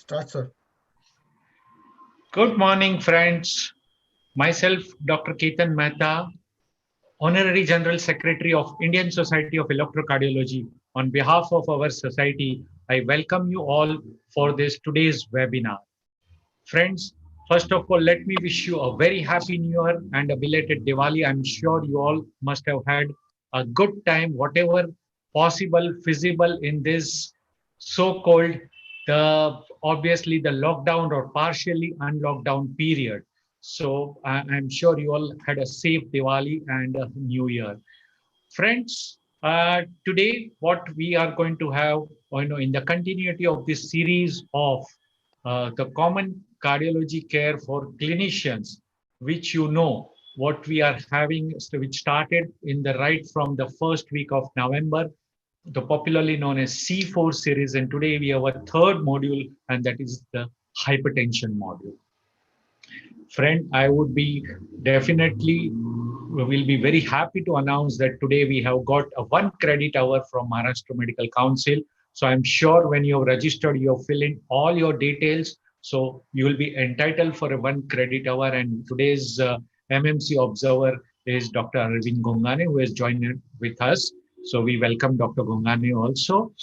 Start, sir. Good morning, friends. Myself, Dr. Ketan Mehta, Honorary General Secretary of Indian Society of Electrocardiology. On behalf of our society, I welcome you all for this today's webinar. Friends, first of all, let me wish you a very happy new year and a belated Diwali. I'm sure you all must have had a good time, whatever possible, feasible in this so-called obviously the lockdown or partially unlockdown period. So I'm sure you all had a safe Diwali and a new year. Friends, today what we are going to have, in the continuity of this series of the common cardiology care for clinicians, which what we are having, which started in the right from the first week of November, the popularly known as C4 series, and today we have a third module, and that is the hypertension module. Friend, I would be definitely will be very happy to announce that today we have got a 1 credit hour from Maharashtra Medical Council. So I'm sure when you have registered, you have filled in all your details. So you will be entitled for a 1 credit hour. And today's MMC observer is Dr. Arvind Gongane, who has joined with us. So we welcome Dr. Gongane also.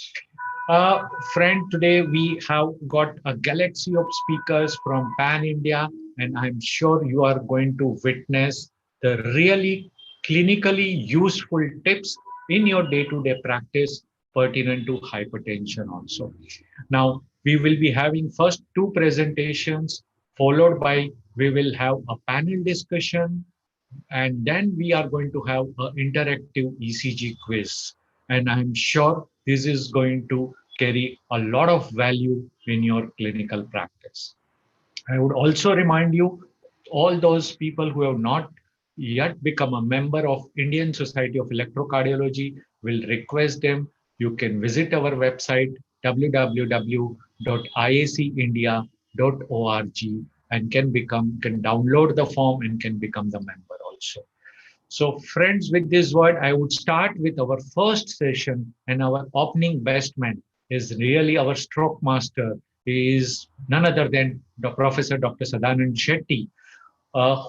Uh, Friend, today we have got a galaxy of speakers from Pan India, and I'm sure you are going to witness the really clinically useful tips in your day-to-day practice pertinent to hypertension also. Now, we will be having first two presentations, followed by we will have a panel discussion, and then we are going to have an interactive ECG quiz. And I'm sure this is going to carry a lot of value in your clinical practice. I would also remind you, all those people who have not yet become a member of Indian Society of Electrocardiology, will request them. You can visit our website www.iacindia.org and can download the form and can become the member also. So friends, with this word, I would start with our first session, and our opening best man is really our stroke master. He is none other than the Professor Dr. Sadanand Shetty,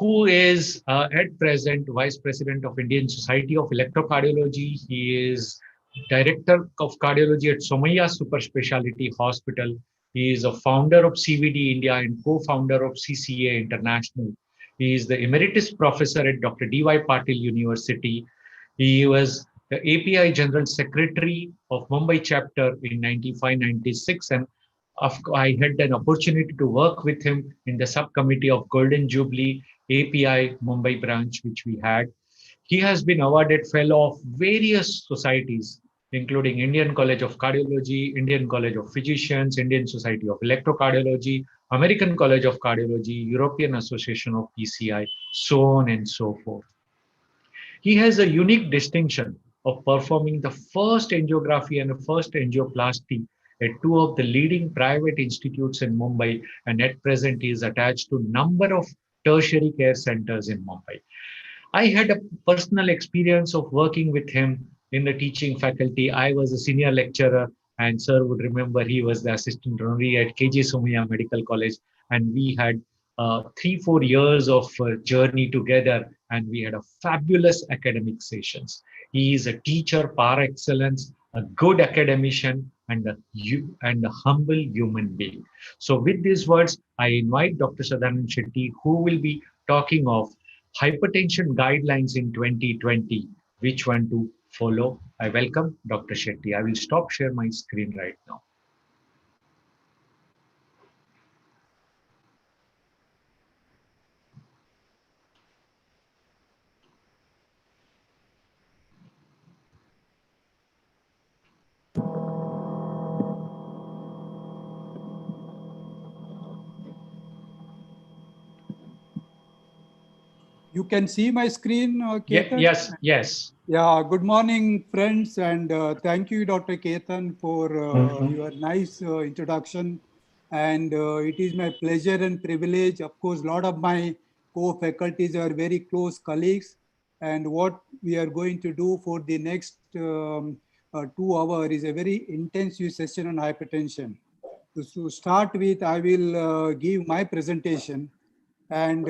who is at present Vice President of Indian Society of Electrocardiology. He is Director of Cardiology at Somaiya Super Speciality Hospital. He is a founder of CVD India and co-founder of CCA International. He is the Emeritus Professor at Dr. D.Y. Patil University. He was the API General Secretary of Mumbai chapter in 95-96, and I had an opportunity to work with him in the subcommittee of Golden Jubilee API Mumbai branch, which we had. He has been awarded fellow of various societies, including Indian College of Cardiology, Indian College of Physicians, Indian Society of Electrocardiology, American College of Cardiology, European Association of PCI, so on and so forth. He has a unique distinction of performing the first angiography and the first angioplasty at two of the leading private institutes in Mumbai, and at present he is attached to number of tertiary care centers in Mumbai. I had a personal experience of working with him in the teaching faculty. I was a senior lecturer, and sir would remember he was the assistant honorary at KG Somaiya Medical College, and we had 3-4 years of journey together, and we had a fabulous academic sessions. He is a teacher par excellence, a good academician, and a humble human being. So, with these words, I invite Dr. Sadanand Shetty, who will be talking of hypertension guidelines in 2020, which one to follow. I welcome Dr. Shetty. I will stop share my screen right now. You can see my screen, Ketan? Yes. Yeah, good morning, friends, and thank you, Dr. Ketan, for your nice introduction. And it is my pleasure and privilege. Of course, a lot of my co-faculties are very close colleagues. And what we are going to do for the next 2 hours is a very intensive session on hypertension. To start with, I will give my presentation. And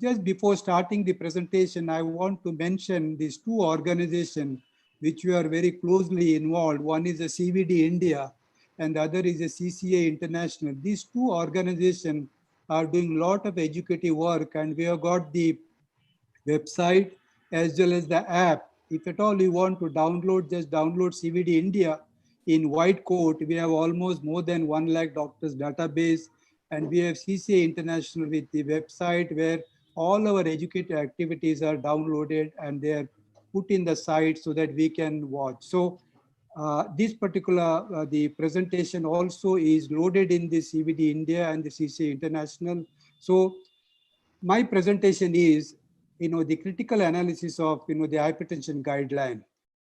just before starting the presentation, I want to mention these two organizations which we are very closely involved. One is the CVD India and the other is the CCA International. These two organizations are doing a lot of educative work, and we have got the website as well as the app. If at all you want to download, just download CVD India. In white coat, we have almost more than 1 lakh doctors database, and we have CCA International with the website where all our educative activities are downloaded and they are put in the site so that we can watch. So this particular, the presentation also is loaded in the CVD India and the CCA International. So my presentation is, the critical analysis of, the hypertension guideline.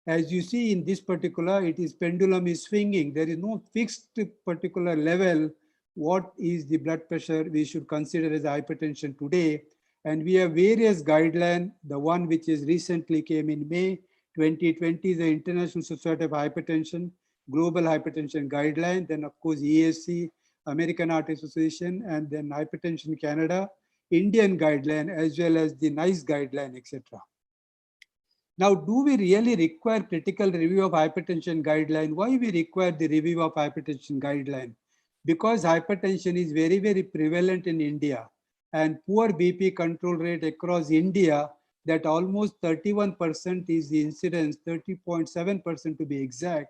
As you see in this particular, it is pendulum is swinging. There is no fixed particular level. What is the blood pressure we should consider as hypertension today? And we have various guidelines. The one which is recently came in May 2020 is the International Society of Hypertension, Global Hypertension Guideline. Then of course, ESC, American Heart Association, and then Hypertension Canada, Indian guideline, as well as the NICE guideline, etc. Now, do we really require critical review of hypertension guideline? Why we require the review of hypertension guideline? Because hypertension is very, very prevalent in India, and poor BP control rate across India, that almost 31% is the incidence, 30.7% to be exact,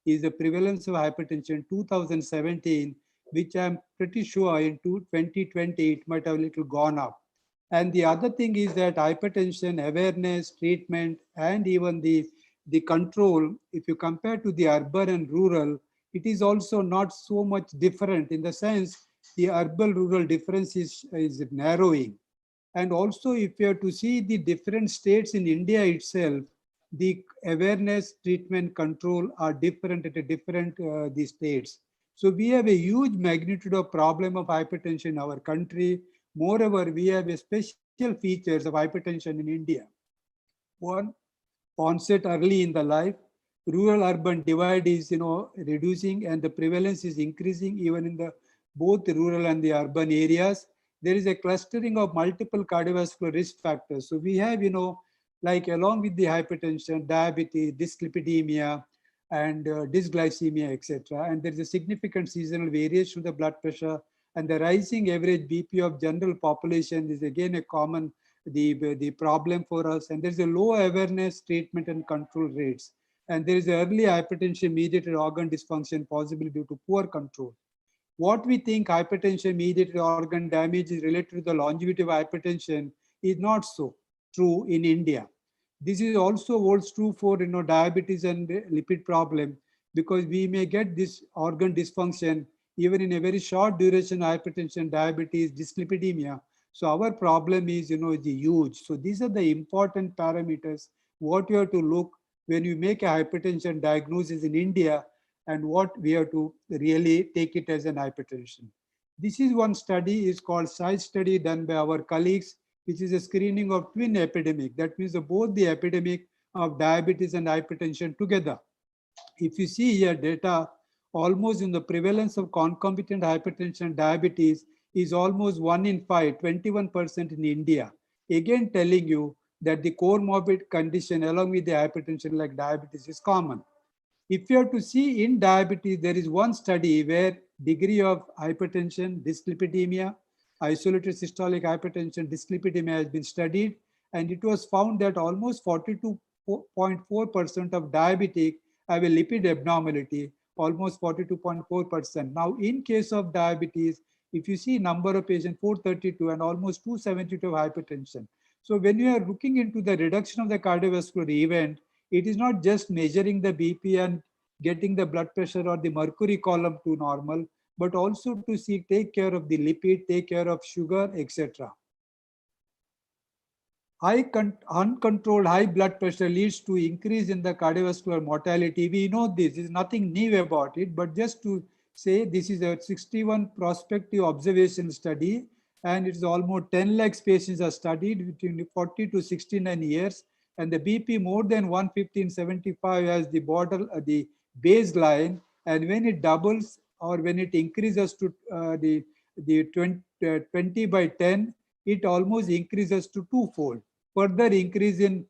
is the prevalence of hypertension 2017, which I'm pretty sure in 2020 it might have a little gone up. And the other thing is that hypertension awareness, treatment, and even the control, if you compare to the urban and rural, it is also not so much different, in the sense the urban-rural difference is narrowing. And also, if you have to see the different states in India itself, the awareness, treatment, control are different at a different the states. So we have a huge magnitude of problem of hypertension in our country. Moreover, we have a special features of hypertension in India. One, onset early in the life. Rural-urban divide is, reducing, and the prevalence is increasing even in the both the rural and the urban areas. There is a clustering of multiple cardiovascular risk factors. So we have, like along with the hypertension, diabetes, dyslipidemia, and dysglycemia, etc. And there is a significant seasonal variation of the blood pressure, and the rising average BP of general population is again a common the problem for us. And there's a low awareness, treatment, and control rates. And there is early hypertension mediated organ dysfunction, possibly due to poor control. What we think hypertension mediated organ damage is related to the longevity of hypertension is not so true in India. This is also holds true for diabetes and lipid problem, because we may get this organ dysfunction even in a very short duration, hypertension, diabetes, dyslipidemia. So our problem is, is huge. So these are the important parameters what you have to look when you make a hypertension diagnosis in India, and what we have to really take it as an hypertension. This is one study, is called SIZE study, done by our colleagues, which is a screening of twin epidemic. That means both the epidemic of diabetes and hypertension together. If you see here data, almost in the prevalence of concomitant hypertension and diabetes is almost 1 in 5, 21% in India. Again, telling you that the comorbid condition along with the hypertension like diabetes is common. If you have to see in diabetes, there is one study where degree of hypertension, dyslipidemia, isolated systolic hypertension, dyslipidemia has been studied, and it was found that almost 42.4% of diabetic have a lipid abnormality, almost 42.4%. Now, in case of diabetes, if you see number of patients, 432 and almost 272 of hypertension. So when you are looking into the reduction of the cardiovascular event, it is not just measuring the BP and getting the blood pressure or the mercury column to normal, but also to see, take care of the lipid, take care of sugar, etc. Uncontrolled high blood pressure leads to increase in the cardiovascular mortality. We know this is nothing new about it, but just to say this is a 61 prospective observation study, and it's almost 10 lakhs patients are studied between 40 to 69 years, and the BP more than 115/75 as the border, the baseline, and when it doubles or when it increases to the 20 by 10, it almost increases to twofold. Further increase in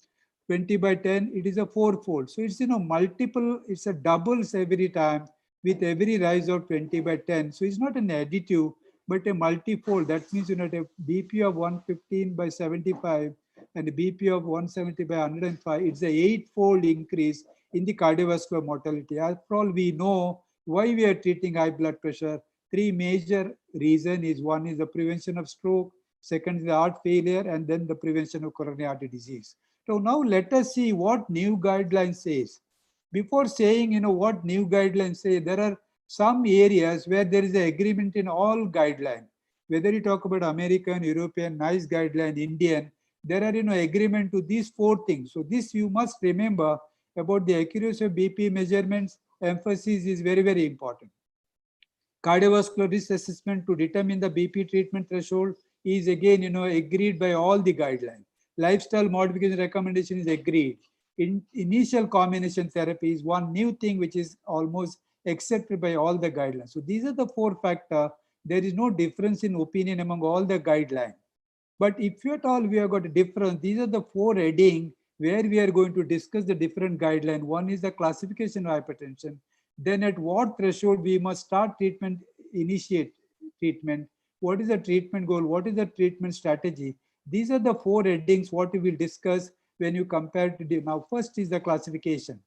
20 by 10, it is a fourfold. So it's, multiple, it's a doubles every time with every rise of 20 by 10. So it's not an additive, but a multifold. That means, a BP of 115 by 75 and a BP of 170 by 105, it's a eightfold increase in the cardiovascular mortality. After all, we know why we are treating high blood pressure. Three major reasons is: one is the prevention of stroke, second is the heart failure, and then the prevention of coronary artery disease. So now let us see what new guidelines says. Before saying, what new guidelines say, there are some areas where there is an agreement in all guidelines. Whether you talk about American, European, NICE guideline, Indian, there are, agreement to these four things. So this you must remember about the accuracy of BP measurements. Emphasis is very, very important. Cardiovascular risk assessment to determine the BP treatment threshold is again, agreed by all the guidelines. Lifestyle modification recommendation is agreed. Initial combination therapy is one new thing which is almost accepted by all the guidelines. So these are the four factors. There is no difference in opinion among all the guidelines. But if at all we have got a difference, these are the four heading where we are going to discuss the different guidelines. One is the classification of hypertension. Then at what threshold we must start treatment, initiate treatment. What is the treatment goal? What is the treatment strategy? These are the four headings what we will discuss when you compare to the, now first is the classification.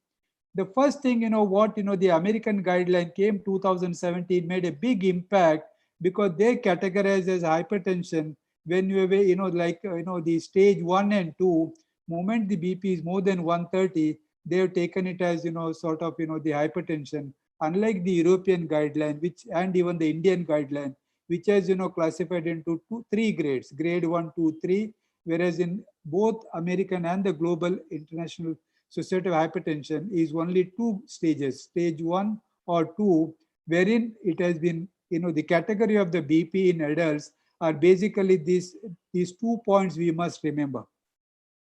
The first thing, the American guideline came 2017, made a big impact because they categorize as hypertension when you have, the stage 1 and 2, moment the BP is more than 130, they have taken it as, sort of, the hypertension. Unlike the European guideline, which, and even the Indian guideline, which has, classified into three grades, grade 1, 2, 3, whereas in both American and the global international Society of Hypertension is only two stages, stage 1 or 2, wherein it has been, the category of the BP in adults are basically these 2 points we must remember.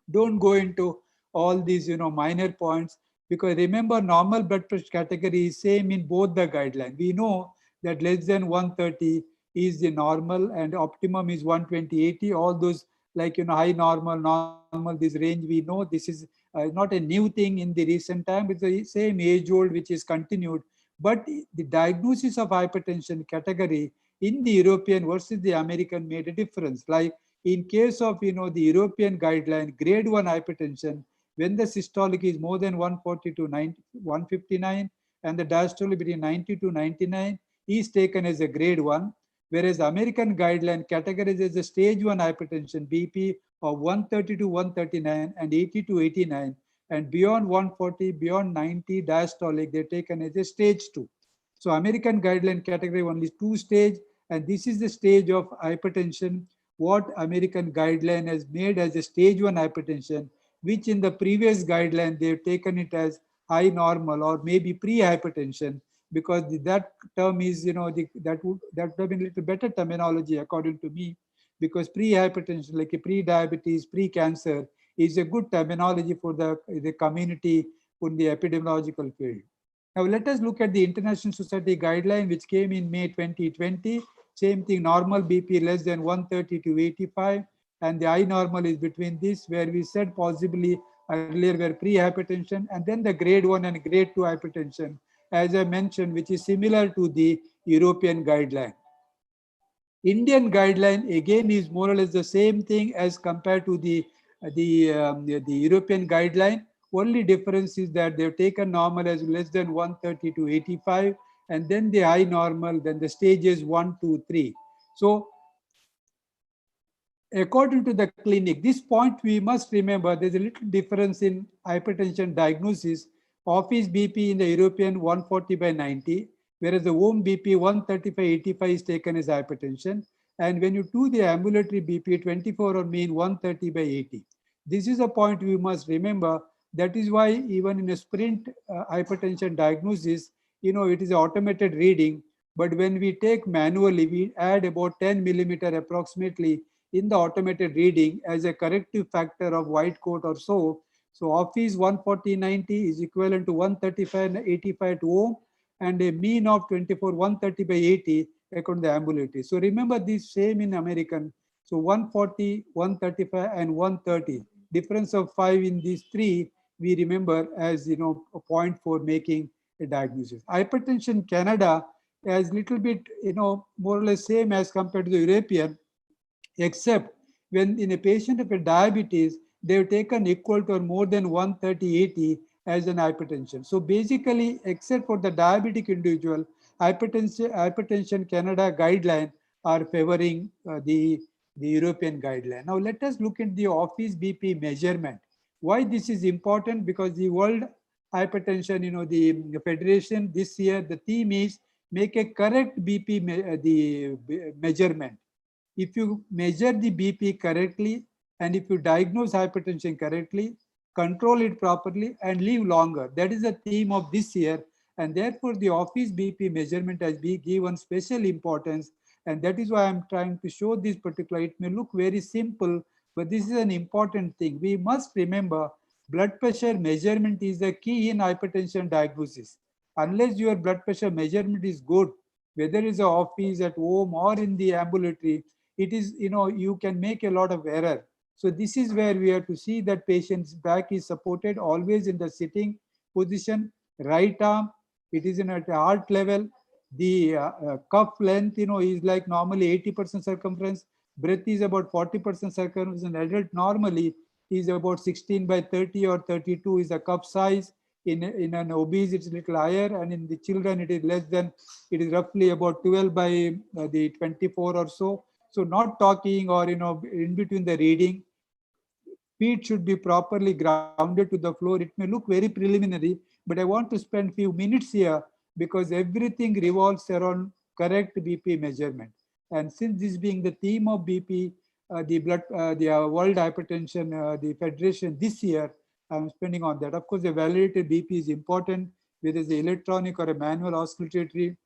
Don't go into all these, minor points, because remember, normal blood pressure category is same in both the guidelines. We know that less than 130 is the normal and optimum is 120/80. All those, like, high normal, this range, we know this is not a new thing in the recent time. It's the same age old which is continued. But the diagnosis of hypertension category in the European versus the American made a difference. Like in case of, the European guideline, grade 1 hypertension, when the systolic is more than 140 to 159 and the diastolic between 90 to 99 is taken as a grade 1, whereas American guideline categorizes a stage 1 hypertension BP of 130 to 139 and 80 to 89, and beyond 140, beyond 90 diastolic, they're taken as a stage 2. So American guideline category only 2 stage, and this is the stage of hypertension what American guideline has made as a stage 1 hypertension, which in the previous guideline, they've taken it as high normal or maybe pre-hypertension, because that term is, that would have been a little better terminology according to me, because pre-hypertension, like a pre-diabetes, pre-cancer, is a good terminology for the community in the epidemiological field. Now let us look at the International Society guideline, which came in May 2020. Same thing, normal BP less than 130 to 85, and the high normal is between this, where we said possibly earlier were pre-hypertension, and then the grade 1 and grade 2 hypertension, as I mentioned, which is similar to the European guideline. Indian guideline again is more or less the same thing as compared to the European guideline. Only difference is that they've taken normal as less than 130 to 85, and then the high normal, then the stages 1, 2, 3. So according to the clinic, this point we must remember, there's a little difference in hypertension diagnosis. Office BP in the European 140 by 90, whereas the home BP 135/85 is taken as hypertension. And when you do the ambulatory BP, 24 or mean 130/80. This is a point we must remember. That is why even in a sprint hypertension diagnosis, it is an automated reading. But when we take manually, we add about 10 millimeter approximately in the automated reading as a corrective factor of white coat or so. So office 140/90 is equivalent to 135/85 to home, and a mean of 24, 130 by 80 according to the ambulatory. So remember this same in American. So 140, 135, and 130. Difference of 5 in these three, we remember as a point for making a diagnosis. Hypertension Canada is little bit more or less same as compared to the European, except when in a patient of a diabetes, they've taken equal to or more than 130/80 as an hypertension. So basically, except for the diabetic individual, hypertension Canada guideline are favoring the European guideline. Now let us look at the office BP measurement. Why this is important? Because the World Hypertension, the Federation this year, the theme is make a correct BP measurement. If you measure the BP correctly, and if you diagnose hypertension correctly, control it properly, and live longer. That is the theme of this year. And therefore, the office BP measurement has been given special importance. And that is why I'm trying to show this particular. It may look very simple, but this is an important thing. We must remember blood pressure measurement is the key in hypertension diagnosis. Unless your blood pressure measurement is good, whether it's a office, at home, or in the ambulatory, it is, you can make a lot of error. So this is where we have to see that patient's back is supported always in the sitting position, right arm, it is in at heart level. The cuff length, is like normally 80% circumference. Breadth is about 40% circumference. In adult normally is about 16 by 30 or 32 is the cuff size. In an obese, it's a little higher, and in the children, it is less than, it is roughly about 12 by the 24 or so. So not talking or, in between the reading, feet should be properly grounded to the floor. It may look very preliminary, but I want to spend few minutes here because everything revolves around correct BP measurement. And since this being the theme of BP, the World Hypertension, the Federation this year, I'm spending on that. Of course, the validated BP is important, whether it's electronic or a manual oscillatory,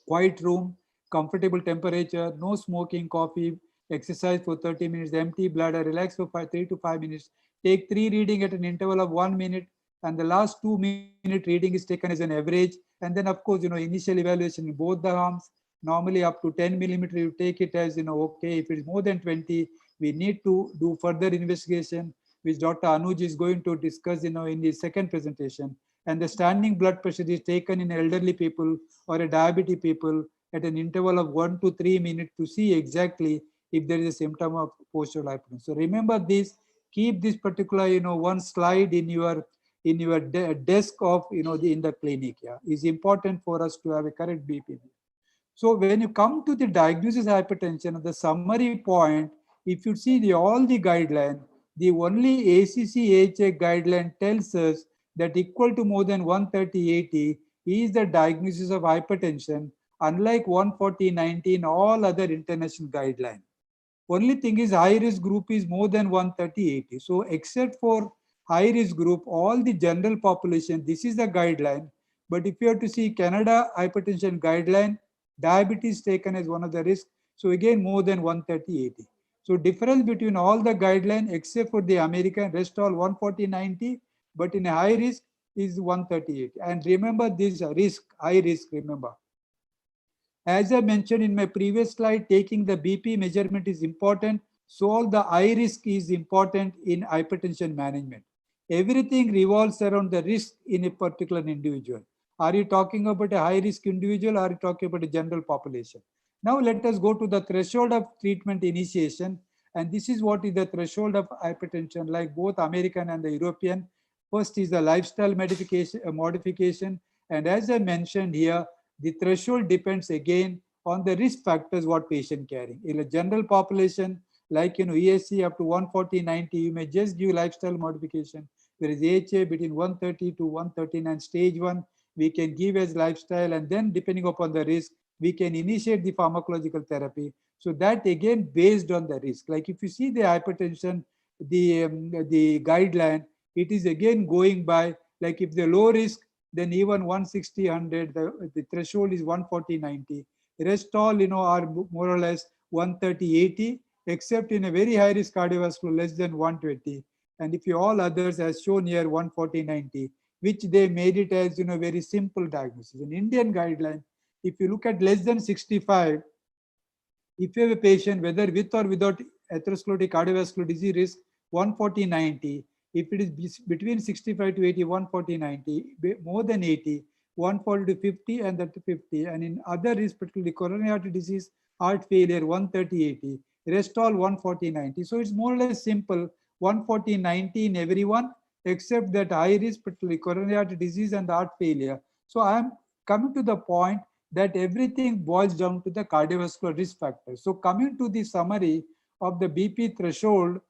quiet room, comfortable temperature, no smoking, coffee, exercise for 30 minutes, empty bladder, relax for 3 to 5 minutes, take 3 reading at an interval of 1 minute, and the last 2-minute reading is taken as an average. And then, of course, initial evaluation in both the arms, normally up to 10 millimeter, you take it as, okay. If it is more than 20, we need to do further investigation, which Dr. Anuj is going to discuss, in the second presentation. And the standing blood pressure is taken in elderly people or a diabetic people at an interval of 1 to 3 minutes to see exactly if there is a symptom of postural hypertension. So remember this, keep this particular, one slide in your desk of, in the clinic. Yeah, is important for us to have a correct BP. So when you come to the diagnosis of hypertension, the summary point, if you see all the guideline, the only ACC-AHA guideline tells us that equal to more than 130/80 is the diagnosis of hypertension, unlike 140/90 in all other international guidelines. Only thing is high risk group is more than 130/80. So except for high risk group, all the general population, this is the guideline. But if you have to see Canada hypertension guideline, diabetes taken as one of the risks. So again, more than 130/80. So difference between all the guideline except for the American, rest all 140/90, but in a high risk is 130/80. And remember this risk, high risk, remember. As I mentioned in my previous slide, taking the BP measurement is important. So the high risk is important in hypertension management. Everything revolves around the risk in a particular individual. Are you talking about a high risk individual or are you talking about a general population? Now let us go to the threshold of treatment initiation. And this is what is the threshold of hypertension, like both American and the European. First is the lifestyle modification. And as I mentioned here, the threshold depends again on the risk factors what patient carrying. In a general population, like ESC up to 140/90, you may just give lifestyle modification. Whereas AHA between 130 to 139, stage 1, we can give as lifestyle, and then depending upon the risk, we can initiate the pharmacological therapy. So that again based on the risk. Like if you see the hypertension, the guideline, it is again going by, like if the low risk, then even 160/100, the threshold is 140/90. Rest all, are more or less 130/80, except in a very high risk cardiovascular less than 120. And if you all others as shown here 140/90, which they made it as, very simple diagnosis. An Indian guideline, if you look at less than 65, if you have a patient, whether with or without atherosclerotic cardiovascular disease, risk 140/90. If it is between 65 to 80, 140/90. More than 80, 140 to 50, and that to 50. And in other risk, particularly coronary artery disease, heart failure, 130/80. Rest all 140/90. So it's more or less simple, 140/90 in everyone, except that high risk, particularly coronary artery disease and heart failure. So I'm coming to the point that everything boils down to the cardiovascular risk factors. So coming to the summary of the BP threshold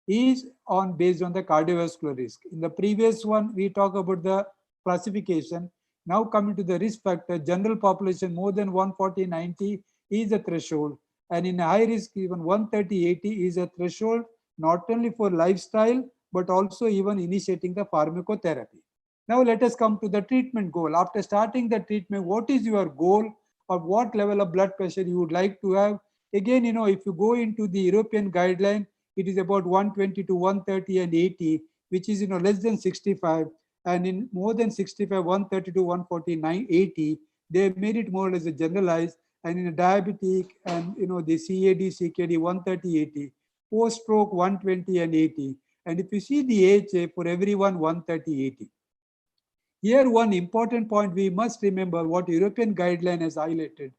is on based on the cardiovascular risk. In the previous one, we talk about the classification. Now coming to the risk factor, general population more than 140/90 is a threshold. And in high risk, even 130/80 is a threshold, not only for lifestyle, but also even initiating the pharmacotherapy. Now let us come to the treatment goal. After starting the treatment, what is your goal, or what level of blood pressure you would like to have? Again, if you go into the European guideline, it is about 120 to 130 and 80, which is less than 65. And in more than 65, 130 to 149, 80, they made it more or less a generalized. And in a diabetic and the CAD, CKD 130, 80, post stroke 120 and 80. And if you see the AHA for everyone, 130, 80. Here, one important point we must remember what European guideline has highlighted.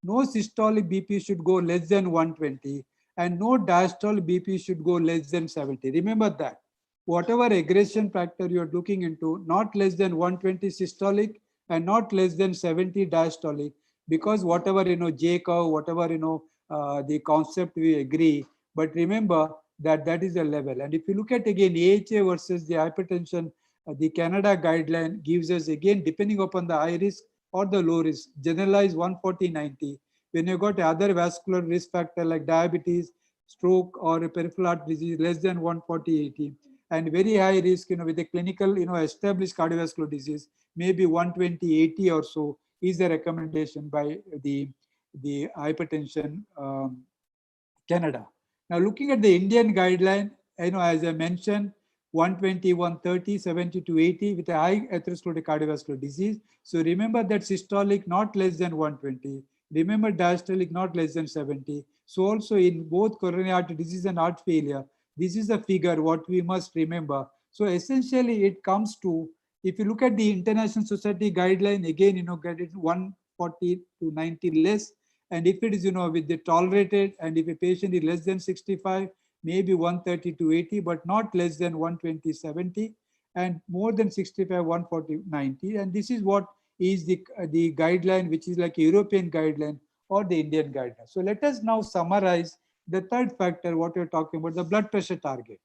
No systolic BP should go less than 120, and no diastolic BP should go less than 70. Remember that. Whatever aggression factor you are looking into, not less than 120 systolic and not less than 70 diastolic, because whatever, J curve, whatever, the concept we agree, but remember that that is a level. And if you look at again AHA versus the hypertension, the Canada guideline gives us, again, depending upon the high risk or the low risk, generalized 140/90. When you got other vascular risk factor like diabetes, stroke, or a peripheral heart disease, less than 140/80. And very high risk, with a clinical, established cardiovascular disease, maybe 120/80 or so is the recommendation by the hypertension Canada. Now, looking at the Indian guideline, as I mentioned, 120, 130, 70 to 80 with a high atherosclerotic cardiovascular disease. So remember that systolic not less than 120. Remember diastolic not less than 70. So also in both coronary artery disease and heart failure, this is the figure what we must remember. So essentially it comes to, if you look at the International Society guideline, again, get it 140 to 90 less. And if it is, with the tolerated, and if a patient is less than 65, maybe 130 to 80, but not less than 120, 70, and more than 65, 140, 90. And this is what is the guideline, which is like a European guideline or the Indian guideline. So let us now summarize the third factor, what you're talking about, the blood pressure target.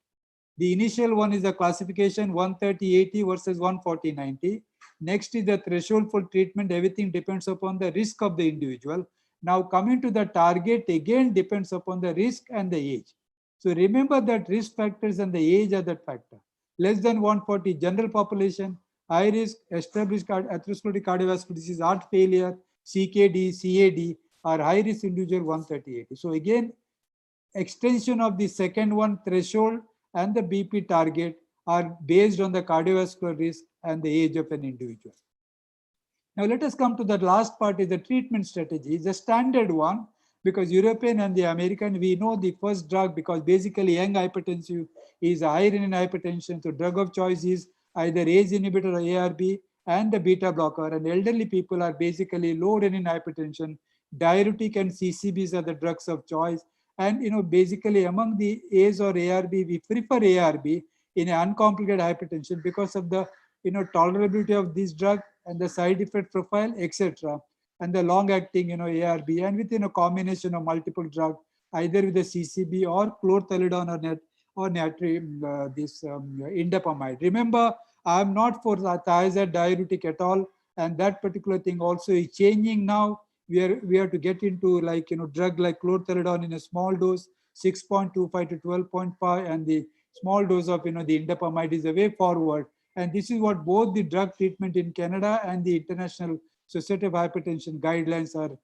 The initial one is the classification 130/80 versus 140/90. Next is the threshold for treatment. Everything depends upon the risk of the individual. Now coming to the target, again depends upon the risk and the age. So remember that risk factors and the age are that factor. Less than 140 general population, high risk, established atherosclerotic cardiovascular disease, heart failure, CKD, CAD, or high risk individual 130/80. So again, extension of the second one, threshold and the BP target, are based on the cardiovascular risk and the age of an individual. Now let us come to the last part, is the treatment strategy. It's a standard one, because European and the American, we know the first drug, because basically young hypertensive is high renin hypertension. So drug of choice is either ACE inhibitor or ARB and the beta blocker. And elderly people are basically low renin hypertension. Diuretic and CCBs are the drugs of choice. And basically among the ACE or ARB, we prefer ARB in uncomplicated hypertension because of the tolerability of this drug and the side effect profile, etc. And the long-acting, ARB, and within a combination of multiple drugs, either with the CCB or chlorthalidone or this indapamide. Remember, I am not for thiazide diuretic at all, and that particular thing also is changing now. We are to get into drug like chlorthalidone in a small dose, 6.25 to 12.5, and the small dose of the indapamide is the way forward. And this is what both the drug treatment in Canada and the International Society of Hypertension guidelines are,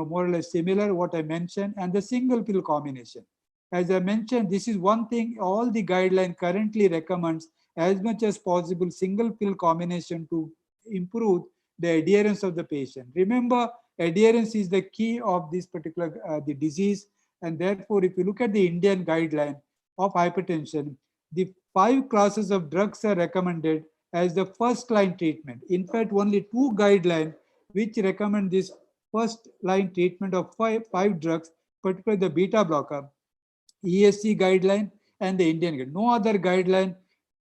more or less similar, what I mentioned, and the single pill combination. As I mentioned, this is one thing all the guideline currently recommends as much as possible single pill combination to improve the adherence of the patient. Remember, adherence is the key of this particular the disease, and therefore, if you look at the Indian guideline of hypertension, the 5 classes of drugs are recommended as the first line treatment. In fact, only 2 guidelines which recommend this first line treatment of five drugs, particularly the beta blocker, ESC guideline and the Indian guide. No other guideline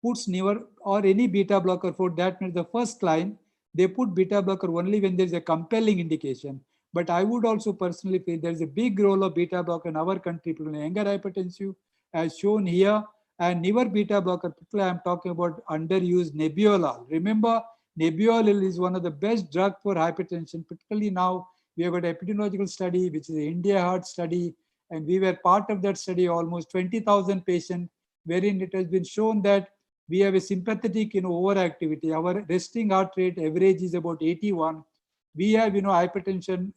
puts never or any beta blocker for that means the first line. They put beta blocker only when there is a compelling indication. But I would also personally feel there is a big role of beta blocker in our country, particularly younger hypertensive, as shown here, and newer beta blocker. Particularly, I'm talking about underused nebiolol. Remember, nebiolol is one of the best drug for hypertension. Particularly now, we have got epidemiological study, which is the India Heart study, and we were part of that study, almost 20,000 patients, wherein it has been shown that we have a sympathetic, overactivity. Our resting heart rate average is about 81. We have, hypertension,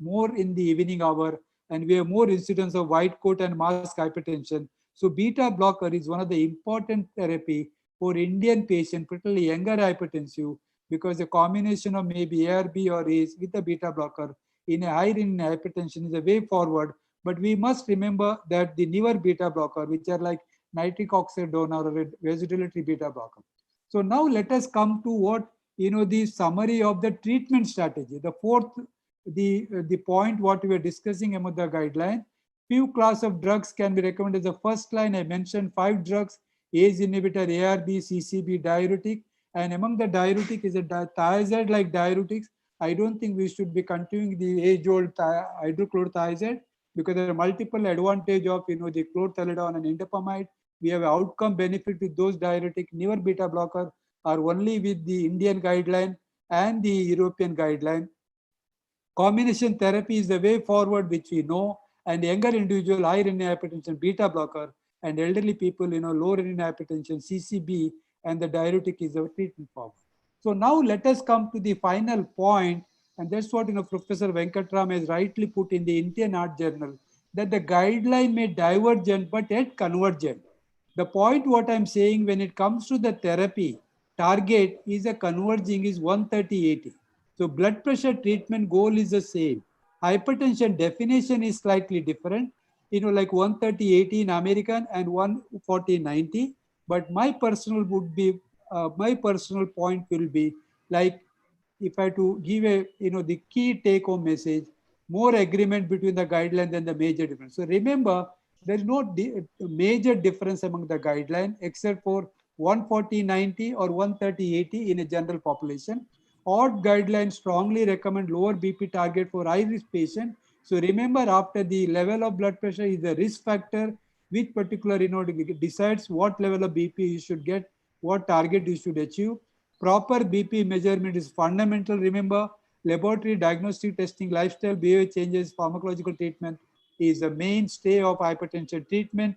more in the evening hour, and we have more incidence of white coat and mask hypertension. So beta blocker is one of the important therapy for Indian patient, particularly younger hypertensive, because the combination of maybe ARB or ACE with a beta blocker in a high renin hypertension is a way forward. But we must remember that the newer beta blocker, which are like nitric oxide donor or a vasodilatory beta blocker. So now let us come to what, the summary of the treatment strategy. The fourth, the point what we were discussing about the guideline. Few class of drugs can be recommended as the first line. I mentioned 5 drugs: ACE inhibitor, ARB, CCB, diuretic. And among the diuretic is a thiazide like diuretics. I don't think we should be continuing the age-old hydrochlorothiazide, because there are multiple advantage of the chlorthalidone and indapamide. We have outcome benefit with those diuretic. Newer beta blocker are only with the Indian guideline and the European guideline. Combination therapy is the way forward, which we know, and younger individual, high renin hypertension, beta blocker, and elderly people, low renin hypertension, CCB, and the diuretic is the treatment forward. So now let us come to the final point, and that's what Professor Venkatram has rightly put in the Indian Art Journal, that the guideline may divergent but yet convergent. The point what I'm saying, when it comes to the therapy, target is a converging is 130/80. So blood pressure treatment goal is the same. Hypertension definition is slightly different, like 130/80 in American and 140/90. But my personal point will be like, if I to give a the key take home message, more agreement between the guideline than the major difference. So remember, there is no major difference among the guideline except for 140/90 or 130/80 in a general population. Odd guidelines strongly recommend lower BP target for high risk patient. So remember, after the level of blood pressure is the risk factor, which particular decides what level of BP you should get, what target you should achieve. Proper BP measurement is fundamental. Remember, laboratory diagnostic testing, lifestyle behavior changes, pharmacological treatment is the mainstay of hypertension treatment.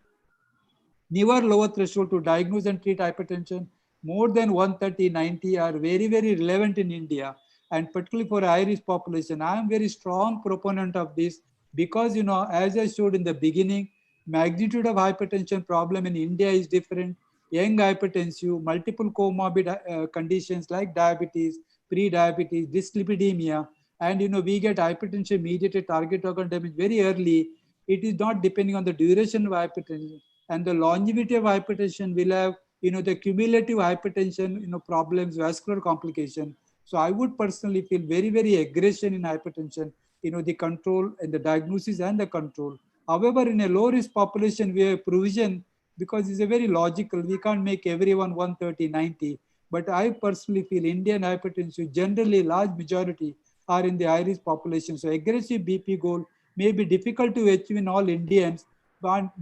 Never lower threshold to diagnose and treat hypertension. More than 130/90 are very, very relevant in India, and particularly for high risk population. I am very strong proponent of this because, as I showed in the beginning, magnitude of hypertension problem in India is different. Young hypertensive, multiple comorbid conditions like diabetes, pre-diabetes, dyslipidemia, and we get hypertension mediated target organ damage very early. It is not depending on the duration of hypertension, and the longevity of hypertension will have the cumulative hypertension problems, vascular complication. So I would personally feel very, very aggression in hypertension, the control and the diagnosis and the control. However, in a low risk population we have provision, because it's a very logical, we can't make everyone 130/90. But I personally feel Indian hypertension generally large majority are in the high risk population. So aggressive BP goal may be difficult to achieve in all Indians,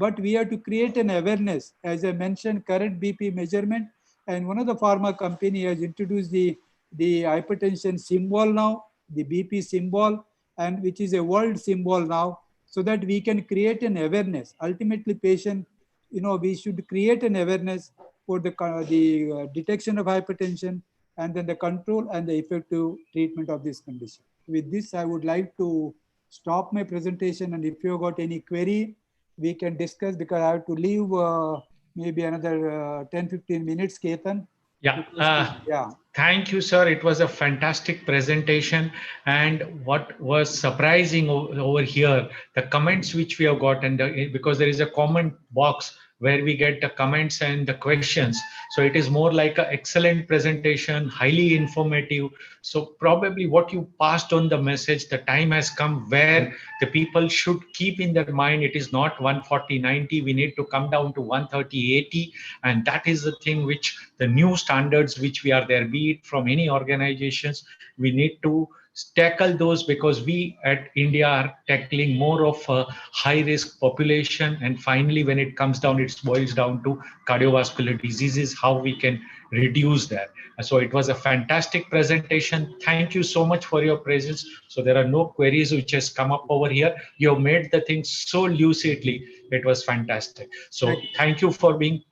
but we have to create an awareness. As I mentioned, current BP measurement, and one of the pharma company has introduced the hypertension symbol now, the BP symbol, and which is a world symbol now, so that we can create an awareness. Ultimately, patient, we should create an awareness for the detection of hypertension, and then the control and the effective treatment of this condition. With this, I would like to stop my presentation, and if you got any query, we can discuss, because I have to leave maybe another 10-15 minutes, Ketan. Yeah. Yeah. Thank you, sir. It was a fantastic presentation. And what was surprising over here, the comments which we have got, and because there is a comment box where we get the comments and the questions. So it is more like an excellent presentation, highly informative. So probably what you passed on the message, the time has come where the people should keep in their mind it is not 140/90. We need to come down to 130/80, and that is the thing which the new standards which we are there, be it from any organizations, we need to tackle those, because we at India are tackling more of a high risk population. And finally, when it comes down, it boils down to cardiovascular diseases, how we can reduce that. So it was a fantastic presentation. Thank you so much for your presence. So there are no queries which has come up over here. You have made the things so lucidly. It was fantastic. So thank you for being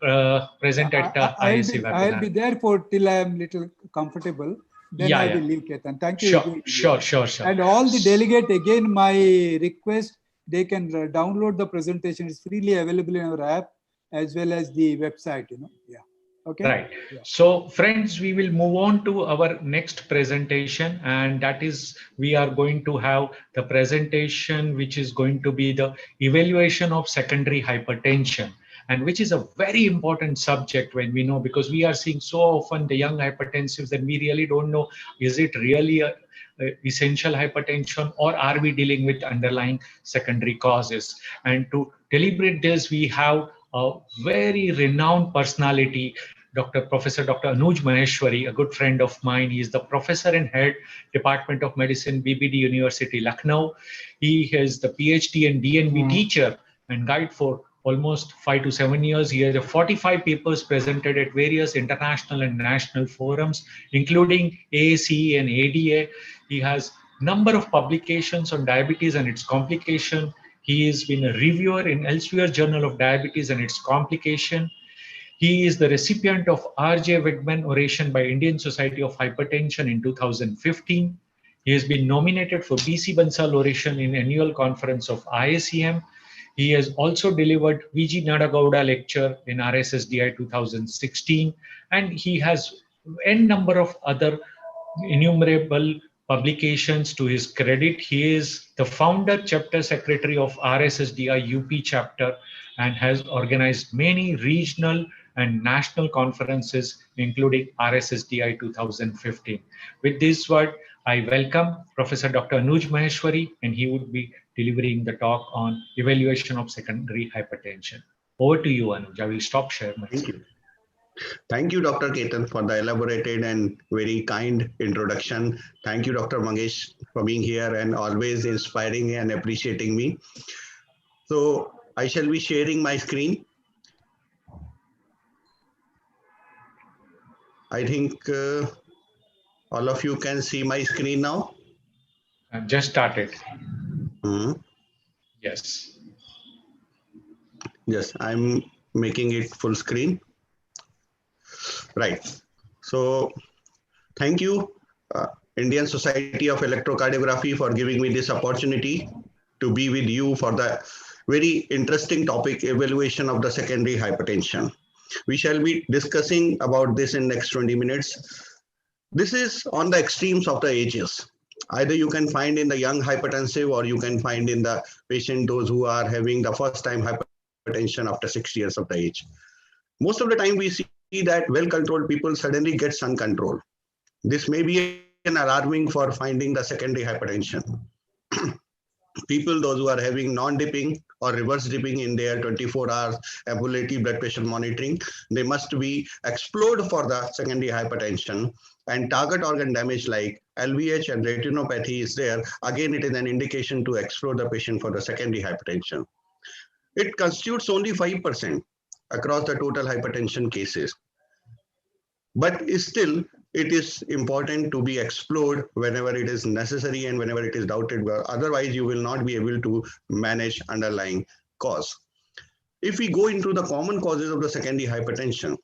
present at ISC I'll be webinar. there for till I am little comfortable. Then I will leave, Ketan. Thank you again. Sure. And all the delegate, again, my request, they can download the presentation. It's freely available in our app as well as the website, Yeah. Okay. Right. So friends, we will move on to our next presentation, and that is we are going to have the presentation which is going to be the evaluation of secondary hypertension, and which is a very important subject when we know, because we are seeing so often the young hypertensives that we really don't know, is it really a essential hypertension, or are we dealing with underlying secondary causes? And to deliberate this, we have a very renowned personality, Professor Dr. Anuj Maheshwari, a good friend of mine. He is the professor and head Department of Medicine, BBD University, Lucknow. He is the PhD and DNB teacher and guide for almost 5 to 7 years. He has 45 papers presented at various international and national forums, including AACE and ADA. He has number of publications on diabetes and its complication. He has been a reviewer in Elsevier Journal of Diabetes and its complication. He is the recipient of R.J. Wegman Oration by Indian Society of Hypertension in 2015. He has been nominated for B.C. Bansal Oration in annual conference of IACM. He has also delivered V.G. Nadagowda lecture in RSSDI 2016, and he has n number of other innumerable publications to his credit. He is the founder chapter secretary of RSSDI UP chapter and has organized many regional and national conferences, including RSSDI 2015. With this word, I welcome Professor Dr. Anuj Maheshwari, and he would be delivering the talk on evaluation of secondary hypertension. Over to you, Anuj. I will stop sharing my screen. Thank you, Dr. Ketan, for the elaborated and very kind introduction. Thank you, Dr. Mangesh, for being here and always inspiring and appreciating me. So I shall be sharing my screen. I think all of you can see my screen now. I've just started. Yes. Yes, I'm making it full screen. Right. So thank you, Indian Society of Electrocardiography, for giving me this opportunity to be with you for the very interesting topic, evaluation of the secondary hypertension. We shall be discussing about this in next 20 minutes. This is on the extremes of the ages. Either you can find in the young hypertensive, or you can find in the patient those who are having the first time hypertension after 60 years of the age. Most of the time we see that well-controlled people suddenly gets uncontrolled. This may be an alarming for finding the secondary hypertension. People, those who are having non-dipping or reverse dipping in their 24 hours ambulatory blood pressure monitoring, they must be explored for the secondary hypertension, and target organ damage like LVH and retinopathy is there. Again, it is an indication to explore the patient for the secondary hypertension. It constitutes only 5% across the total hypertension cases. But still, it is important to be explored whenever it is necessary and whenever it is doubted. Otherwise, you will not be able to manage underlying cause. If we go into the common causes of the secondary hypertension,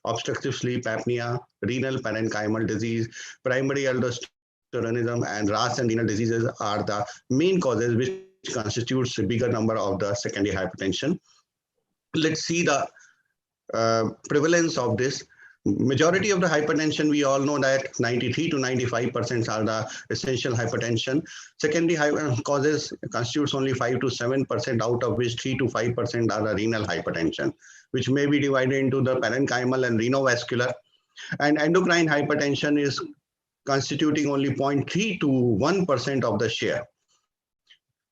obstructive sleep apnea, renal parenchymal disease, primary aldosteronism, and RAS and renal diseases are the main causes which constitutes a bigger number of the secondary hypertension. Let's see the prevalence of this. Majority of the hypertension, we all know that 93 to 95% are the essential hypertension. Secondary causes constitutes only 5 to 7%, out of which 3 to 5% are the renal hypertension, which may be divided into the parenchymal and renovascular. And endocrine hypertension is constituting only 0.3 to 1% of the share.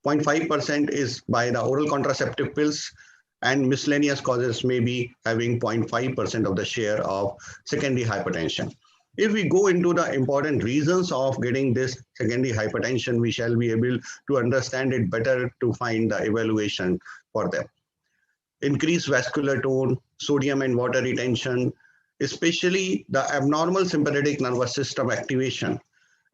0.5% is by the oral contraceptive pills, and miscellaneous causes may be having 0.5% of the share of secondary hypertension. If we go into the important reasons of getting this secondary hypertension, we shall be able to understand it better to find the evaluation for them. Increased vascular tone, sodium and water retention, especially the abnormal sympathetic nervous system activation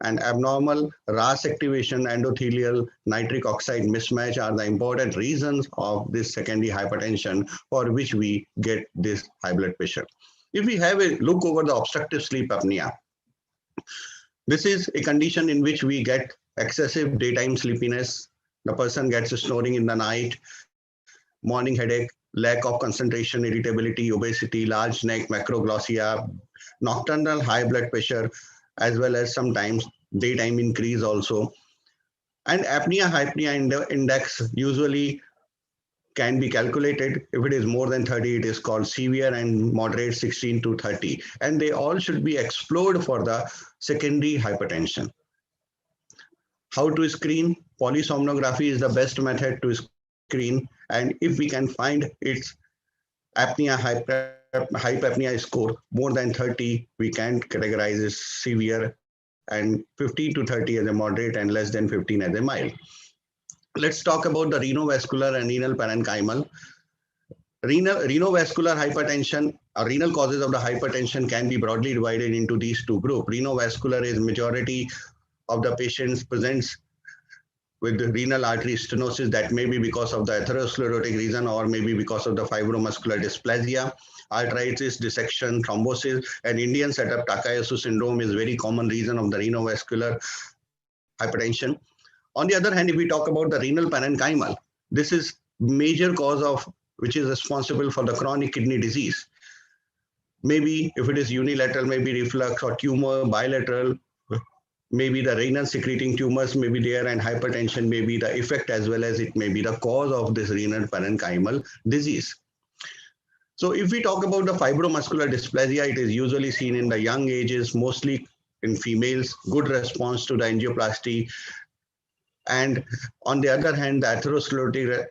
and abnormal RAS activation, endothelial nitric oxide mismatch are the important reasons of this secondary hypertension for which we get this high blood pressure. If we have a look over the obstructive sleep apnea, this is a condition in which we get excessive daytime sleepiness. The person gets snoring in the night, morning headache, lack of concentration, irritability, obesity, large neck, macroglossia, nocturnal high blood pressure, as well as sometimes daytime increase also. And apnea-hypnea index usually can be calculated. If it is more than 30, it is called severe, and moderate 16 to 30. And they all should be explored for the secondary hypertension. How to screen? Polysomnography is the best method to screen. And if we can find its hypopnea score more than 30, we can categorize as severe, and 15 to 30 as a moderate, and less than 15 as a mild. Let's talk about the renovascular and renal parenchymal. Renovascular hypertension, or renal causes of the hypertension, can be broadly divided into these two groups. Renovascular is majority of the patients presents with renal artery stenosis, that may be because of the atherosclerotic reason or maybe because of the fibromuscular dysplasia, arthritis, dissection, thrombosis, and Indian setup Takayasu syndrome is very common reason of the renovascular hypertension. On the other hand, if we talk about the renal parenchymal, this is major cause of which is responsible for the chronic kidney disease. Maybe if it is unilateral, maybe reflux or tumor, bilateral, maybe the renal secreting tumors may be there, and hypertension may be the effect as well as it may be the cause of this renal parenchymal disease. So if we talk about the fibromuscular dysplasia, it is usually seen in the young ages, mostly in females, good response to the angioplasty. And on the other hand, the atherosclerotic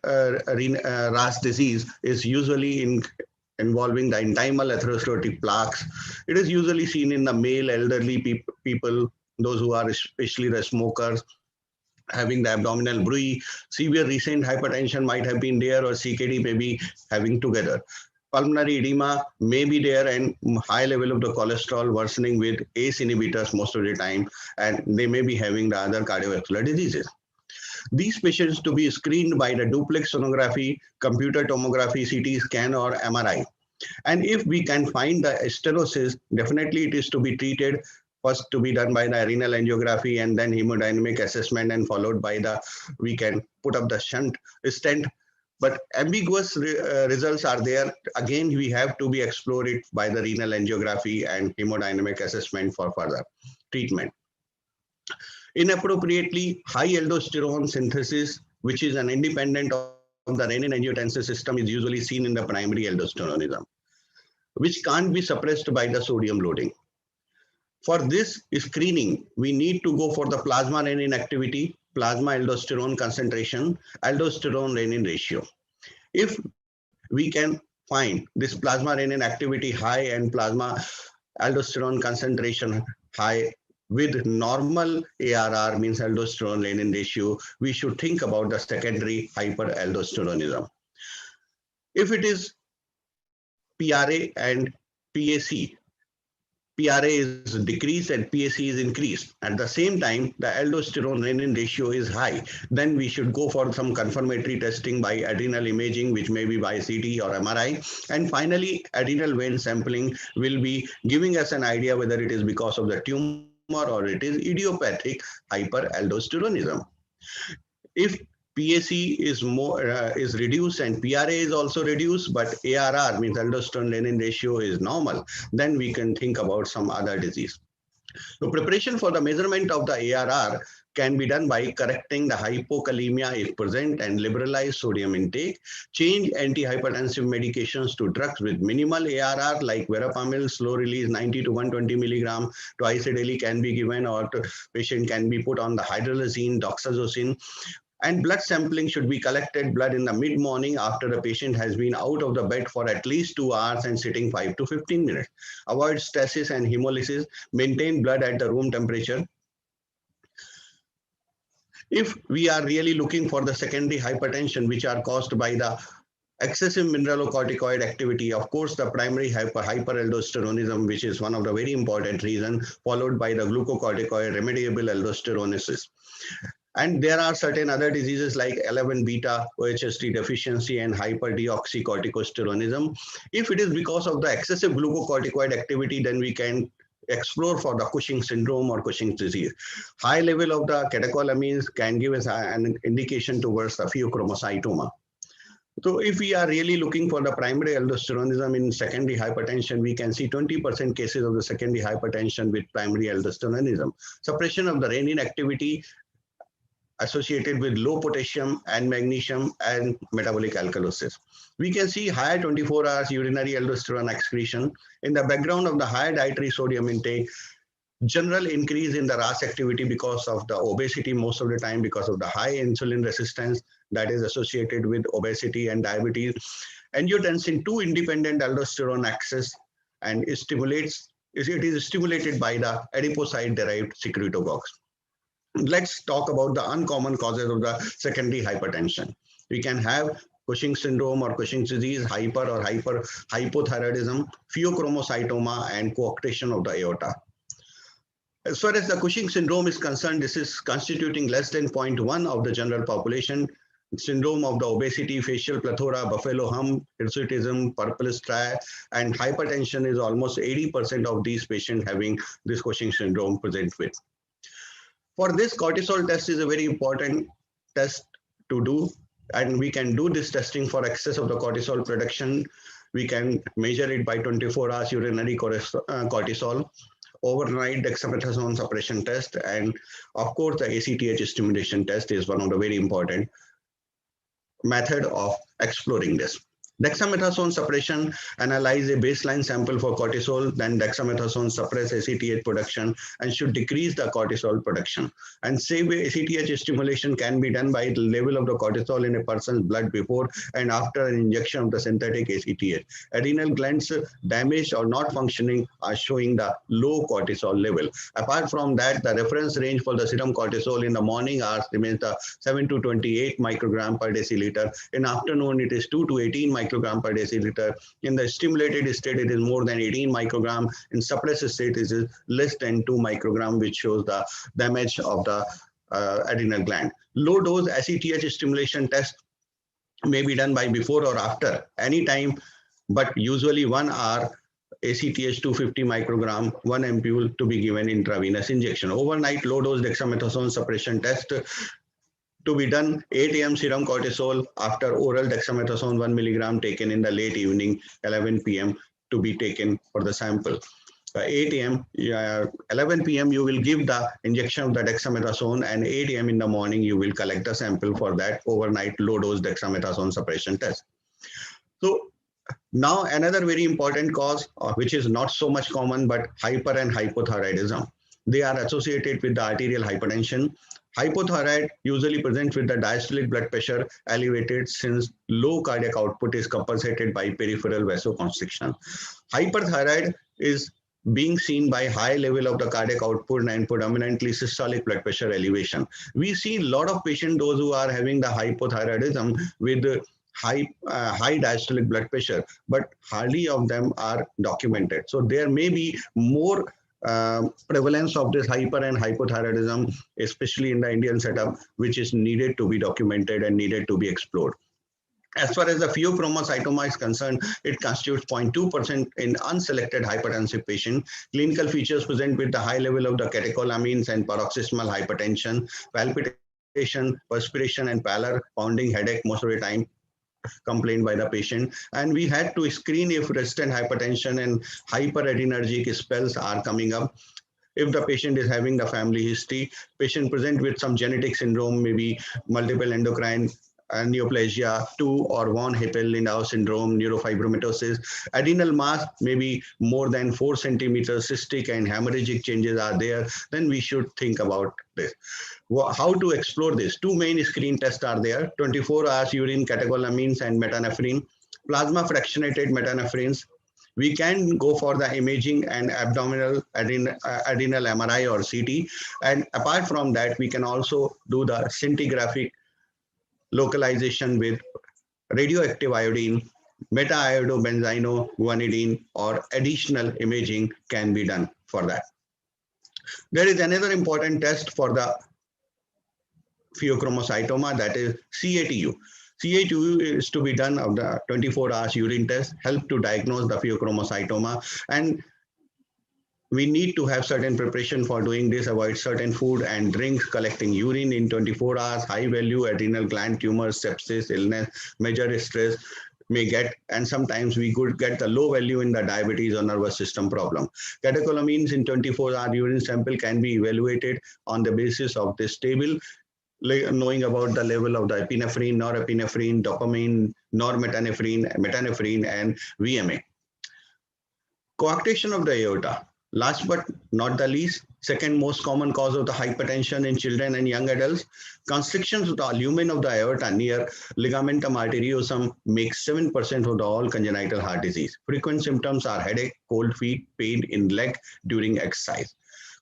RAS disease is usually involving the intimal atherosclerotic plaques. It is usually seen in the male elderly people, those who are especially the smokers, having the abdominal bruit. Severe recent hypertension might have been there, or CKD may be having together. Pulmonary edema may be there, and high level of the cholesterol worsening with ACE inhibitors most of the time, and they may be having the other cardiovascular diseases. These patients to be screened by the duplex sonography, computer tomography, CT scan, or MRI. And if we can find the stenosis, definitely it is to be treated. First to be done by the renal angiography and then hemodynamic assessment, and followed by we can put up the stent. But ambiguous results are there. Again, we have to be explored it by the renal angiography and hemodynamic assessment for further treatment. Inappropriately high aldosterone synthesis, which is an independent of the renin-angiotensin system, is usually seen in the primary aldosteronism, which can't be suppressed by the sodium loading. For this screening, we need to go for the plasma renin activity, plasma aldosterone concentration, aldosterone renin ratio. If we can find this plasma renin activity high and plasma aldosterone concentration high with normal ARR, means aldosterone renin ratio, we should think about the secondary hyperaldosteronism. If it is PRA and PAC, PRA is decreased and PAC is increased. At the same time, the aldosterone renin ratio is high. Then we should go for some confirmatory testing by adrenal imaging, which may be by CT or MRI. And finally, adrenal vein sampling will be giving us an idea whether it is because of the tumor or it is idiopathic hyperaldosteronism. If PAC is reduced and PRA is also reduced, but ARR means aldosterone-renin ratio is normal, then we can think about some other disease. So preparation for the measurement of the ARR can be done by correcting the hypokalemia if present and liberalize sodium intake, change antihypertensive medications to drugs with minimal ARR like verapamil, slow release 90 to 120 milligram twice a daily can be given, or patient can be put on the hydralazine, doxazocin. And blood sampling should be collected blood in the mid-morning after the patient has been out of the bed for at least 2 hours and sitting 5 to 15 minutes. Avoid stasis and hemolysis. Maintain blood at the room temperature. If we are really looking for the secondary hypertension which are caused by the excessive mineralocorticoid activity, of course, the primary hyperaldosteronism, which is one of the very important reasons, followed by the glucocorticoid remediable aldosteronesis. And there are certain other diseases like 11-beta OHST deficiency and hyperdeoxycorticosteronism. If it is because of the excessive glucocorticoid activity, then we can explore for the Cushing syndrome or Cushing's disease. High level of the catecholamines can give us an indication towards the pheochromocytoma. So if we are really looking for the primary aldosteronism in secondary hypertension, we can see 20% cases of the secondary hypertension with primary aldosteronism. Suppression of the renin activity associated with low potassium and magnesium and metabolic alkalosis. We can see higher 24 hours urinary aldosterone excretion. In the background of the higher dietary sodium intake, general increase in the RAS activity because of the obesity most of the time, because of the high insulin resistance that is associated with obesity and diabetes. Angiotensin II independent aldosterone access and it is stimulated by the adipocyte-derived secretagogues. Let's talk about the uncommon causes of the secondary hypertension. We can have Cushing syndrome or Cushing's disease, hypothyroidism, pheochromocytoma, and coarctation of the aorta. As far as the Cushing syndrome is concerned, this is constituting less than 0.1 of the general population. Syndrome of the obesity, facial plethora, buffalo hump, hirsutism, purple striae, and hypertension is almost 80% of these patients having this Cushing syndrome present with. For this, cortisol test is a very important test to do, and we can do this testing for excess of the cortisol production. We can measure it by 24 hours urinary cortisol, overnight dexamethasone suppression test, and of course the ACTH stimulation test is one of the very important method of exploring this. Dexamethasone suppression analyze a baseline sample for cortisol, then dexamethasone suppress ACTH production and should decrease the cortisol production. And same way ACTH stimulation can be done by the level of the cortisol in a person's blood before and after an injection of the synthetic ACTH. Adrenal glands damaged or not functioning are showing the low cortisol level. Apart from that, the reference range for the serum cortisol in the morning hours remains the 7 to 28 microgram per deciliter. In afternoon, it is 2 to 18 microgram per deciliter. In the stimulated state, it is more than 18 microgram. In suppressed state, it is less than 2 microgram, which shows the damage of the adrenal gland. Low dose ACTH stimulation test may be done by before or after any time, but usually 1 hour ACTH 250 microgram, 1 ampule to be given intravenous injection. Overnight low dose dexamethasone suppression test to be done 8 a.m. serum cortisol after oral dexamethasone 1 milligram taken in the late evening, 11 p.m. to be taken for the sample. 8 a.m., 11 p.m. you will give the injection of the dexamethasone, and 8 a.m. in the morning you will collect the sample for that overnight low dose dexamethasone suppression test. So now another very important cause, which is not so much common, but hyper and hypothyroidism. They are associated with the arterial hypertension. Hypothyroid usually presents with the diastolic blood pressure elevated since low cardiac output is compensated by peripheral vasoconstriction. Hyperthyroid is being seen by high level of the cardiac output and predominantly systolic blood pressure elevation. We see a lot of patients, those who are having the hypothyroidism with high diastolic blood pressure, but hardly of them are documented. So there may be more prevalence of this hyper and hypothyroidism, especially in the Indian setup, which is needed to be documented and needed to be explored. As far as the pheochromocytoma is concerned, it constitutes 0.2% in unselected hypertensive patient. Clinical features present with the high level of the catecholamines and paroxysmal hypertension, palpitation palpitation, perspiration, and pallor, pounding headache most of the time complained by the patient. And we had to screen if resistant hypertension and hyperadrenergic spells are coming up. If the patient is having the family history, patient present with some genetic syndrome, maybe multiple endocrine neoplasia, 2 or 1 Hippel-Lindau syndrome, neurofibromatosis, adrenal mass maybe more than 4 centimeters, cystic and hemorrhagic changes are there, then we should think about this. How to explore this? 2 main screen tests are there, 24 hours urine catecholamines and metanephrine, plasma fractionated metanephrines. We can go for the imaging and abdominal adrenal MRI or CT. And apart from that, we can also do the scintigraphic localization with radioactive iodine, meta-iodobenzino-guanidine, or additional imaging can be done for that. There is another important test for the pheochromocytoma, that is CATU. CATU is to be done of the 24 hours urine test, help to diagnose the pheochromocytoma, and we need to have certain preparation for doing this, avoid certain food and drinks, collecting urine in 24 hours, high value adrenal gland tumors, sepsis, illness, major stress may get, and sometimes we could get the low value in the diabetes or nervous system problem. Catecholamines in 24-hour urine sample can be evaluated on the basis of this table, knowing about the level of the epinephrine, norepinephrine, dopamine, normetanephrine, metanephrine, and VMA. Coarctation of the aorta. Last but not the least, second most common cause of the hypertension in children and young adults. Constrictions of the lumen of the aorta near ligamentum arteriosum makes 7% of the all congenital heart disease. Frequent symptoms are headache, cold feet, pain in leg during exercise.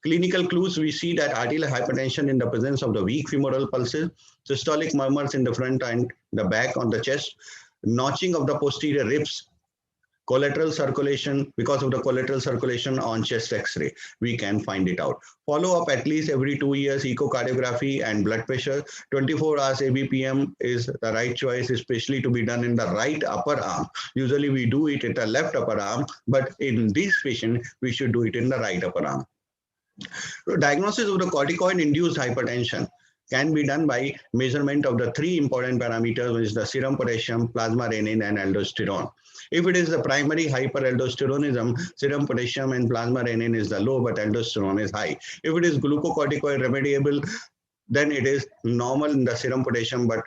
Clinical clues, we see that arterial hypertension in the presence of the weak femoral pulses, systolic murmurs in the front and the back on the chest, notching of the posterior ribs, collateral circulation. Because of the collateral circulation on chest X-ray, we can find it out. Follow up at least every 2 years, echocardiography and blood pressure. 24 hours ABPM is the right choice, especially to be done in the right upper arm. Usually we do it in the left upper arm, but in this patient, we should do it in the right upper arm. So diagnosis of the corticoid-induced hypertension can be done by measurement of the 3 important parameters, which is the serum potassium, plasma renin, and aldosterone. If it is the primary hyperaldosteronism, serum potassium and plasma renin is the low, but aldosterone is high. If it is glucocorticoid remediable, then it is normal in the serum potassium, but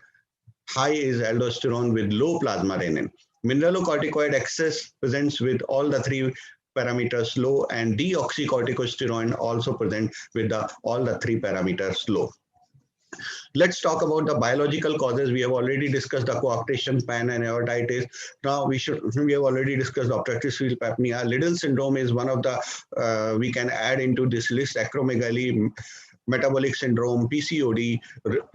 high is aldosterone with low plasma renin. Mineralocorticoid excess presents with all the 3 parameters low, and deoxycorticosteroid also present with all the 3 parameters low. Let's talk about the biological causes. We have already discussed the coarctation, pan, and aortitis. Now we have already discussed obstructive sleep apnea. Liddle syndrome is one of the, we can add into this list, acromegaly, metabolic syndrome, PCOD,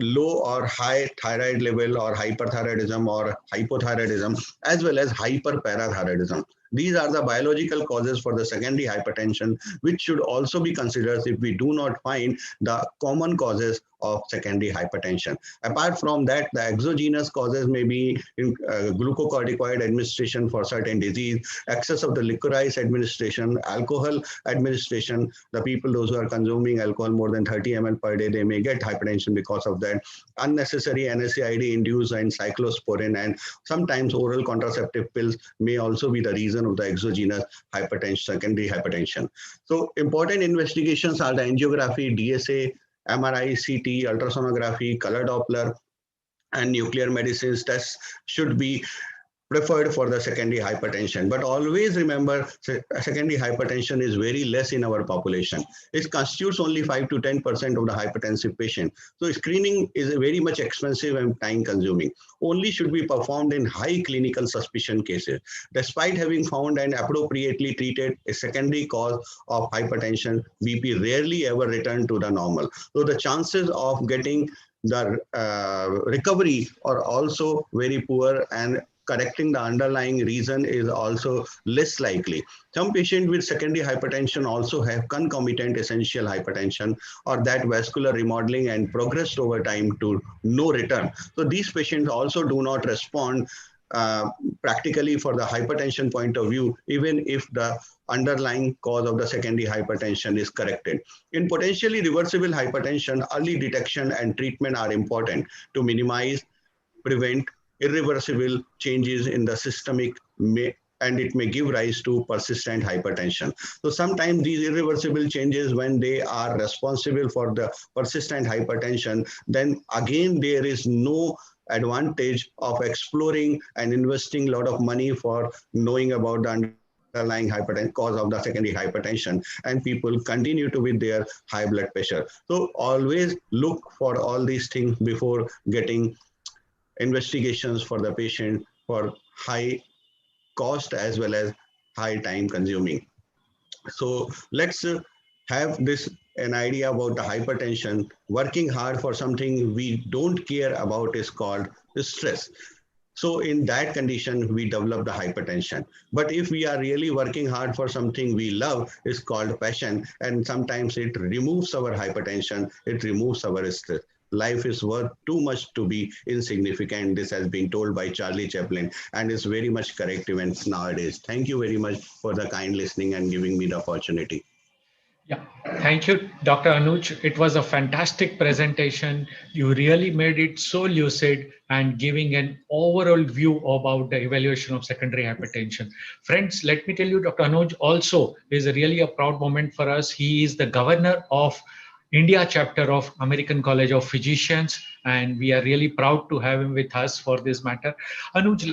low or high thyroid level or hyperthyroidism or hypothyroidism, as well as hyperparathyroidism. These are the biological causes for the secondary hypertension, which should also be considered if we do not find the common causes of secondary hypertension. Apart from that, the exogenous causes may be in, glucocorticoid administration for certain disease, excess of the liquorized administration, alcohol administration. The people, those who are consuming alcohol more than 30 ml per day, they may get hypertension because of that. Unnecessary NSAID induced and cyclosporin, and sometimes oral contraceptive pills may also be the reason of the exogenous hypertension, secondary hypertension. So important investigations are the angiography, DSA, MRI, CT, ultrasonography, color Doppler, and nuclear medicines tests should be preferred for the secondary hypertension. But always remember, secondary hypertension is very less in our population. It constitutes only 5 to 10% of the hypertensive patient. So screening is very much expensive and time consuming. Only should be performed in high clinical suspicion cases. Despite having found and appropriately treated a secondary cause of hypertension, BP rarely ever return to the normal. So the chances of getting the recovery are also very poor, and correcting the underlying reason is also less likely. Some patients with secondary hypertension also have concomitant essential hypertension, or that vascular remodeling and progressed over time to no return. So these patients also do not respond practically for the hypertension point of view, even if the underlying cause of the secondary hypertension is corrected. In potentially reversible hypertension, early detection and treatment are important to minimize, prevent irreversible changes in the systemic and it may give rise to persistent hypertension. So sometimes these irreversible changes, when they are responsible for the persistent hypertension, then again there is no advantage of exploring and investing a lot of money for knowing about the underlying hypertension cause of the secondary hypertension, and people continue to with their high blood pressure. So always look for all these things before getting investigations for the patient for high cost as well as high time consuming. So let's have this an idea about the hypertension. Working hard for something we don't care about is called stress. So in that condition, we develop the hypertension. But if we are really working hard for something we love, it's called passion. And sometimes it removes our hypertension, it removes our stress. Life is worth too much to be insignificant. This has been told by Charlie Chaplin and is very much correct even nowadays. Thank you very much for the kind listening and giving me the opportunity. Yeah, thank you, Dr. Anuj. It was a fantastic presentation. You really made it so lucid and giving an overall view about the evaluation of secondary hypertension. Friends, let me tell you, Dr. Anuj also is really a proud moment for us. He is the governor of India chapter of American College of Physicians, and we are really proud to have him with us for this matter. Anuj,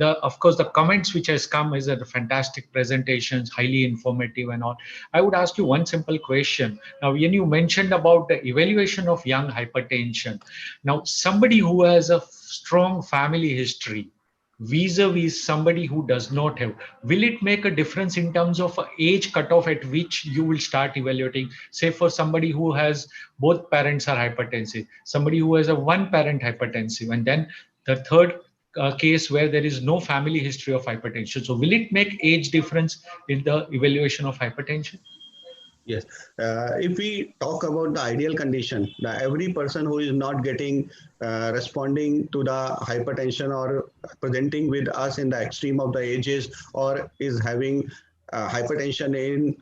of course, the comments which has come is a fantastic presentations, highly informative and all. I would ask you one simple question. Now, when you mentioned about the evaluation of young hypertension, now somebody who has a strong family history, vis-a-vis somebody who does not have, will it make a difference in terms of age cutoff at which you will start evaluating? Say for somebody who has both parents are hypertensive, somebody who has a one parent hypertensive, and then the third case where there is no family history of hypertension. So will it make age difference in the evaluation of hypertension? Yes, if we talk about the ideal condition, every person who is not getting responding to the hypertension or presenting with us in the extreme of the ages or is having hypertension in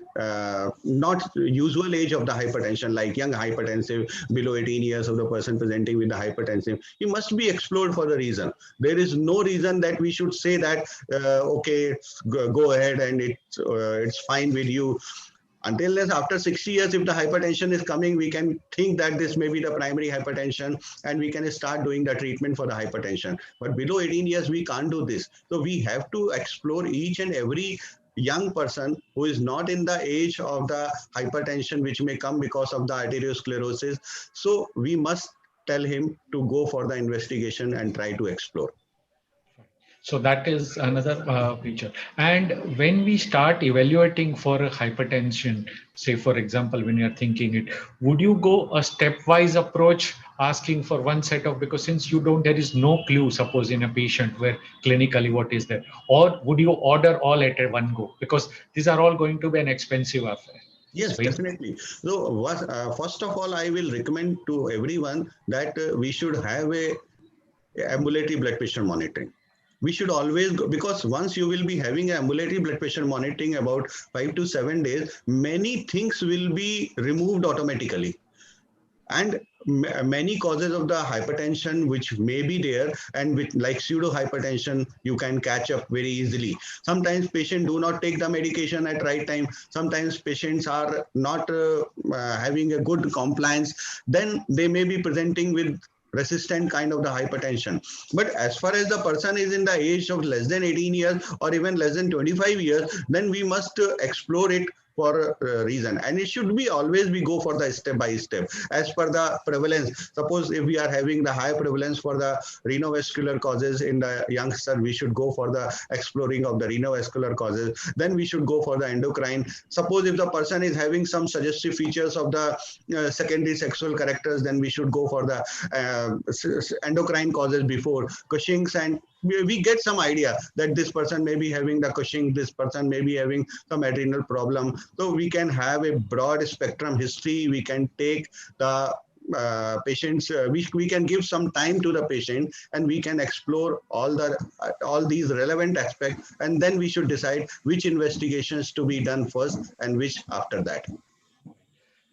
not usual age of the hypertension, like young hypertensive below 18 years of the person presenting with the hypertensive, he must be explored for the reason. There is no reason that we should say that okay, go ahead and it's fine with you. Until after 60 years, if the hypertension is coming, we can think that this may be the primary hypertension and we can start doing the treatment for the hypertension. But below 18 years, we can't do this. So we have to explore each and every young person who is not in the age of the hypertension, which may come because of the arteriosclerosis. So we must tell him to go for the investigation and try to explore. So that is another feature. And when we start evaluating for hypertension, say for example, when you're thinking it, would you go a stepwise approach, asking for one set of, because since you don't, there is no clue, suppose in a patient where clinically what is there, or would you order all at one go? Because these are all going to be an expensive affair. Yes, so, definitely. So first of all, I will recommend to everyone that we should have a ambulatory blood pressure monitoring. We should always go, because once you will be having ambulatory blood pressure monitoring about 5 to 7 days, many things will be removed automatically. And many causes of the hypertension which may be there and with like pseudo hypertension, you can catch up very easily. Sometimes patients do not take the medication at right time. Sometimes patients are not having a good compliance. Then they may be presenting with resistant kind of the hypertension. But as far as the person is in the age of less than 18 years or even less than 25 years, then we must explore it for a reason, and it should be always we go for the step by step as per the prevalence. Suppose if we are having the high prevalence for the renovascular causes in the youngster, we should go for the exploring of the renovascular causes. Then we should go for the endocrine. Suppose if the person is having some suggestive features of the secondary sexual characters, then we should go for the endocrine causes before Cushing's, and we get some idea that this person may be having the Cushing, this person may be having some adrenal problem. So we can have a broad spectrum history. We can take the patients, we can give some time to the patient, and we can explore all these relevant aspects, and then we should decide which investigations to be done first and which after that.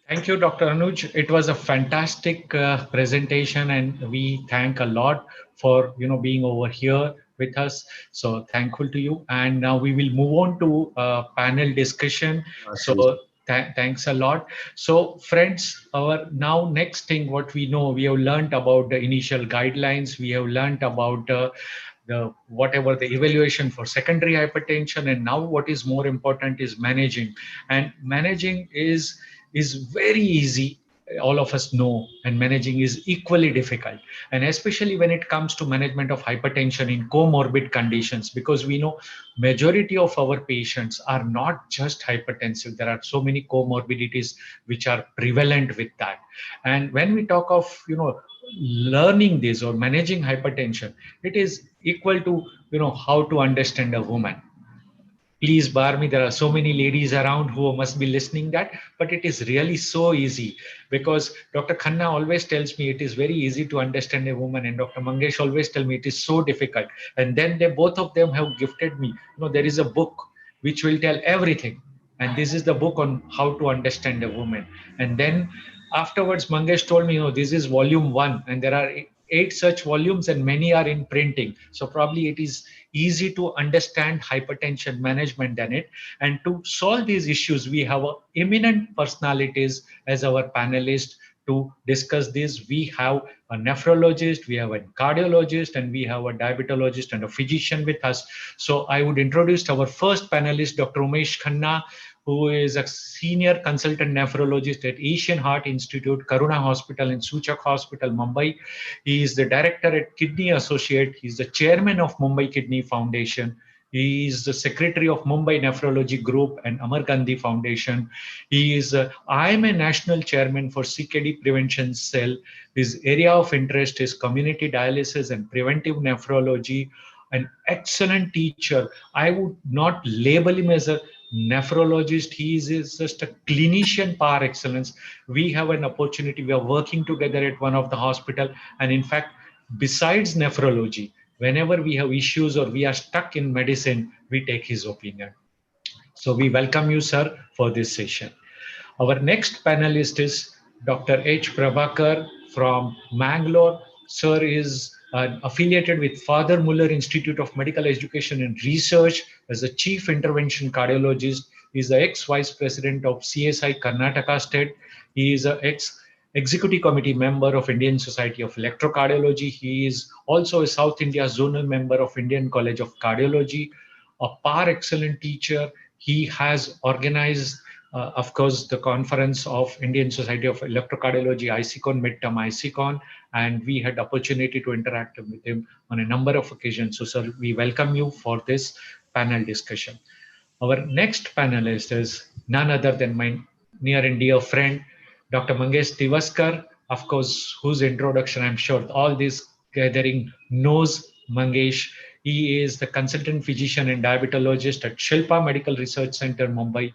Thank you, Dr. Anuj. It was a fantastic presentation, and we thank a lot for being over here with us. So thankful to you. And now we will move on to panel discussion. So Thanks. thanks a lot. So friends, our now next thing, what we know, we have learned about the initial guidelines. We have learned about the whatever the evaluation for secondary hypertension, and now what is more important is managing. And managing is very easy, all of us know, and managing is equally difficult, and especially when it comes to management of hypertension in comorbid conditions, because we know majority of our patients are not just hypertensive. There are so many comorbidities which are prevalent with that. And when we talk of learning this or managing hypertension, it is equal to how to understand a woman. Please bar me, there are so many ladies around who must be listening that, but it is really so easy, because Dr. Khanna always tells me it is very easy to understand a woman, and Dr. Mangesh always tell me it is so difficult. And then they both of them have gifted me, there is a book which will tell everything, and this is the book on how to understand a woman. And then afterwards Mangesh told me, this is volume 1, and there are 8 such volumes, and many are in printing, so probably it is easy to understand hypertension management than it. And to solve these issues, we have eminent personalities as our panelists to discuss this. We have a nephrologist, we have a cardiologist, and we have a diabetologist and a physician with us. So I would introduce our first panelist, Dr. Umesh Khanna, who is a senior consultant nephrologist at Asian Heart Institute, Karuna Hospital and Suchak Hospital, Mumbai. He is the director at Kidney Associate. He is the chairman of Mumbai Kidney Foundation. He is the secretary of Mumbai Nephrology Group and Amar Gandhi Foundation. He is, I am a national chairman for CKD Prevention Cell. His area of interest is community dialysis and preventive nephrology. An excellent teacher. I would not label him as a nephrologist. He is just a clinician par excellence. We have an opportunity. We are working together at one of the hospital. And in fact, besides nephrology, whenever we have issues or we are stuck in medicine, we take his opinion. So we welcome you, sir, for this session. Our next panelist is Dr. H. Prabhakar from Mangalore. Sir is affiliated with Father Muller Institute of Medical Education and Research as the Chief Intervention Cardiologist. He is the ex-Vice President of CSI Karnataka State. He is an Executive Committee member of Indian Society of Electrocardiology. He is also a South India Zonal member of Indian College of Cardiology, a par excellent teacher. He has organized of course, the conference of Indian Society of Electrocardiology, ICON, midterm ICON, and we had opportunity to interact with him on a number of occasions. So, sir, we welcome you for this panel discussion. Our next panelist is none other than my near and dear friend, Dr. Mangesh Tivaskar, of course, whose introduction I'm sure all this gathering knows Mangesh. He is the consultant physician and diabetologist at Shilpa Medical Research Center, Mumbai.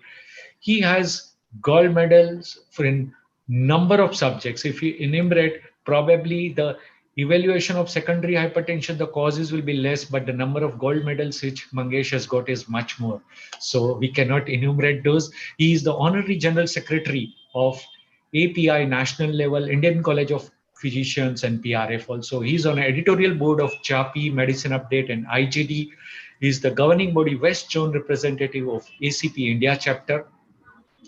He has gold medals for a number of subjects. If you enumerate, probably the evaluation of secondary hypertension, the causes will be less, but the number of gold medals which Mangesh has got is much more. So we cannot enumerate those. He is the Honorary General Secretary of API National Level, Indian College of Physicians and PRF also. He's on an editorial board of JAPI, Medicine Update and IGD. He's the governing body West Zone representative of ACP India chapter.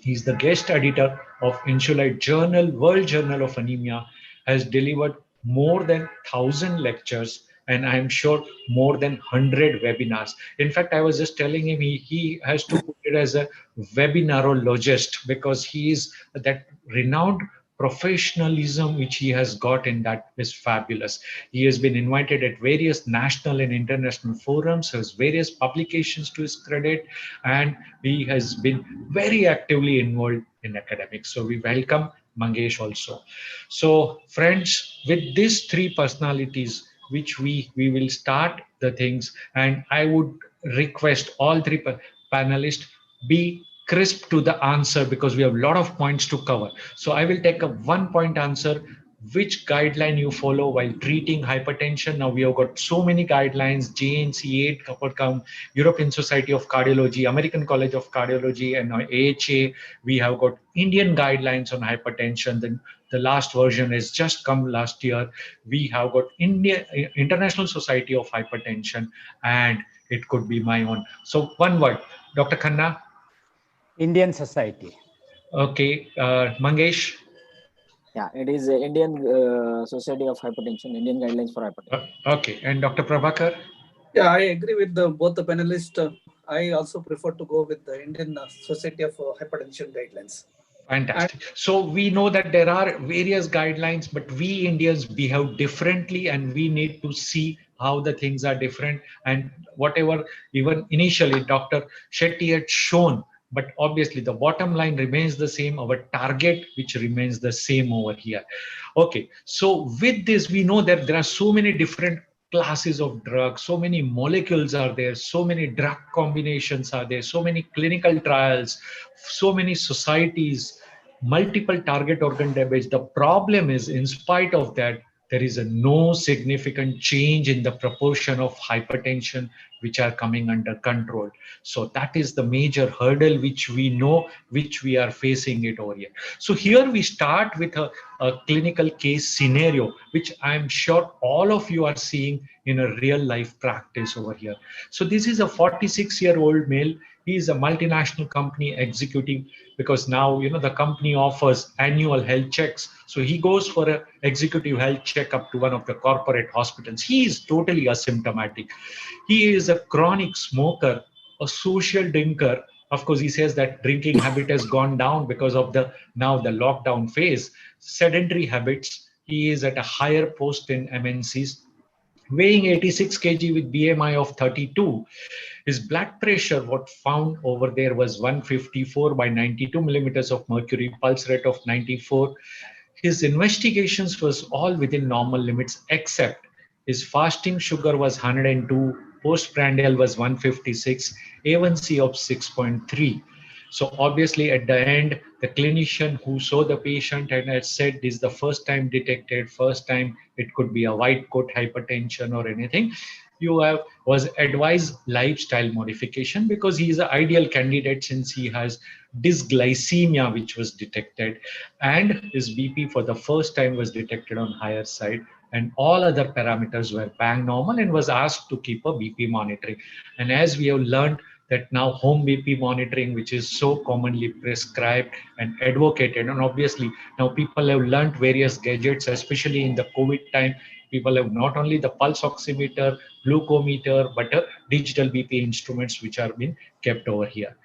He's the guest editor of Insulite Journal, World Journal of Anemia, has delivered more than 1,000 lectures, and I'm sure more than 100 webinars. In fact, I was just telling him he has to put it as a webinarologist, because he is that renowned professionalism which he has got in that is fabulous. He has been invited at various national and international forums, has various publications to his credit, and he has been very actively involved in academics. So we welcome Mangesh also. So friends, with these three personalities, which we will start the things, and I would request all three panelists be crisp to the answer, because we have a lot of points to cover. So I will take a 1 point answer. which guideline you follow while treating hypertension. Now we have got so many guidelines: JNC 8, European Society of Cardiology, American College of Cardiology, and AHA. We have got Indian guidelines on hypertension. Then the last version has just come last year. We have got International Society of Hypertension, and it could be my own. So one word, Dr. Khanna. Indian Society. Okay, Mangesh. Yeah, it is Indian Society of Hypertension, Indian Guidelines for Hypertension. Okay, and Dr. Prabhakar? Yeah, I agree with both the panelists. I also prefer to go with the Indian Society of Hypertension guidelines. Fantastic. So we know that there are various guidelines, but we Indians behave differently, and we need to see how the things are different. And whatever, even initially Dr. Shetty had shown, but obviously the bottom line remains the same, our target, which remains the same over here. Okay, so with this, we know that there are so many different classes of drugs, so many molecules are there, so many drug combinations are there, so many clinical trials, so many societies, multiple target organ damage. The problem is, in spite of that, there is no significant change in the proportion of hypertension which are coming under control. So that is the major hurdle which we know, which we are facing it over here. So here we start with a clinical case scenario, which I'm sure all of you are seeing in a real life practice over here. So this is a 46-year-old male. He is a multinational company executive, because now, you know, the company offers annual health checks. So he goes for an executive health checkup to one of the corporate hospitals. He is totally asymptomatic. He is a chronic smoker, a social drinker. Of course, he says that drinking habit has gone down because of the lockdown phase. Sedentary habits. He is at a higher post in MNCs, weighing 86 kg with BMI of 32. His blood pressure, what found over there, was 154 by 92 millimeters of mercury, pulse rate of 94. His investigations was all within normal limits, except his fasting sugar was 102, postprandial was 156, A1C of 6.3. So obviously at the end, the clinician who saw the patient and had said this is the first time detected, first time it could be a white coat hypertension or anything, was advised lifestyle modification, because he is an ideal candidate since he has dysglycemia which was detected, and his BP for the first time was detected on higher side, and all other parameters were bang normal, and was asked to keep a BP monitoring. And as we have learned that now home BP monitoring, which is so commonly prescribed and advocated, and obviously now people have learned various gadgets, especially in the COVID time. People have not only the pulse oximeter, glucometer, but digital BP instruments which are being kept over here.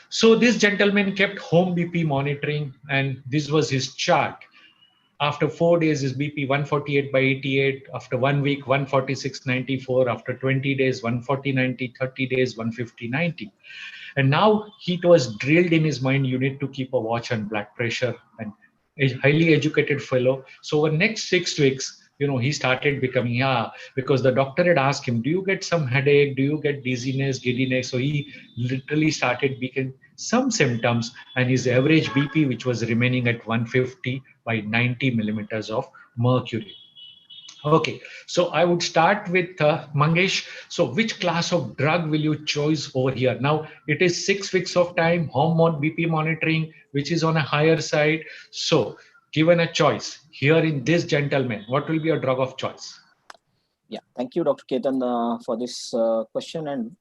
So this gentleman kept home BP monitoring, and this was his chart. After 4 days, his BP 148 by 88. After 1 week, 146/94. After 20 days, 140/90. 30 days, 150/90. And now it was drilled in his mind, you need to keep a watch on blood pressure. And a highly educated fellow. So over next 6 weeks, he started becoming, because the doctor had asked him, do you get some headache? Do you get dizziness, giddiness? So he literally started becoming some symptoms, and his average BP, which was remaining at 150 by 90 millimeters of mercury. Okay, so I would start with Mangesh. So which class of drug will you choose over here? Now it is 6 weeks of time, home BP monitoring, which is on a higher side. So given a choice here in this gentleman, what will be your drug of choice? Yeah, thank you, Dr. Ketan, for this question, and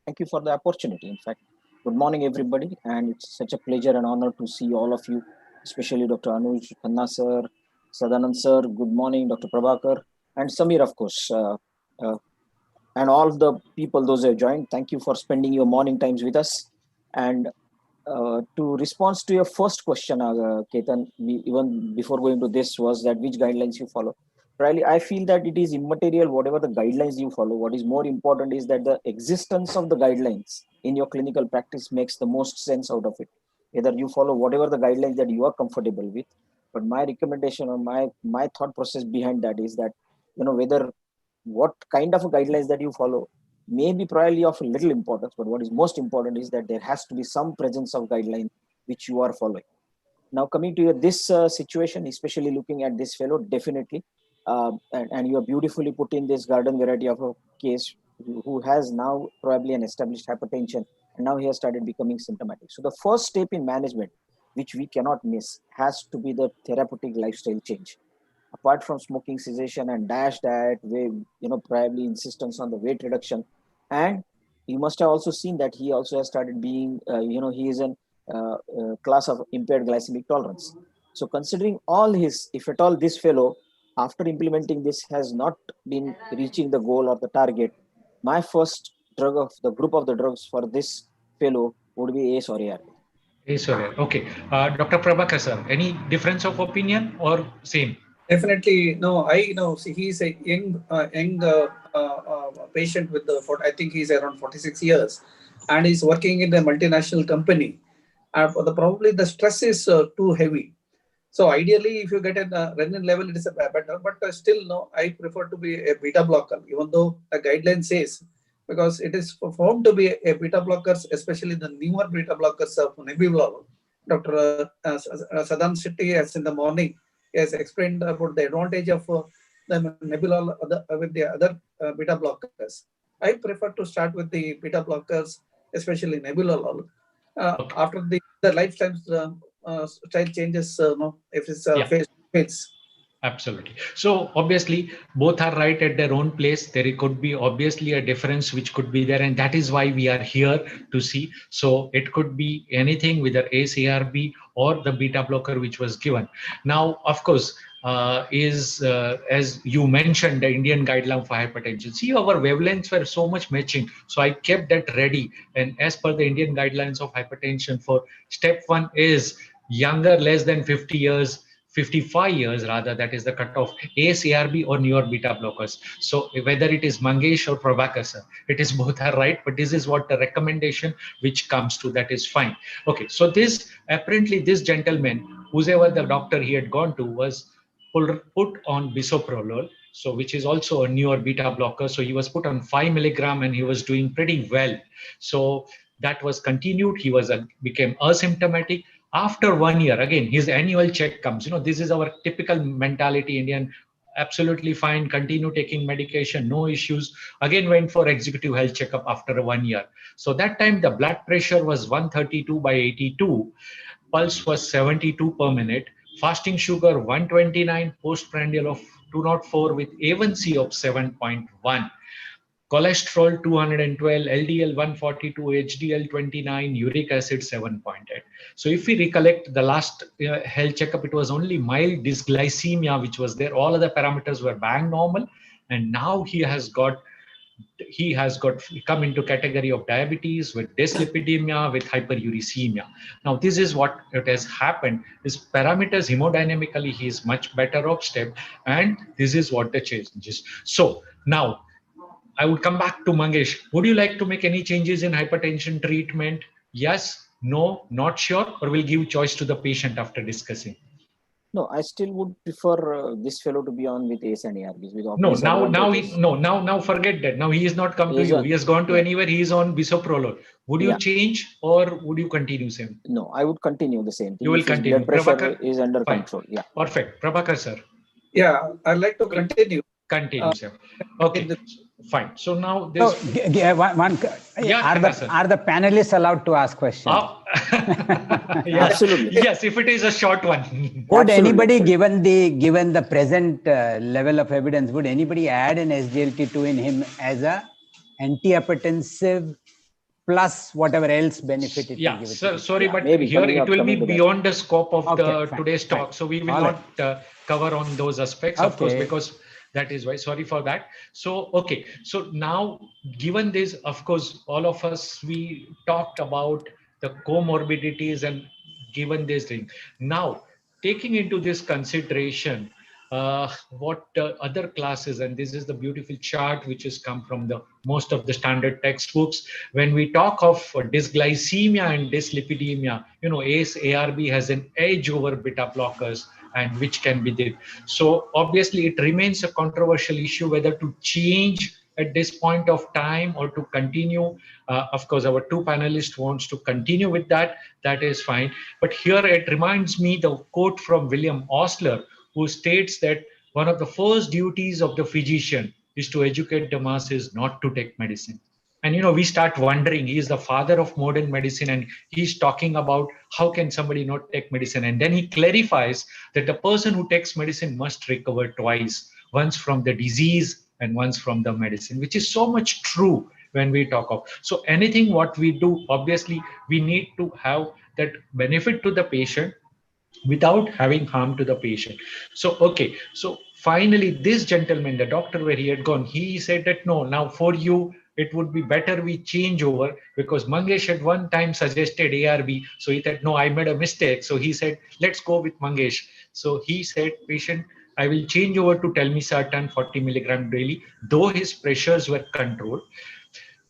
thank you for the opportunity. In fact, good morning, everybody, and it's such a pleasure and honor to see all of you, especially Dr. Anuj Khanna sir, Sadanand sir. Good morning, Dr. Prabhakar, and Samir, of course, and all the people those who have joined. Thank you for spending your morning times with us. And to respond to your first question, Ketan, even before going to this, was that which guidelines you follow. Really, I feel that it is immaterial whatever the guidelines you follow. What is more important is that the existence of the guidelines in your clinical practice makes the most sense out of it. Either you follow whatever the guidelines that you are comfortable with, but my recommendation or my thought process behind that is that, whether what kind of guidelines that you follow may be probably of little importance, but what is most important is that there has to be some presence of guideline which you are following. Now coming to this situation, especially looking at this fellow, definitely, and you have beautifully put in this garden variety of a case who has now probably an established hypertension, and now he has started becoming symptomatic. So the first step in management, which we cannot miss, has to be the therapeutic lifestyle change. Apart from smoking cessation and DASH diet, where probably insistence on the weight reduction, and you must have also seen that he also has started being, he is in class of impaired glycemic tolerance. So considering all his, if at all this fellow, after implementing this, has not been reaching the goal or the target, my first drug of the group of the drugs for this fellow would be ACE or ARB. ACE or ARB. Okay. Dr. Prabhakar sir, any difference of opinion or same? Definitely, no. I know. See, he's a young patient with I think he's around 46 years, and he's working in a multinational company. Probably the stress is too heavy. So ideally, if you get a renin level, it is a better. But still, no. I prefer to be a beta blocker, even though the guideline says, because it is found to be a beta blockers, especially the newer beta blockers of nebivolol. Dr. Sadan Shetty, as in the morning, has explained about the advantage of the nebivolol with the other beta blockers. I prefer to start with the beta blockers, especially nebivolol. After the lifetime style changes, if it's fades. Absolutely. So obviously both are right at their own place. There could be obviously a difference which could be there, and that is why we are here to see. So it could be anything with the ACE ARB or the beta blocker which was given. Now, of course, as you mentioned, the Indian guideline for hypertension. See, our wavelengths were so much matching. So I kept that ready. And as per the Indian guidelines of hypertension, for step 1 is younger, less than 50 years, 55 years rather, that is the cutoff, ACE ARB or newer beta blockers. So whether it is Mangesh or Prabhakar sir, it is both are right, but this is what the recommendation which comes to, that is fine. Okay, so this apparently this gentleman, whoever the doctor he had gone to, was put on bisoprolol, so which is also a newer beta blocker. So he was put on 5 milligram and he was doing pretty well. So that was continued. He was became asymptomatic. After 1 year, again, his annual check comes. This is our typical mentality, Indian. Absolutely fine, continue taking medication, no issues. Again, went for executive health checkup after 1 year. So that time the blood pressure was 132/82, pulse was 72 per minute, fasting sugar 129, postprandial of 204 with A1C of 7.1. Cholesterol 212, LDL 142, HDL 29, uric acid 7.8. So if we recollect the last health checkup, it was only mild dysglycemia which was there. All other parameters were bang normal, and now he has come into category of diabetes with dyslipidemia with hyperuricemia. Now this is what it has happened. His parameters hemodynamically he is much better off step, and this is what the change is. So now I would come back to Mangesh. Would you like to make any changes in hypertension treatment? Yes, no, not sure, or will give choice to the patient after discussing? No, I still would prefer this fellow to be on with ACE and ARBs. No, now forget that. Now he is not come to you. He has gone to anywhere. He is on bisoprolol. Would you change or would you continue same? No, I would continue the same thing. You will continue. Blood pressure is under control. Yeah. Perfect. Prabhakar sir. Yeah, I'd like to continue. Continue, sir. Okay. Fine. So now this. Are the panelists allowed to ask questions? Yes. Absolutely. Yes, if it is a short one. Would anybody, given the present level of evidence, would anybody add an SGLT2 in him as a antihypertensive plus whatever else benefit it will give? Sir, sorry, but here it will be beyond the scope of today's talk. So we will not cover on those aspects, of course, because that is why. Sorry for that. So, okay. So now, given this, of course, all of us, we talked about the comorbidities and given this thing. Now, taking into this consideration, what other classes, and this is the beautiful chart which has come from the most of the standard textbooks. When we talk of dysglycemia and dyslipidemia, ACE ARB has an edge over beta blockers, and which can be there. So obviously it remains a controversial issue whether to change at this point of time or to continue? Of course, our two panelists wants to continue with that. That is fine. But here it reminds me the quote from William Osler, who states that one of the first duties of the physician is to educate the masses not to take medicine. And we start wondering, he is the father of modern medicine, and he's talking about how can somebody not take medicine. And then he clarifies that the person who takes medicine must recover twice, once from the disease and once from the medicine, which is so much true when we talk of. So anything what we do, obviously we need to have that benefit to the patient without having harm to the patient. So, okay. So finally, this gentleman, the doctor where he had gone, he said that, no, now for you, it would be better we change over, because Mangesh at one time suggested ARV. So he said, no, I made a mistake. So he said, let's go with Mangesh. So he said, patient, I will change over to telmisartan 40 milligram daily, though his pressures were controlled.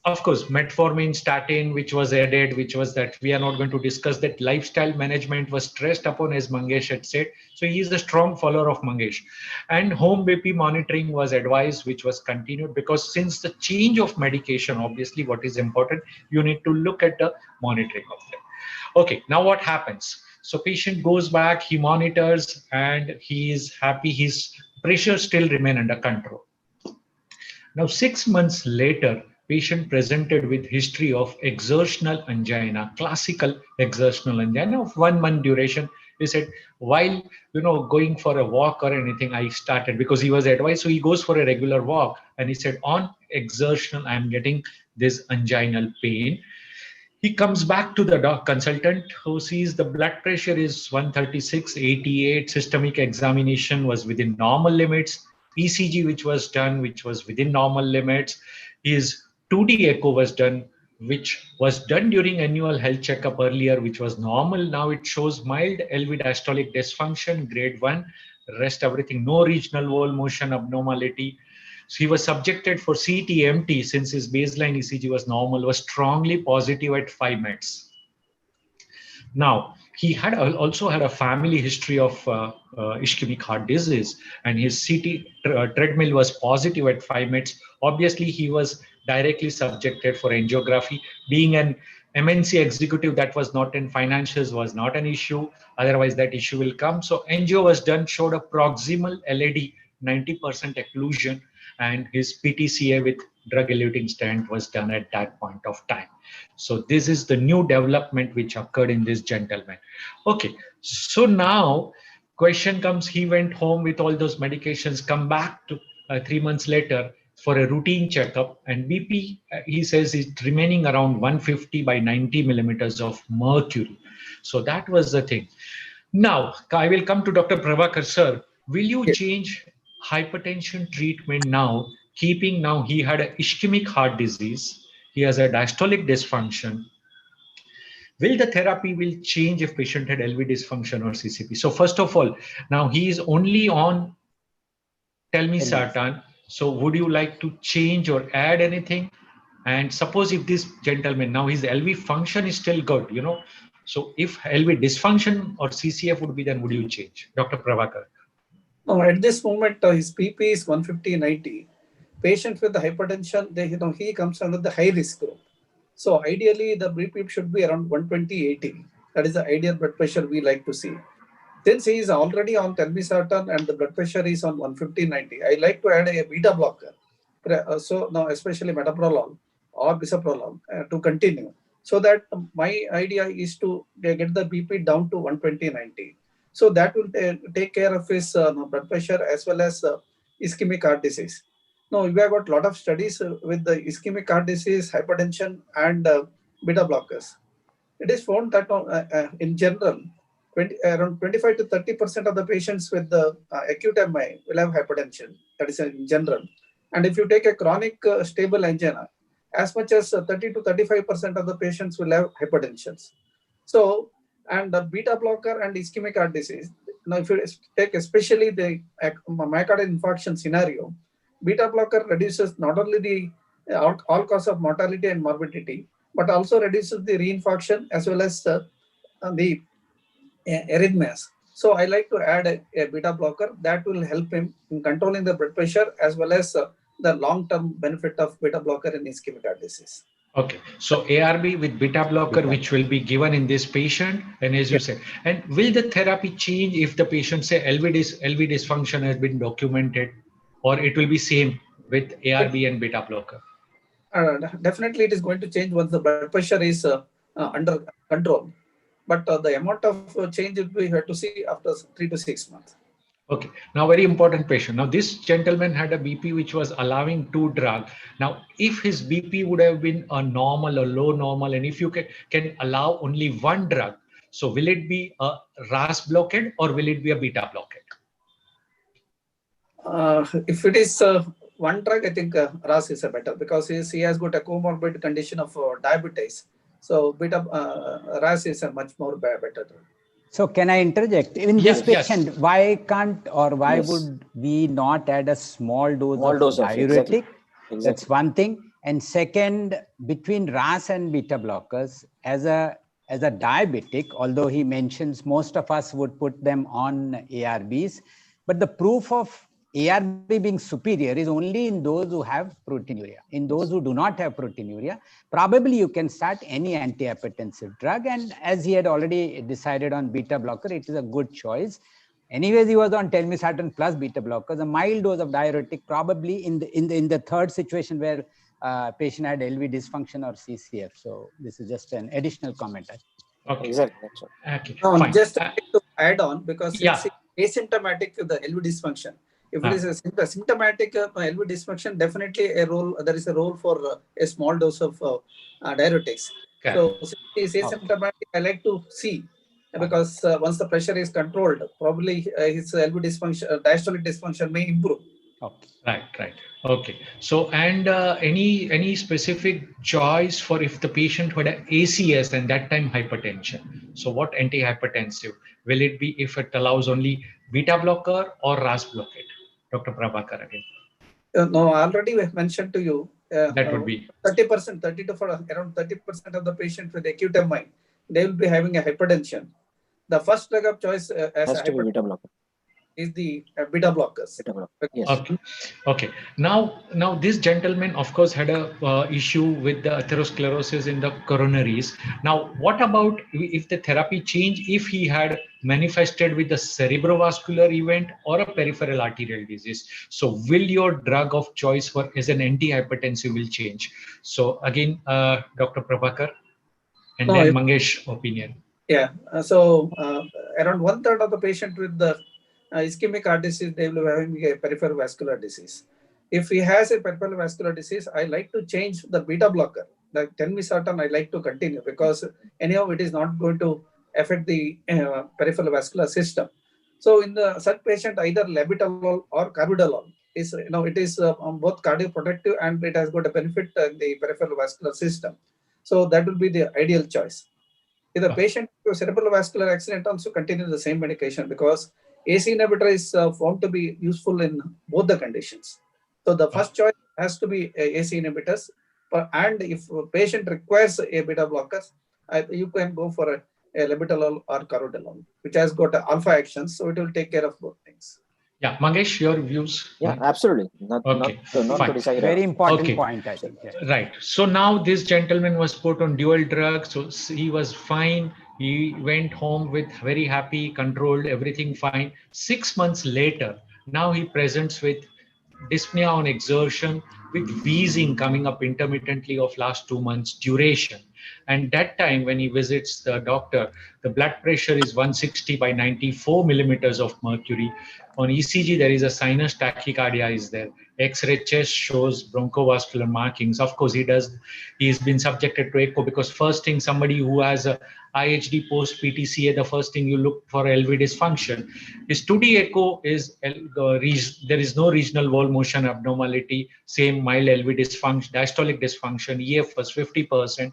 Of course, metformin, statin, which was added, which was that we are not going to discuss that. Lifestyle management was stressed upon, as Mangesh had said. So he is a strong follower of Mangesh. And home BP monitoring was advised, which was continued, because since the change of medication, obviously what is important, you need to look at the monitoring of them. Okay, now what happens? So patient goes back, he monitors, and he is happy. His pressure still remain under control. Now, 6 months later, patient presented with history of exertional angina, classical exertional angina of 1 month duration. He said, while going for a walk or anything, I started, because he was advised. So he goes for a regular walk, and he said, on exertional, I'm getting this anginal pain. He comes back to the consultant, who sees the blood pressure is 136/88. Systemic examination was within normal limits. ECG, which was done, which was within normal limits. His 2D echo was done, which was done during annual health checkup earlier, which was normal. Now it shows mild LV diastolic dysfunction, grade 1. Rest everything, no regional wall motion abnormality. So he was subjected for CT-MT, since his baseline ECG was normal, was strongly positive at 5 minutes. Now, he had also had a family history of ischemic heart disease, and his CT treadmill was positive at 5 minutes. Obviously, he was directly subjected for angiography. Being an MNC executive, that was not in financials, was not an issue. Otherwise, that issue will come. So angio was done, showed a proximal LAD, 90% occlusion, and his PTCA with drug-eluting stent was done at that point of time. So this is the new development which occurred in this gentleman. Okay, so now question comes, he went home with all those medications, come back to 3 months later for a routine checkup, and BP, he says, is remaining around 150 by 90 millimeters of mercury. So that was the thing. Now, I will come to Dr. Prabhakar, sir. Will you change hypertension treatment now, keeping now he had an ischemic heart disease, he has a diastolic dysfunction? Will the therapy will change if patient had LV dysfunction or CCP? So first of all, now he is only on telmisartan. So would you like to change or add anything? And suppose if this gentleman, now his LV function is still good, so if LV dysfunction or CCF would be, then would you change? Dr. Prabhakar. No, at this moment, his PP is 150/90. Patient with the hypertension, he comes under the high risk group. So ideally, the BP should be around 120/80. That is the ideal blood pressure we like to see. Since he is already on telmisartan and the blood pressure is on 150/90, I like to add a beta blocker. So now, especially metoprolol or bisoprolol to continue. So that my idea is to get the BP down to 120/90. So that will take care of his blood pressure as well as ischemic heart disease. Now, we have got a lot of studies with the ischemic heart disease, hypertension, and beta blockers. It is found that in general, around 25 to 30% of the patients with the acute MI will have hypertension. That is in general. And if you take a chronic stable angina, as much as 30 to 35% of the patients will have hypertension. So, and the beta blocker and ischemic heart disease, now if you take especially the myocardial infarction scenario, beta blocker reduces not only the all cause of mortality and morbidity, but also reduces the reinfarction as well as the arrhythmias. So I like to add a beta blocker that will help him in controlling the blood pressure as well as the long-term benefit of beta blocker in ischemic heart disease. Okay, so ARB with beta blocker, which will be given in this patient, and as you said, and will the therapy change if the patient say LV dysfunction has been documented, or it will be same with ARB and beta blocker? Definitely, it is going to change once the blood pressure is under control. But the amount of change we have to see after 3 to 6 months. Okay, now very important patient. Now this gentleman had a BP which was allowing 2 drugs. Now if his BP would have been a normal or low normal, and if you can allow only 1 drug, so will it be a RAS blockade or will it be a beta blockade? If it is 1 drug, I think RAS is better because he has got a comorbid condition of diabetes. So beta RAS is a much more better drug. So can I interject? In this patient, why can't or why would we not add a small dose of diuretic? Exactly. That's one thing. And second, between RAS and beta blockers, as a diabetic, although he mentions most of us would put them on ARBs, but the proof of ARB being superior is only in those who have proteinuria. In those who do not have proteinuria, probably you can start any antihypertensive drug. And as he had already decided on beta blocker, it is a good choice. Anyways, he was on telmisartan plus beta blockers. A mild dose of diuretic, probably in the third situation where patient had LV dysfunction or CCF. So this is just an additional comment. Okay, exactly. Okay, fine. Just to add on, because it's asymptomatic the LV dysfunction. If it is a symptomatic LV dysfunction, definitely there is a role for a small dose of diuretics. Okay. So since it is asymptomatic, I like to see, because once the pressure is controlled, probably his LV dysfunction, diastolic dysfunction may improve. Okay. Right. Okay. So, and any specific choice for if the patient had an ACS and that time hypertension? So, what antihypertensive will it be if it allows only beta blocker or RAS blockade? Dr. Prabhakar again. No, already we have mentioned to you. That would be 30%, around 30% of the patients with acute MI, they will be having a hypertension. The first drug of choice has to be beta blocker. Is the beta blockers. Yes. Okay. Now this gentleman, of course, had a issue with the atherosclerosis in the coronaries. Now, what about if the therapy changed if he had manifested with a cerebrovascular event or a peripheral arterial disease? So, will your drug of choice for as an antihypertensive will change? So, again, Dr. Prabhakar, and then Mangesh opinion. Yeah. So, around 1/3 of the patient with the ischemic heart disease, they will be having a peripheral vascular disease. If he has a peripheral vascular disease, I like to change the beta blocker. The telmisartan I like to continue because anyhow it is not going to affect the peripheral vascular system. So in the such patient, either labetalol or carvedilol is it is both cardioprotective and it has got a benefit in the peripheral vascular system. So that will be the ideal choice. If the patient with cerebral vascular accident, also continue the same medication because AC inhibitor is found to be useful in both the conditions. So the first choice has to be AC inhibitors. And if a patient requires a beta blocker, you can go for a labetalol or carvedilol, which has got alpha actions. So it will take care of both things. Yeah, Mangesh, your views? Yeah, absolutely. Not to decide. Very important point, I think. Yeah. Right. So now this gentleman was put on dual drugs. So he was fine. He went home with very happy, controlled, everything fine. 6 months later, now he presents with dyspnea on exertion, with wheezing coming up intermittently of last 2 months duration. And that time when he visits the doctor, the blood pressure is 160 by 94 millimeters of mercury. On ECG, there is a sinus tachycardia is there. X-ray chest shows bronchovascular markings. Of course, he's been subjected to echo because first thing, somebody who has a IHD post PTCA, the first thing you look for LV dysfunction. His 2D echo is, there is no regional wall motion abnormality, same mild LV dysfunction, diastolic dysfunction, EF was 50%.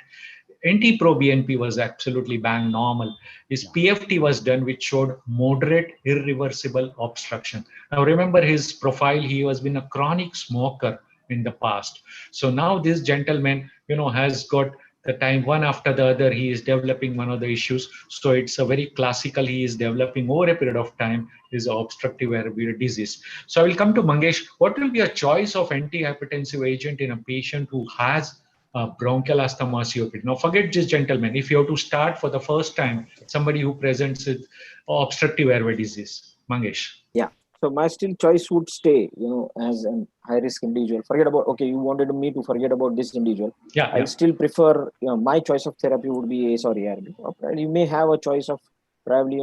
NT-proBNP was absolutely bang normal. His PFT was done, which showed moderate irreversible obstruction. Now remember his profile, he has been a chronic smoker in the past. So now this gentleman, has got the time one after the other he is developing one of the issues. So it's a very classical, he is developing over a period of time is obstructive airway disease. So I will come to Mangesh. What will be a choice of antihypertensive agent in a patient who has bronchial asthma COPD? Now forget this, gentlemen. If you have to start for the first time, somebody who presents with obstructive airway disease, Mangesh. Yeah. So my still choice would stay, as a high risk individual. Forget about, okay, you wanted me to forget about this individual. Yeah. I'll still prefer, my choice of therapy would be ACE or ARB. Okay. You may have a choice of probably,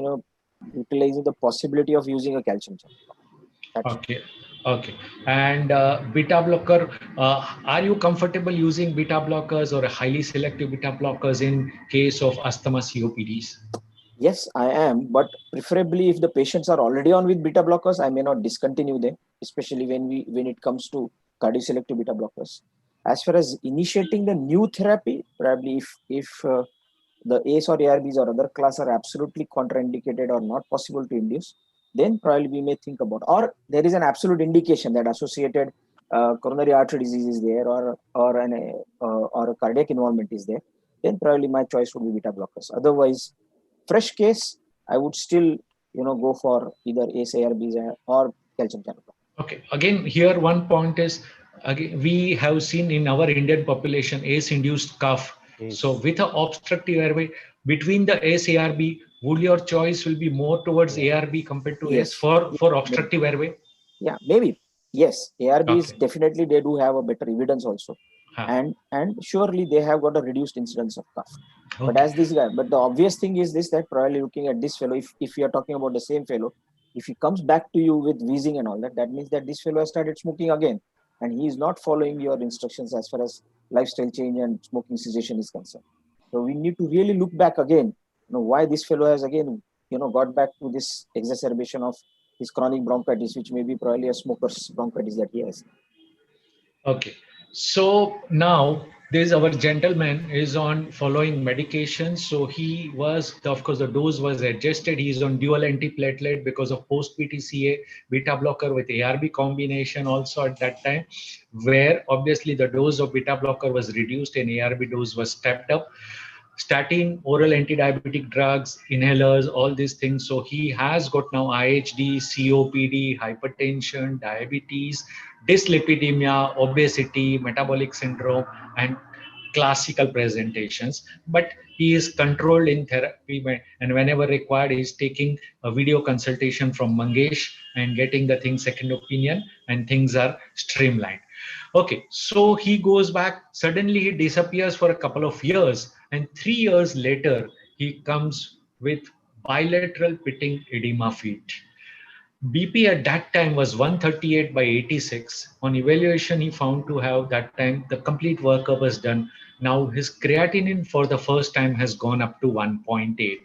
utilizing the possibility of using a calcium channel. Okay. Okay. And beta blocker, are you comfortable using beta blockers or highly selective beta blockers in case of asthma COPDs? Yes, I am, but preferably if the patients are already on with beta blockers, I may not discontinue them, especially when it comes to cardioselective beta blockers. As far as initiating the new therapy, probably if the ACE or ARBs or other class are absolutely contraindicated or not possible to induce, then probably we may think about, or there is an absolute indication that associated coronary artery disease is there, or a cardiac involvement is there, then probably my choice would be beta blockers. Otherwise, fresh case, I would still, go for either ACE, ARBs or calcium channel. Okay. Again, here one point is, again, we have seen in our Indian population ACE-induced cough. Yes. So with an obstructive airway, between the ACE, ARB, would your choice will be more towards ARB compared to ACE for obstructive airway? Yeah, maybe. Yes, ARBs Okay. definitely they do have a better evidence also. And surely they have got a reduced incidence of cough. Okay. But as this guy, but the obvious thing is this, that probably looking at this fellow, if you are talking about the same fellow, if he comes back to you with wheezing and all that, that means that this fellow has started smoking again, and he is not following your instructions as far as lifestyle change and smoking cessation is concerned. So we need to really look back again, why this fellow has again, got back to this exacerbation of his chronic bronchitis, which may be probably a smoker's bronchitis that he has. Okay. So now this our gentleman is on following medication. So he was, of course, the dose was adjusted. He is on dual antiplatelet because of post-PTCA beta blocker with ARB combination also at that time, where obviously the dose of beta blocker was reduced and ARB dose was stepped up. Statin, oral anti-diabetic drugs, inhalers, all these things. So he has got now IHD, COPD, hypertension, diabetes, dyslipidemia, obesity, metabolic syndrome, and classical presentations. But he is controlled in therapy, and whenever required, he is taking a video consultation from Mangesh and getting the thing second opinion, and things are streamlined. Okay, so he goes back, suddenly he disappears for a couple of years, and 3 years later, he comes with bilateral pitting edema feet. BP at that time was 138 by 86. On evaluation, he found to have that time, the complete workup was done. Now his creatinine for the first time has gone up to 1.8.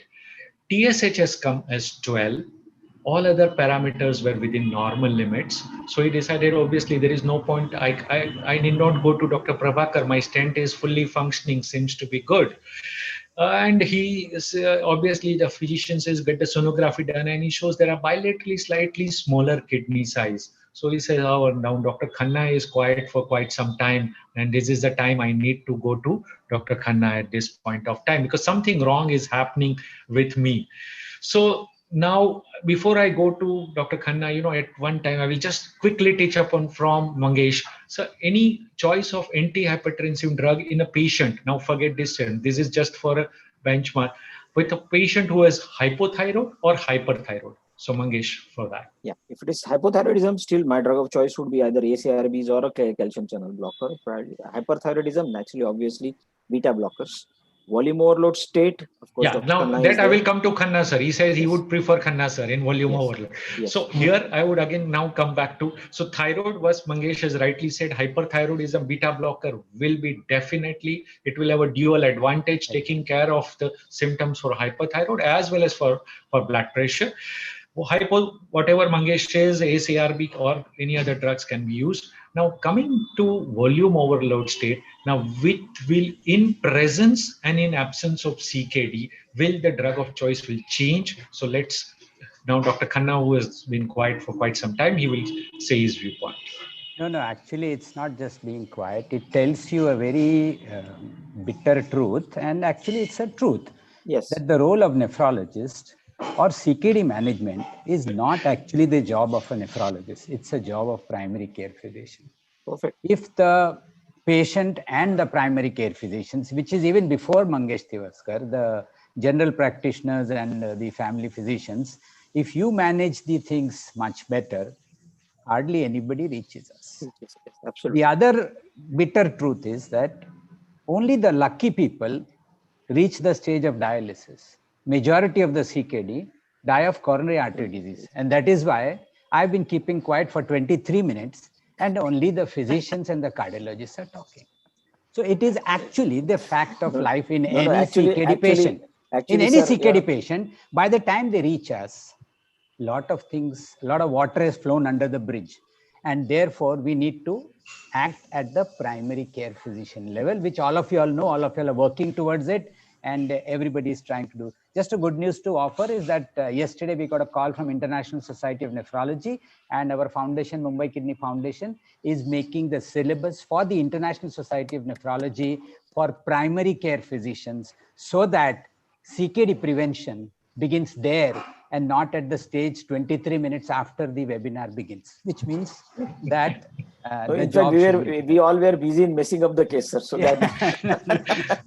TSH has come as 12. All other parameters were within normal limits. So he decided, obviously, there is no point. I need not go to Dr. Prabhakar. My stent is fully functioning, seems to be good. And he obviously the physician says get the sonography done, and he shows there are bilaterally slightly smaller kidney size. So he says, oh, now Dr. Khanna is quiet for quite some time, and this is the time I need to go to Dr. Khanna at this point of time, because something wrong is happening with me. So now, before I go to Dr. Khanna, at one time, I will just quickly touch upon from Mangesh. So any choice of antihypertensive drug in a patient, now forget this, this is just for a benchmark, with a patient who has hypothyroid or hyperthyroid. So Mangesh, for that. Yeah, if it is hypothyroidism, still my drug of choice would be either ACE/ARBs or a calcium channel blocker. Hyperthyroidism, naturally, obviously, beta blockers. Volume overload state, of course. Yeah, now that I will come to Khanna sir. He says he would prefer Khanna sir in volume overload. Yes. So here I would again now come back to, so thyroid was, Mangesh has rightly said, hyperthyroidism beta blocker will be definitely, it will have a dual advantage, taking care of the symptoms for hyperthyroid as well as for blood pressure. Whatever Mangesh says, ACE/ARB or any other drugs can be used. Now coming to volume overload state, now which will, in presence and in absence of CKD, will the drug of choice will change? So let's, now Dr. Khanna, who has been quiet for quite some time, he will say his viewpoint. No, actually, it's not just being quiet. It tells you a very bitter truth. And actually, it's a truth Yes. that the role of nephrologist or CKD management is not actually the job of a nephrologist. It's a job of primary care physician. Perfect. If the patient and the primary care physicians, which is even before Mangesh Tivaskar, the general practitioners and the family physicians, if you manage the things much better, hardly anybody reaches us. Yes, absolutely. The other bitter truth is that only the lucky people reach the stage of dialysis. Majority of the CKD die of coronary artery disease. And that is why I've been keeping quiet for 23 minutes and only the physicians and the cardiologists are talking. So it is actually the fact of life in any CKD patient. In any CKD patient, by the time they reach us, a lot of water has flown under the bridge. And therefore, we need to act at the primary care physician level, which all of you all know, all of you all are working towards it, and everybody is trying to do. Just a good news to offer is that yesterday we got a call from International Society of Nephrology, and our foundation, Mumbai Kidney Foundation, is making the syllabus for the International Society of Nephrology for primary care physicians, so that CKD prevention begins there and not at the stage 23 minutes after the webinar begins, which means that in fact, we all were busy in messing up the case, sir. So that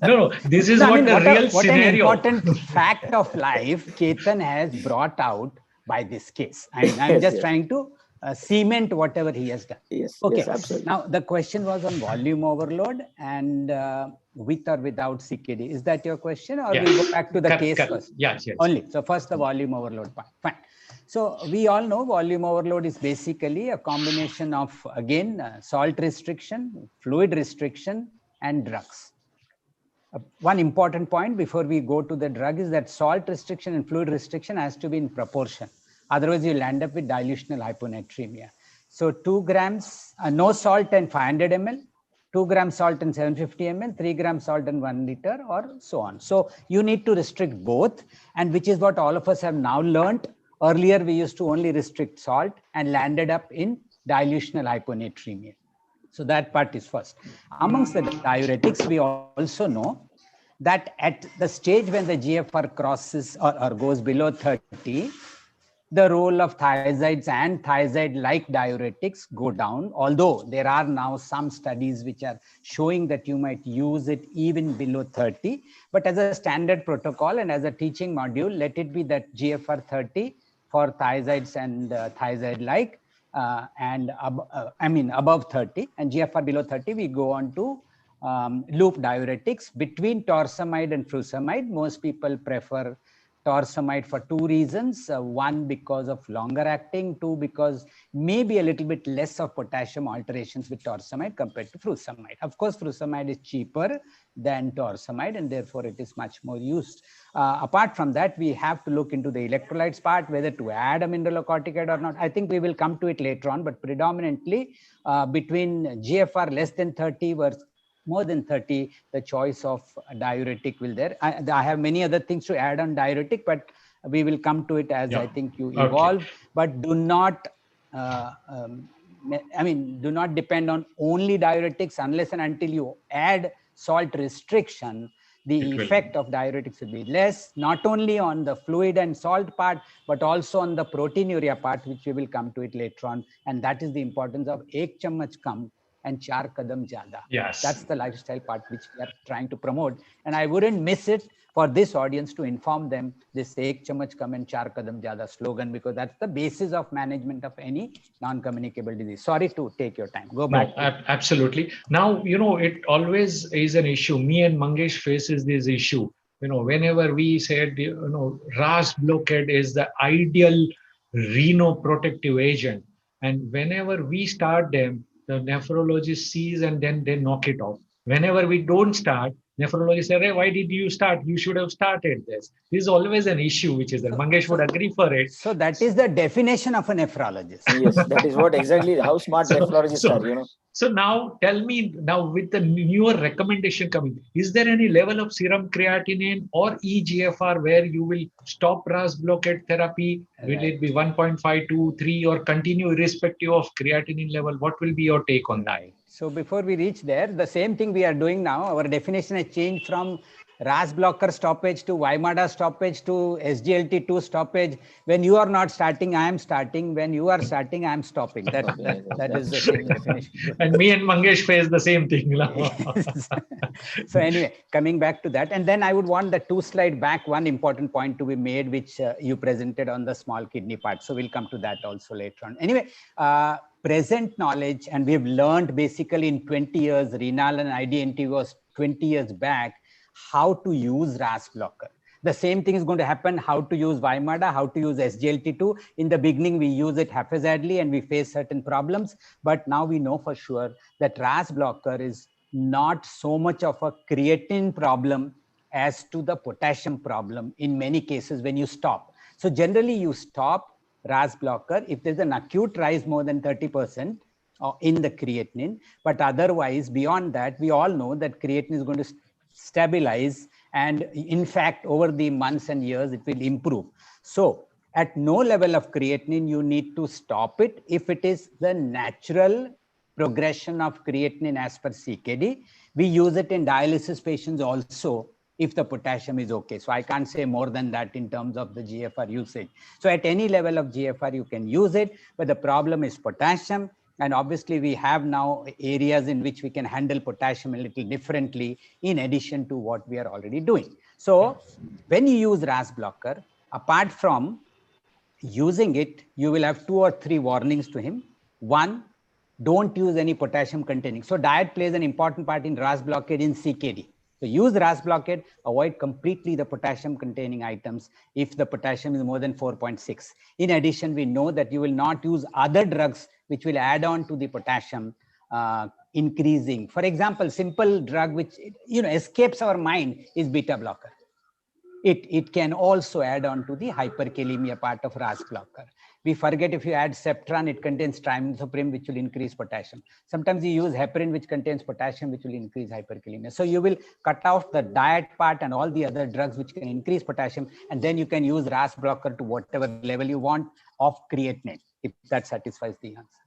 no, this is what the real scenario. What an important fact of life Ketan has brought out by this case. I mean, I'm just trying to cement whatever he has done. Yes. Okay. Yes, absolutely. Now the question was on volume overload and with or without CKD. Is that your question, or we'll go back to the case first? Yes. Only. So first the volume overload part. Fine. So we all know volume overload is basically a combination of, again, salt restriction, fluid restriction, and drugs. One important point before we go to the drug is that salt restriction and fluid restriction has to be in proportion. Otherwise, you'll end up with dilutional hyponatremia. So 2 grams, no salt and 500 ml, 2 grams salt and 750 ml, 3 grams salt and 1 liter, or so on. So you need to restrict both, and which is what all of us have now learned. Earlier, we used to only restrict salt and landed up in dilutional hyponatremia. So that part is first. Amongst the diuretics, we also know that at the stage when the GFR crosses or goes below 30, the role of thiazides and thiazide-like diuretics go down, although there are now some studies which are showing that you might use it even below 30. But as a standard protocol and as a teaching module, let it be that GFR 30 for thiazides and thiazide-like, above 30, and GFR below 30, we go on to loop diuretics between torsemide and furosemide. Most people prefer torsemide for 2 reasons. One, because of longer acting. 2, because maybe a little bit less of potassium alterations with torsemide compared to furosemide. Of course, furosemide is cheaper than torsemide, and therefore it is much more used. Apart from that, we have to look into the electrolytes part, whether to add a mineralocorticoid or not. I think we will come to it later on, but predominantly between GFR less than 30 versus more than 30, the choice of diuretic will there. I have many other things to add on diuretic, but we will come to it as I think you evolve. But do not, do not depend on only diuretics unless and until you add salt restriction. The effect of diuretics will be less, not only on the fluid and salt part, but also on the proteinuria part, which we will come to it later on. And that is the importance of ek chammach kam and 4 kadam jada. Yes. That's the lifestyle part which we are trying to promote. And I wouldn't miss it for this audience to inform them this ek chammach kam and 4 kadam jada slogan, because that's the basis of management of any non-communicable disease. Sorry to take your time. Go back. No, absolutely. Now, it always is an issue. Me and Mangesh faces this issue. Whenever we said, RAS blockade is the ideal renoprotective agent. And whenever we start them, the nephrologist sees and then they knock it off. Whenever we don't start, nephrologist say, hey, why did you start? You should have started this. This is always an issue, which is that Mangesh would agree for it. So that is the definition of a nephrologist. Yes, that is what exactly how smart nephrologists are, So now tell me, now with the newer recommendation coming, is there any level of serum creatinine or eGFR where you will stop RAS blockade therapy? Will it be 1.5, 2, 3, or continue irrespective of creatinine level? What will be your take on that? So before we reach there, the same thing we are doing now. Our definition has changed from RAS blocker stoppage to Vimada stoppage to SGLT2 stoppage. When you are not starting, I am starting. When you are starting, I am stopping. That is the same definition. And me and Mangesh face the same thing. So anyway, coming back to that, and then I would want the 2 slide back, one important point to be made, which you presented on the small kidney part. So we'll come to that also later on. Anyway, present knowledge, and we've learned basically in 20 years, renal and IDNT was 20 years back, how to use RAS blocker. The same thing is going to happen, how to use Vimada, how to use SGLT2. In the beginning, we use it haphazardly and we face certain problems. But now we know for sure that RAS blocker is not so much of a creatinine problem as to the potassium problem in many cases when you stop. So generally you stop RAS blocker if there's an acute rise more than 30% in the creatinine. But otherwise, beyond that, we all know that creatinine is going to stabilize, and in fact over the months and years it will improve. So at no level of creatinine you need to stop it if it is the natural progression of creatinine as per CKD. We use it in dialysis patients also if the potassium is okay. So I can't say more than that in terms of the GFR usage. So at any level of GFR you can use it, but the problem is potassium. And obviously we have now areas in which we can handle potassium a little differently in addition to what we are already doing. So when you use RAS blocker, apart from using it, you will have 2 or 3 warnings to him. One, don't use any potassium containing. So diet plays an important part in RAS blockade in CKD. So use RAS blockade, avoid completely the potassium containing items if the potassium is more than 4.6. In addition, we know that you will not use other drugs which will add on to the potassium increasing. For example, simple drug which escapes our mind is beta blocker. It can also add on to the hyperkalemia part of RAS blocker. We forget if you add Septran, it contains trimethoprim, which will increase potassium. Sometimes you use heparin, which contains potassium, which will increase hyperkalemia. So you will cut out the diet part and all the other drugs which can increase potassium, and then you can use RAS blocker to whatever level you want of creatinine, if that satisfies the answer.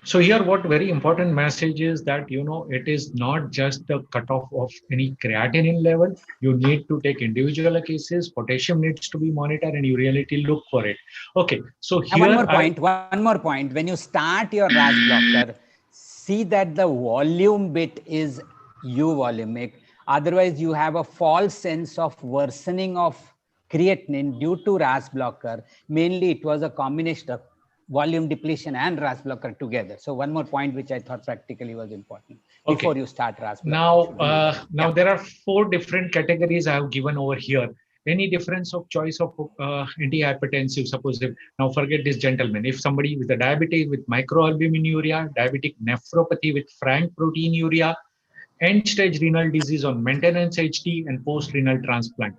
So here, what very important message is that, it is not just the cutoff of any creatinine level. You need to take individual cases. Potassium needs to be monitored, and you really look for it. Okay. So here, one more point. When you start your RAS blocker, see that the volume bit is euvolumic. Otherwise, you have a false sense of worsening of creatinine due to RAS blocker. Mainly, it was a combination of volume depletion and RAS blocker together. So one more point which I thought practically was important before you start RAS blocker. Now there are 4 different categories I have given over here. Any difference of choice of antihypertensive? Suppose now forget this gentleman. If somebody with a diabetic with microalbuminuria, diabetic nephropathy with frank proteinuria, end-stage renal disease on maintenance HT, and post-renal transplant.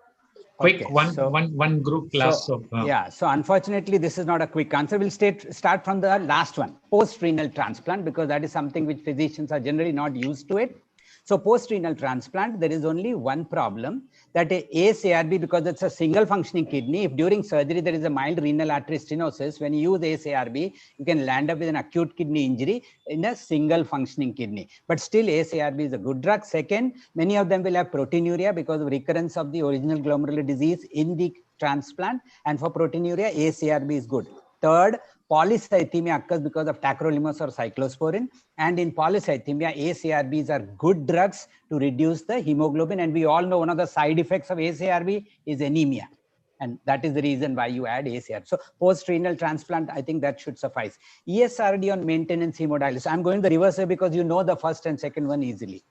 Quick, one group class of... Yeah, so unfortunately, this is not a quick answer. We'll start from the last one, post-renal transplant, because that is something which physicians are generally not used to it. So post-renal transplant, there is only one problem, that ASARB, because it's a single functioning kidney, if during surgery there is a mild renal artery stenosis, when you use ASARB, you can land up with an acute kidney injury in a single functioning kidney. But still ASARB is a good drug. Second, many of them will have proteinuria because of recurrence of the original glomerular disease in the transplant. And for proteinuria, ASARB is good. Third, polycythemia occurs because of tacrolimus or cyclosporin. And in polycythemia, ASARBs are good drugs to reduce the hemoglobin. And we all know one of the side effects of ASARB is anemia. And that is the reason why you add ASARB. So post-renal transplant, I think that should suffice. ESRD on maintenance hemodialysis. I'm going the reverse way because you know the first and second one easily.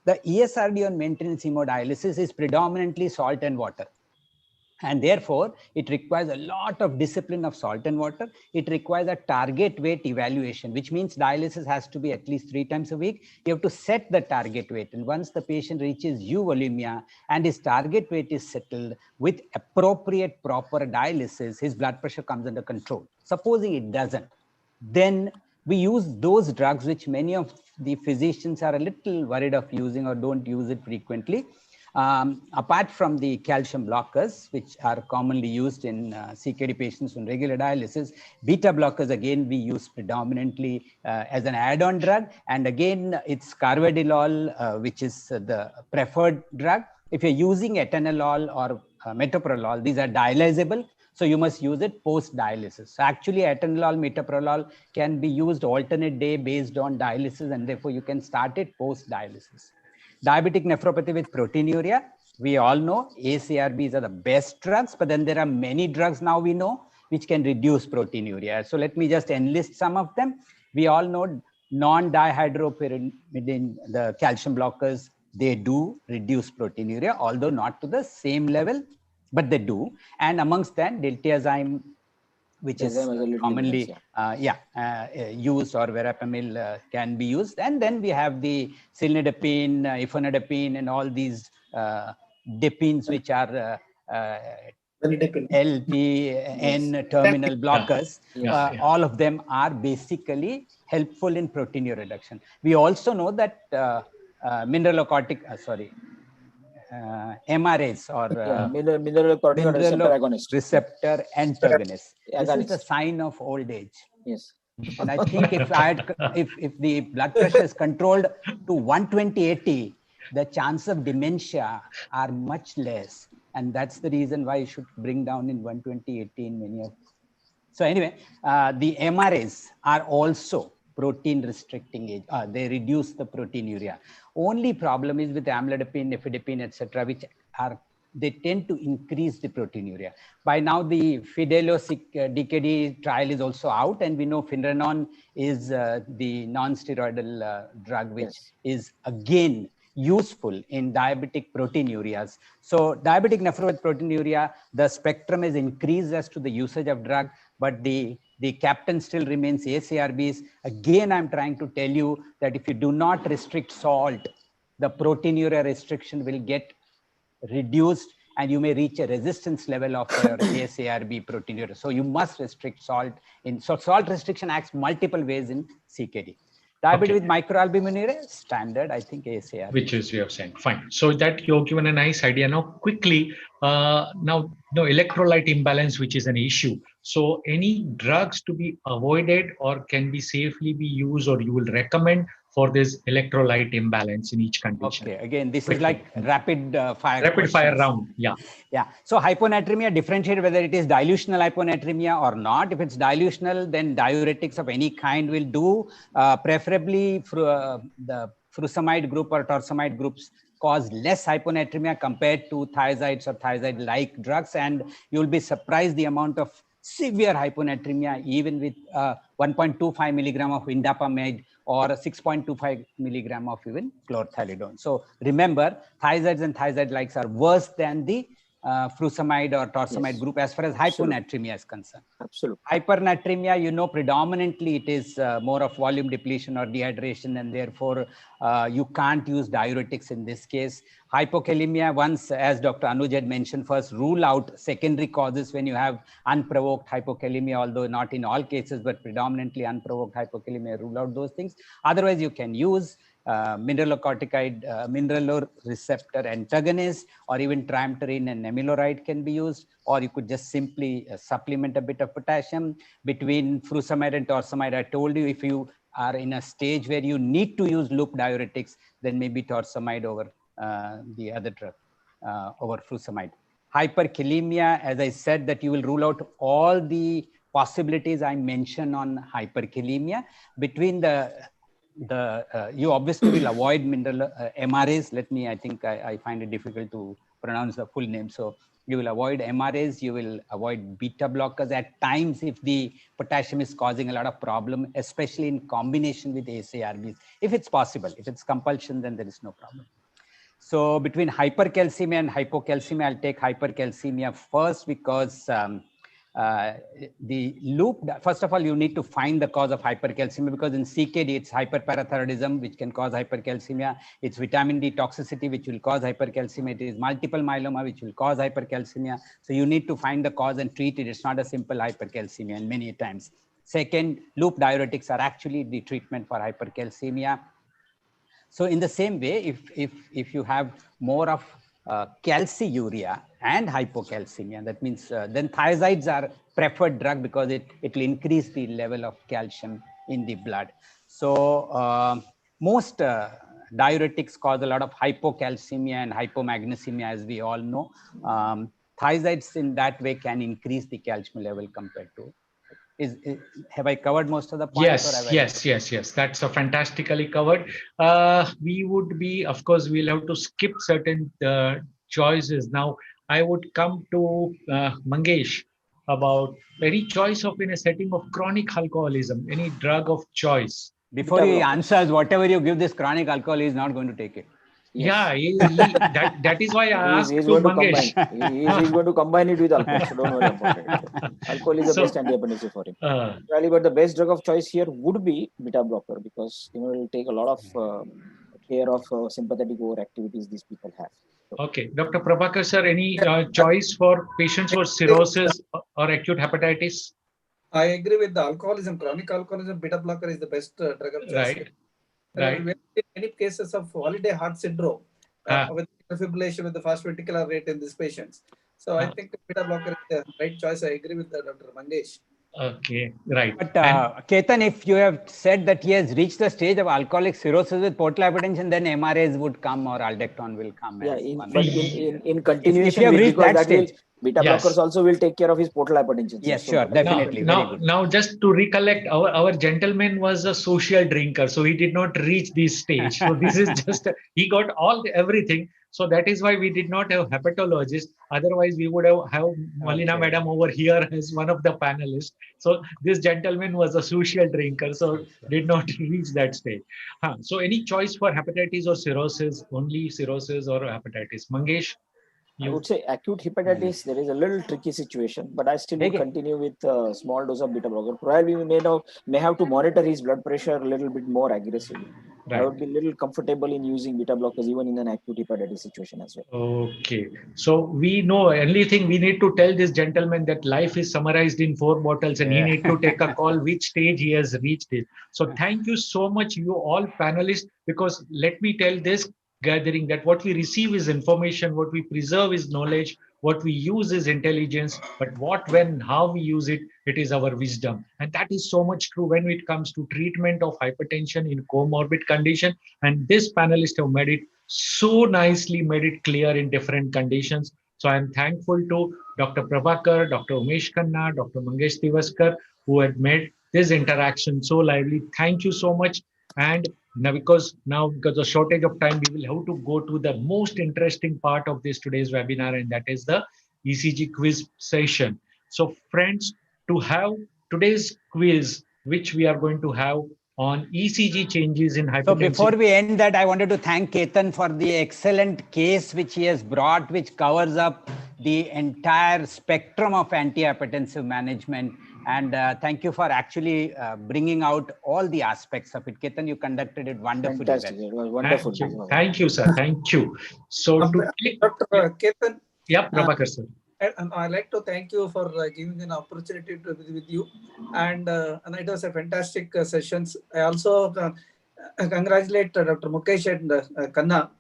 The ESRD on maintenance hemodialysis is predominantly salt and water. And therefore, it requires a lot of discipline of salt and water. It requires a target weight evaluation, which means dialysis has to be at least 3 times a week. You have to set the target weight. And once the patient reaches euvolemia and his target weight is settled with appropriate proper dialysis, his blood pressure comes under control. Supposing it doesn't, then we use those drugs which many of the physicians are a little worried of using or don't use it frequently. Apart from the calcium blockers, which are commonly used in CKD patients on regular dialysis, beta blockers, again, we use predominantly as an add-on drug. And again, it's carvedilol, which is the preferred drug. If you're using atenolol or metoprolol, these are dialysable. So you must use it post-dialysis. So actually, atenolol, metoprolol can be used alternate day based on dialysis, and therefore you can start it post-dialysis. Diabetic nephropathy with proteinuria, we all know ACRBs are the best drugs, but then there are many drugs now we know which can reduce proteinuria. So let me just enlist some of them. We all know non-dihydropyrimidine, the calcium blockers, they do reduce proteinuria, although not to the same level, but they do. And amongst that, diltiazem, which is commonly used, or verapamil can be used. And then we have the cilnidipine, ifenadipine, and all these dipines, which are LPN terminal blockers. All of them are basically helpful in proteinuria reduction. We also know that MRAs, or mineralocorticoid receptor antagonists. This is the sign of old age. Yes. And I think if the blood pressure is controlled to 120/80, the chance of dementia are much less. And that's the reason why you should bring down in 120/80 in many of. So anyway, the MRAs are also protein restricting agent. They reduce the proteinuria. Only problem is with amlodipine, nifedipine, etc., which they tend to increase the proteinuria. By now, the Fidelio-DKD trial is also out, and we know Finerenone is the non-steroidal drug, which is again useful in diabetic proteinurias. So diabetic nephropathic proteinuria, the spectrum is increased as to the usage of drug, but the captain still remains ACRBs. Again, I'm trying to tell you that if you do not restrict salt, the proteinuria restriction will get reduced, and you may reach a resistance level of your ACRB proteinuria. So you must restrict salt. So salt restriction acts multiple ways in CKD. Diabetes with microalbuminuria, standard, I think ACRB. Which is we are saying, fine. So that you're given a nice idea. Now, quickly, electrolyte imbalance, which is an issue. So any drugs to be avoided or can be safely be used, or you will recommend for this electrolyte imbalance in each condition? Okay, again, this is like rapid fire. Rapid fire round, yeah. Yeah, so hyponatremia, differentiate whether it is dilutional hyponatremia or not. If it's dilutional, then diuretics of any kind will do. Preferably the furosemide group or torsemide groups cause less hyponatremia compared to thiazides or thiazide-like drugs, and you'll be surprised the amount of severe hyponatremia even with 1.25 milligram of indapamide or 6.25 milligram of even chlorthalidone. So remember, thiazides and thiazide-likes are worse than the furosemide or torsemide group as far as hyponatremia is concerned. Absolutely. Hypernatremia, predominantly it is more of volume depletion or dehydration, and therefore you can't use diuretics in this case. Hypokalemia, once, as Dr. Anuj had mentioned, first rule out secondary causes when you have unprovoked hypokalemia, although not in all cases, but predominantly unprovoked hypokalemia, rule out those things. Otherwise, you can use mineralocorticoid, mineraloreceptor antagonist, or even triamterene and amiloride can be used, or you could just simply supplement a bit of potassium. Between furosemide and torsemide, I told you, if you are in a stage where you need to use loop diuretics, then maybe torsemide over the other drug, over furosemide. Hyperkalemia, as I said, that you will rule out all the possibilities I mentioned on hyperkalemia. Between you obviously will avoid mineral MRAs. I think I find it difficult to pronounce the full name. So you will avoid MRAs, you will avoid beta blockers at times if the potassium is causing a lot of problem, especially in combination with ACRBs, if it's possible. If it's compulsion, then there is no problem. So between hypercalcemia and hypocalcemia, I'll take hypercalcemia first, because the loop, first of all, you need to find the cause of hypercalcemia, because in CKD, it's hyperparathyroidism, which can cause hypercalcemia. It's vitamin D toxicity, which will cause hypercalcemia. It is multiple myeloma, which will cause hypercalcemia. So you need to find the cause and treat it. It's not a simple hypercalcemia, and many times. Second, loop diuretics are actually the treatment for hypercalcemia. So in the same way, if you have more of calciuria and hypocalcemia, that means then thiazides are preferred drug because it will increase the level of calcium in the blood. So most diuretics cause a lot of hypocalcemia and hypomagnesemia, as we all know. Thiazides in that way can increase the calcium level compared to. Have I covered most of the points? Yes. That's fantastically covered. We would be, of course, we'll have to skip certain choices. Now, I would come to Mangesh about any choice of in a setting of chronic alcoholism, any drug of choice. Before he answers, whatever you give this chronic alcohol, he is not going to take it. Yes. Yeah, that is why I asked he's to Mangesh. He's going to combine it with alcohol, so don't worry about it. Alcohol is the best antihypertensive for him. But the best drug of choice here would be beta blocker, because it will take a lot of care of sympathetic overactivities these people have. So, okay, Dr. Prabhakar sir, any choice for patients for cirrhosis or acute hepatitis? I agree with the alcoholism, chronic alcoholism. Beta blocker is the best drug of choice. Right. We have many cases of holiday heart syndrome with fibrillation with the fast ventricular rate in these patients. So I think beta blocker is the right choice. I agree with Dr. Mangesh. Okay, right. But Ketan, if you have said that he has reached the stage of alcoholic cirrhosis with portal hypertension, then MRAs would come or aldactone will come. Yeah, but in continuation, if you have reached that stage, beta blockers also will take care of his portal hypertension. Yes, sure, definitely. Now, just to recollect, our gentleman was a social drinker, so he did not reach this stage. So this is just he got everything. So that is why we did not have hepatologist. Otherwise, we would have Malina Madam over here as one of the panelists. So this gentleman was a social drinker, so did not reach that stage. So any choice for hepatitis or cirrhosis? Only cirrhosis or hepatitis? Mangesh? I would say acute hepatitis, there is a little tricky situation, but I still would continue with a small dose of beta blocker. Probably we may have to monitor his blood pressure a little bit more aggressively. Right. I would be a little comfortable in using beta blockers even in an acute hepatitis situation as well. Okay. So we know, only thing we need to tell this gentleman that life is summarized in 4 bottles and he need to take a call which stage he has reached it. So thank you so much, you all panelists, because let me tell this gathering that what we receive is information, what we preserve is knowledge, what we use is intelligence, but what, when, how we use it, it is our wisdom. And that is so much true when it comes to treatment of hypertension in comorbid condition. And this panelist have made it so nicely, made it clear in different conditions. So I'm thankful to Dr. Prabhakar, Dr. Umesh Khanna, Dr. Mangesh Tivaskar, who had made this interaction so lively. Thank you so much. And now, because of shortage of time, we will have to go to the most interesting part of this today's webinar, and that is the ECG quiz session. So friends, to have today's quiz, which we are going to have on ECG changes in hypertension. So before we end that, I wanted to thank Ketan for the excellent case which he has brought, which covers up the entire spectrum of antihypertensive management. And thank you for actually bringing out all the aspects of it. Ketan, you conducted it wonderfully. Fantastic. It was wonderful. Thank you, sir. Thank you. So, Dr. Ketan. Yeah, Prabhakar, sir. I'd like to thank you for giving an opportunity to be with you. And it was a fantastic sessions. I also congratulate Dr. Mukesh and Khanna.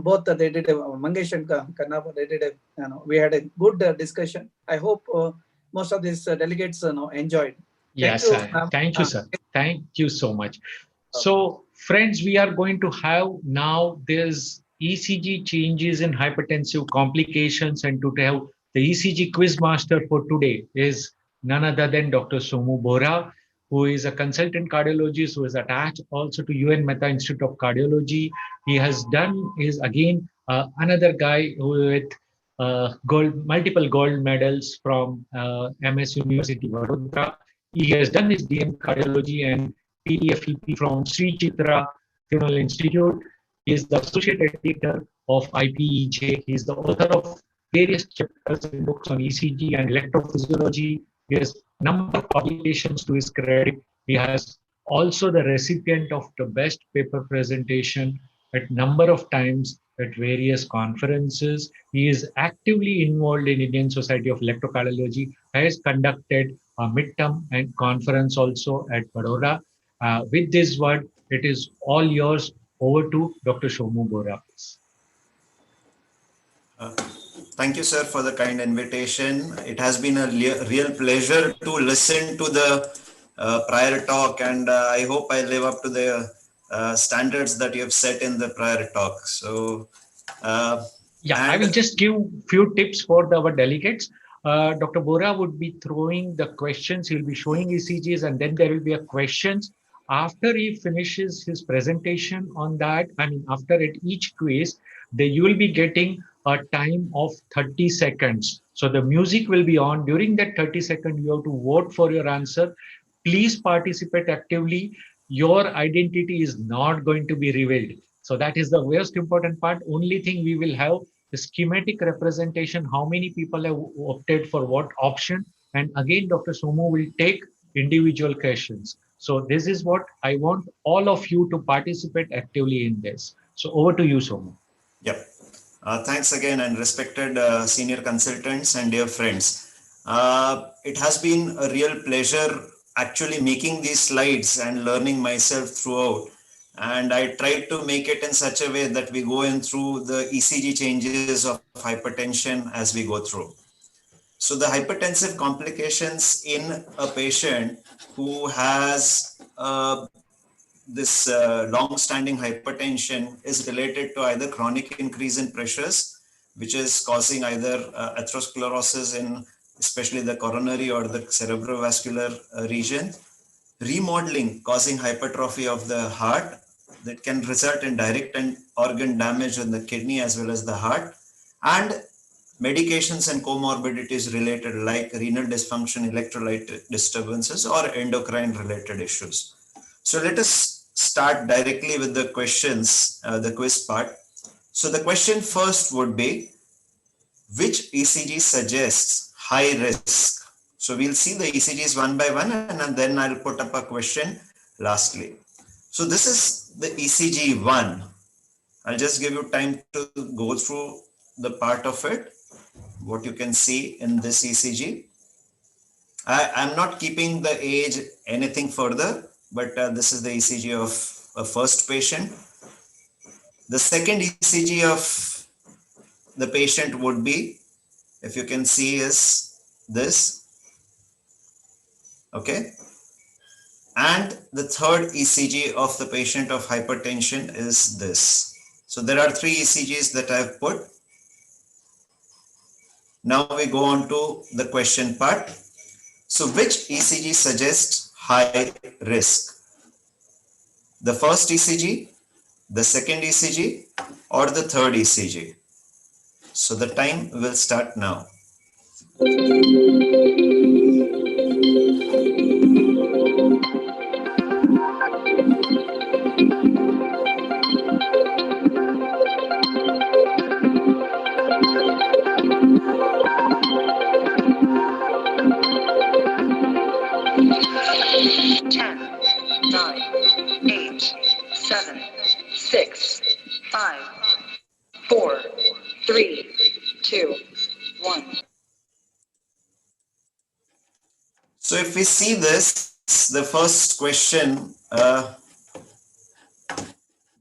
Both they did Mangesh and Khanna. They did we had a good discussion. I hope most of these delegates enjoyed. Yes, sir. Thank you, sir. Thank you so much. So, friends, we are going to have now this ECG changes in hypertensive complications, and to have the ECG quiz master for today is none other than Dr. Somu Bora, who is a consultant cardiologist who is attached also to UN Mehta Institute of Cardiology. He has done is again another guy who with multiple gold medals from MS University Vadodara. He has done his DM cardiology and PDFEP from Sri Chitra Funeral Institute. He is the associate editor of IPEJ. He is the author of various chapters and books on ECG and electrophysiology. He has a number of publications to his credit. He has also the recipient of the best paper presentation at number of times at various conferences. He is actively involved in Indian Society of Electrocardiology, has conducted midterm and conference also at Baroda. With this word, it is all yours. Over to Dr. Shomu Bora, please. Thank you, sir, for the kind invitation. It has been a real pleasure to listen to the prior talk, and I hope I live up to the standards that you have set in the prior talk. So, I will just give few tips for our delegates. Dr. Bora would be throwing the questions. He'll be showing ECGs, and then there will be a questions. After he finishes his presentation on that, after each quiz, you will be getting a time of 30 seconds. So the music will be on. During that 30 seconds, you have to vote for your answer. Please participate actively. Your identity is not going to be revealed. So that is the most important part. Only thing we will have the schematic representation, how many people have opted for what option. And again, Dr. Somu will take individual questions. So this is what I want all of you to participate actively in this. So over to you, Somu. Yep. Thanks again, and respected senior consultants and dear friends. It has been a real pleasure actually making these slides and learning myself throughout. And I tried to make it in such a way that we go in through the ECG changes of hypertension as we go through. So the hypertensive complications in a patient who has this long-standing hypertension is related to either chronic increase in pressures, which is causing either atherosclerosis in especially the coronary or the cerebrovascular region, remodeling causing hypertrophy of the heart that can result in direct and organ damage in the kidney as well as the heart, and medications and comorbidities related like renal dysfunction, electrolyte disturbances, or endocrine related issues. So let us start directly with the questions, the quiz part. So the question first would be, which ECG suggests high risk? So we'll see the ECGs one by one, and then I'll put up a question lastly. So this is the ECG 1. I'll just give you time to go through the part of it, what you can see in this ECG. I'm not keeping the age anything further, but this is the ECG of a first patient. The second ECG of the patient would be, if you can see, is this. Okay. And the third ECG of the patient of hypertension is this. So there are three ECGs that I've put. Now we go on to the question part. So which ECG suggests high risk? The first ECG, the second ECG, or the third ECG? So the time will start now. So if we see this, the first question, the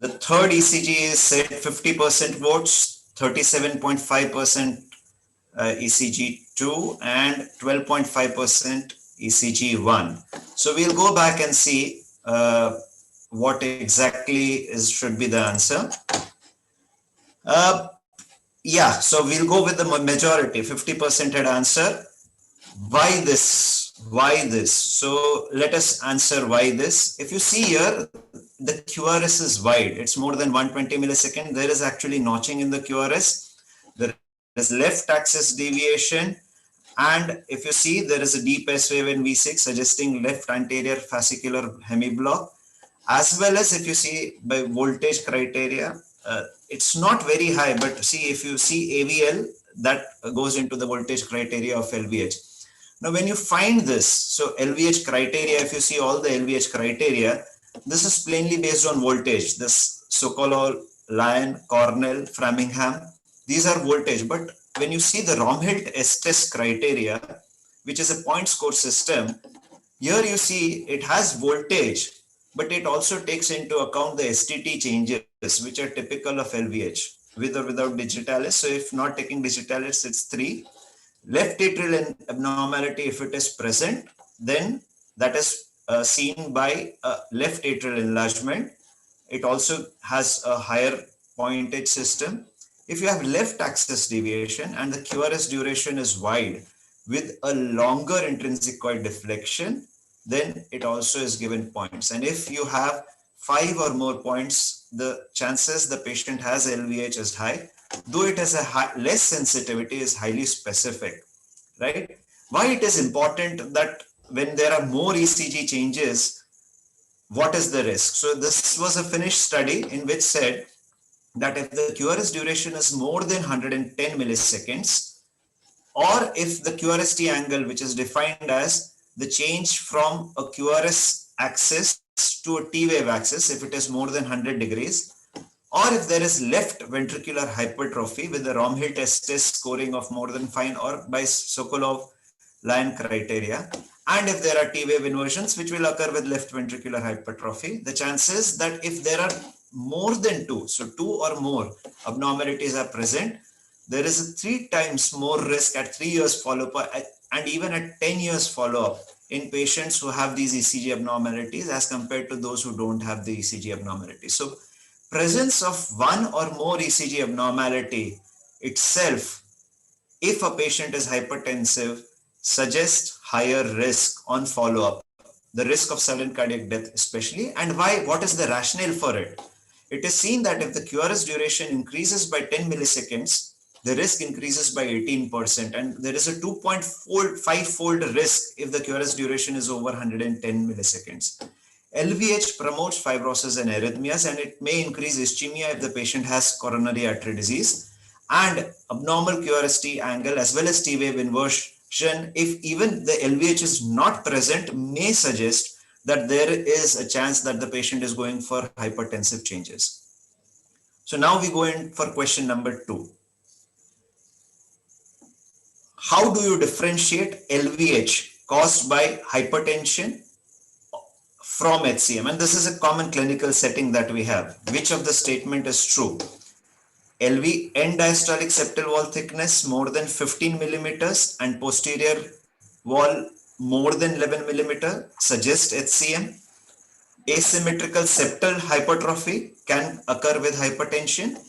third ECG is said 50% votes, 37.5% ECG2, and 12.5% ECG1. So we'll go back and see what exactly should be the answer. So we'll go with the majority, 50% had answer. Why this? Why this? So let us answer why this. If you see here, the QRS is wide. It's more than 120 milliseconds. There is actually notching in the QRS. There is left axis deviation. And if you see, there is a deep S wave in V6 suggesting left anterior fascicular hemiblock. As well as if you see by voltage criteria, it's not very high, but see, if you see AVL, that goes into the voltage criteria of LVH. Now, when you find this, so LVH criteria, if you see all the LVH criteria, this is plainly based on voltage. This Sokolov, Lyon, Cornell, Framingham, these are voltage. But when you see the Romhilt S-test criteria, which is a point score system, here you see it has voltage, but it also takes into account the STT changes, which are typical of LVH, with or without digitalis. So if not taking digitalis, it's 3. Left atrial abnormality, if it is present, then that is seen by left atrial enlargement. It also has a higher pointage system. If you have left axis deviation and the QRS duration is wide with a longer intrinsic coil deflection, then it also is given points. And if you have 5 or more points, the chances the patient has LVH is high, though it has a less sensitivity, is highly specific, right? Why it is important that when there are more ECG changes, what is the risk? So this was a Finnish study in which said that if the QRS duration is more than 110 milliseconds, or if the QRST angle, which is defined as the change from a QRS axis to a T-wave axis, if it is more than 100 degrees, or if there is left ventricular hypertrophy with the Romhill-Testis scoring of more than 5, or by Sokolov-Lyon criteria, and if there are T-wave inversions, which will occur with left ventricular hypertrophy, the chances that if there are more than 2, so 2 or more abnormalities are present, there is a 3 times more risk at 3 years follow-up and even at 10 years follow-up in patients who have these ECG abnormalities as compared to those who don't have the ECG abnormalities. So presence of 1 or more ECG abnormality itself, if a patient is hypertensive, suggests higher risk on follow-up, the risk of sudden cardiac death especially. And why? What is the rationale for it? It is seen that if the QRS duration increases by 10 milliseconds, the risk increases by 18%, and there is a 2.5-fold risk if the QRS duration is over 110 milliseconds. LVH promotes fibrosis and arrhythmias, and it may increase ischemia if the patient has coronary artery disease, and abnormal QRST angle as well as T-wave inversion, if even the LVH is not present, may suggest that there is a chance that the patient is going for hypertensive changes. So now we go in for question number 2. How do you differentiate LVH caused by hypertension from HCM? And this is a common clinical setting that we have. Which of the statement is true? LV end diastolic septal wall thickness more than 15 millimeters and posterior wall more than 11 millimeter suggests HCM. Asymmetrical septal hypertrophy can occur with hypertension.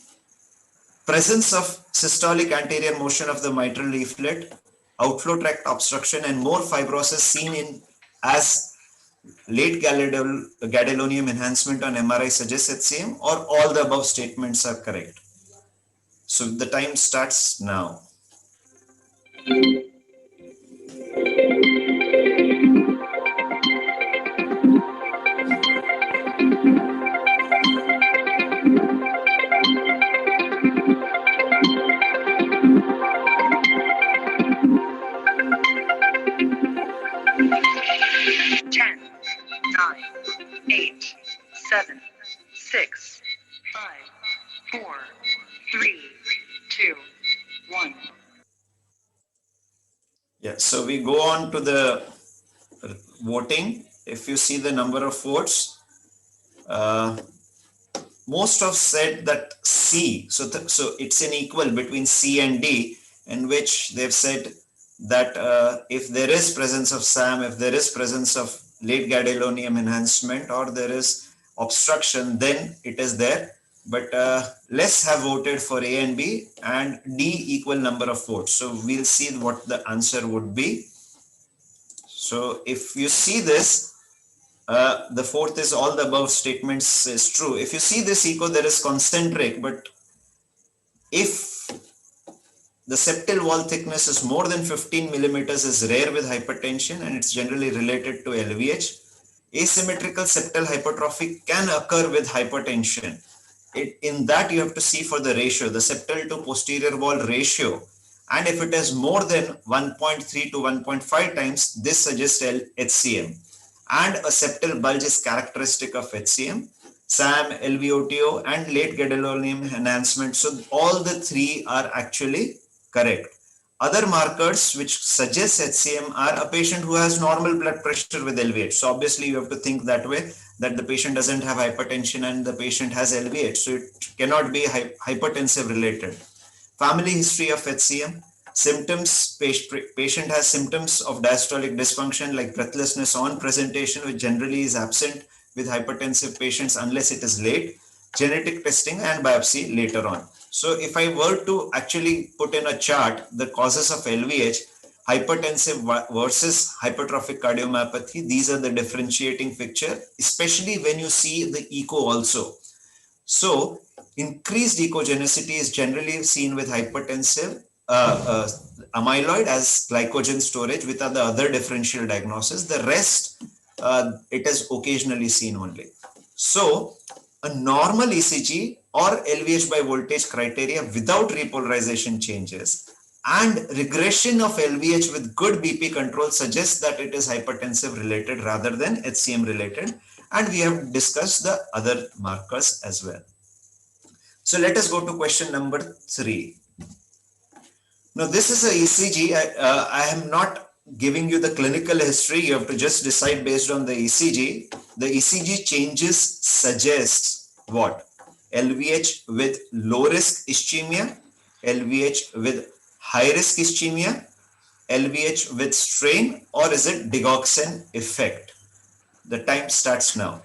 Presence of systolic anterior motion of the mitral leaflet, outflow tract obstruction, and more fibrosis seen in as late gadolinium enhancement on MRI suggests HCM, or all the above statements are correct. So the time starts now. Yeah, so we go on to the voting. If you see the number of votes, most have said that C. So it's an equal between C and D, in which they've said that if there is presence of SAM, if there is presence of late gadolinium enhancement, or there is obstruction, then it is there. But less have voted for A and B, and D equal number of votes. So we'll see what the answer would be. So if you see this, the fourth is all the above statements is true. If you see this echo, there is concentric, but if the septal wall thickness is more than 15 millimeters, is rare with hypertension, and it's generally related to LVH. Asymmetrical septal hypertrophy can occur with hypertension. In that you have to see for the ratio, the septal to posterior wall ratio, and if it is more than 1.3 to 1.5 times, this suggests HCM. And a septal bulge is characteristic of HCM, SAM, LVOTO, and late gadolinium enhancement. So all the three are actually correct. Other markers which suggest HCM are a patient who has normal blood pressure with LVH. So obviously you have to think that way, that the patient doesn't have hypertension and the patient has LVH. So it cannot be hypertensive related. Family history of HCM. Symptoms, patient has symptoms of diastolic dysfunction like breathlessness on presentation, which generally is absent with hypertensive patients unless it is late. Genetic testing and biopsy later on. So if I were to actually put in a chart the causes of LVH, hypertensive versus hypertrophic cardiomyopathy, these are the differentiating feature, especially when you see the echo also. So increased echogenicity is generally seen with hypertensive amyloid as glycogen storage with the other differential diagnosis. The rest, it is occasionally seen only. So a normal ECG or LVH by voltage criteria without repolarization changes and regression of LVH with good BP control suggests that it is hypertensive related rather than HCM related. And we have discussed the other markers as well. So let us go to question number 3. Now this is a ECG. I am not giving you the clinical history. You have to just decide based on the ECG. The ECG changes suggests what? LVH with low risk ischemia, LVH with high risk ischemia, LVH with strain, or is it digoxin effect? The time starts now.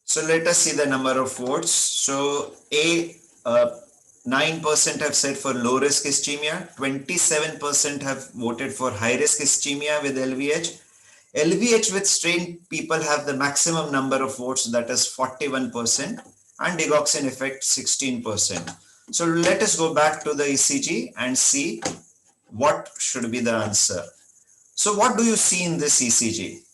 So let us see the number of votes. So 9% have said for low risk ischemia, 27% have voted for high risk ischemia with LVH. LVH with strain people have the maximum number of votes, that is 41%, and digoxin effect 16%. So let us go back to the ECG and see what should be the answer. So what do you see in this ECG?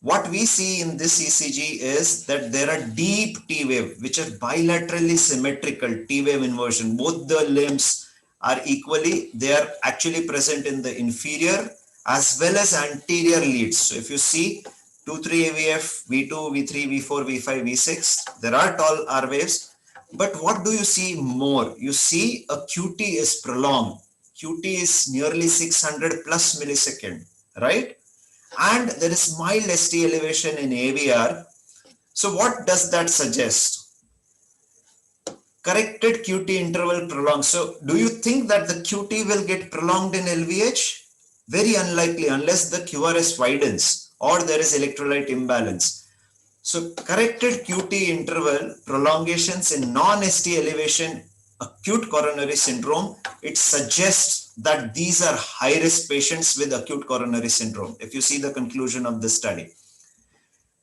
What we see in this ECG is that there are deep T wave, which are bilaterally symmetrical T wave inversion. Both the limbs are equally, they are actually present in the inferior as well as anterior leads. So if you see 2-3 AVF, V2, V3, V4, V5, V6, there are tall R waves. But what do you see more? You see a QT is prolonged. QT is nearly 600 plus millisecond, right? And there is mild ST elevation in AVR. So what does that suggest? Corrected QT interval prolonged. So do you think that the QT will get prolonged in LVH? Very unlikely unless the QRS widens or there is electrolyte imbalance. So corrected QT interval prolongations in non-ST elevation acute coronary syndrome, it suggests that these are high-risk patients with acute coronary syndrome, if you see the conclusion of the study.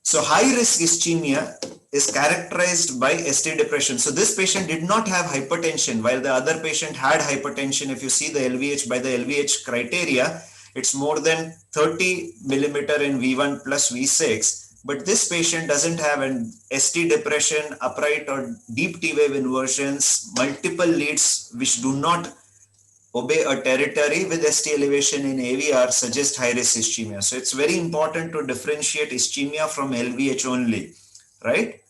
So high-risk ischemia is characterized by ST depression. So this patient did not have hypertension, while the other patient had hypertension. If you see the LVH by the LVH criteria, it's more than 30 millimeter in V1 plus V6. But this patient doesn't have an ST depression, upright or deep T wave inversions, multiple leads which do not obey a territory with ST elevation in AVR suggest high risk ischemia. So it's very important to differentiate ischemia from LVH only, right?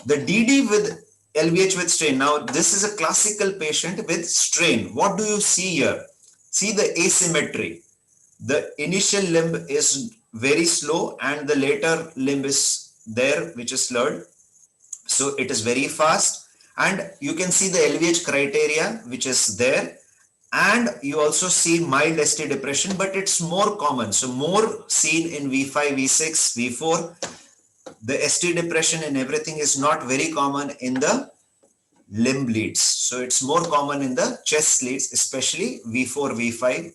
The DD with LVH with strain. Now this is a classical patient with strain. What do you see here? See the asymmetry. The initial limb is very slow and the later limb is there, which is slurred. So it is very fast, and you can see the LVH criteria which is there, and you also see mild ST depression, but it's more common. So more seen in V5, V6, V4. The ST depression and everything is not very common in the limb leads. So it's more common in the chest leads, especially V4, V5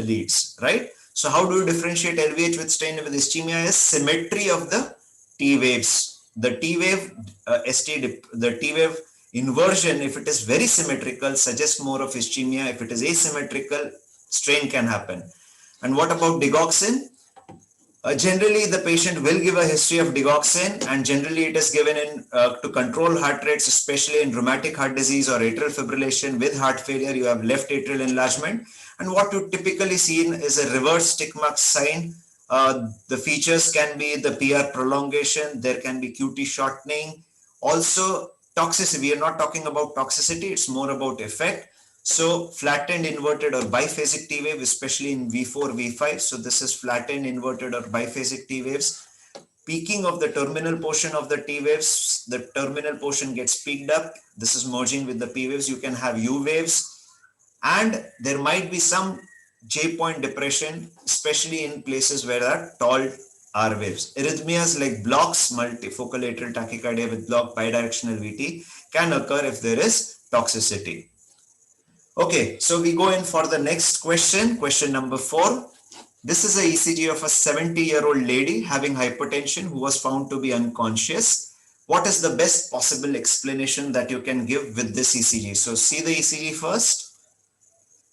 leads, right? So how do you differentiate LVH with strain with ischemia? Is symmetry of the T waves. The T wave the T wave Inversion, if it is very symmetrical, suggests more of ischemia. If it is asymmetrical, strain can happen. And what about digoxin? Generally, the patient will give a history of digoxin, and generally it is given in to control heart rates, especially in rheumatic heart disease or atrial fibrillation with heart failure. You have left atrial enlargement, and what you typically see is a reverse tick mark sign. The features can be the PR prolongation. There can be QT shortening. Also, toxicity. We are not talking about toxicity; it's more about effect. So flattened, inverted or biphasic T wave, especially in V4, V5. So this is flattened, inverted or biphasic T waves. Peaking of the terminal portion of the T waves, the terminal portion gets peaked up. This is merging with the P waves. You can have U waves, and there might be some J point depression, especially in places where there are tall R waves. Arrhythmias like blocks, multifocal atrial tachycardia with block bidirectional VT can occur if there is toxicity. Okay, so we go in for the next question, question number 4. This is a ECG of a 70-year-old lady having hypertension who was found to be unconscious. What is the best possible explanation that you can give with this ECG? So see the ECG first.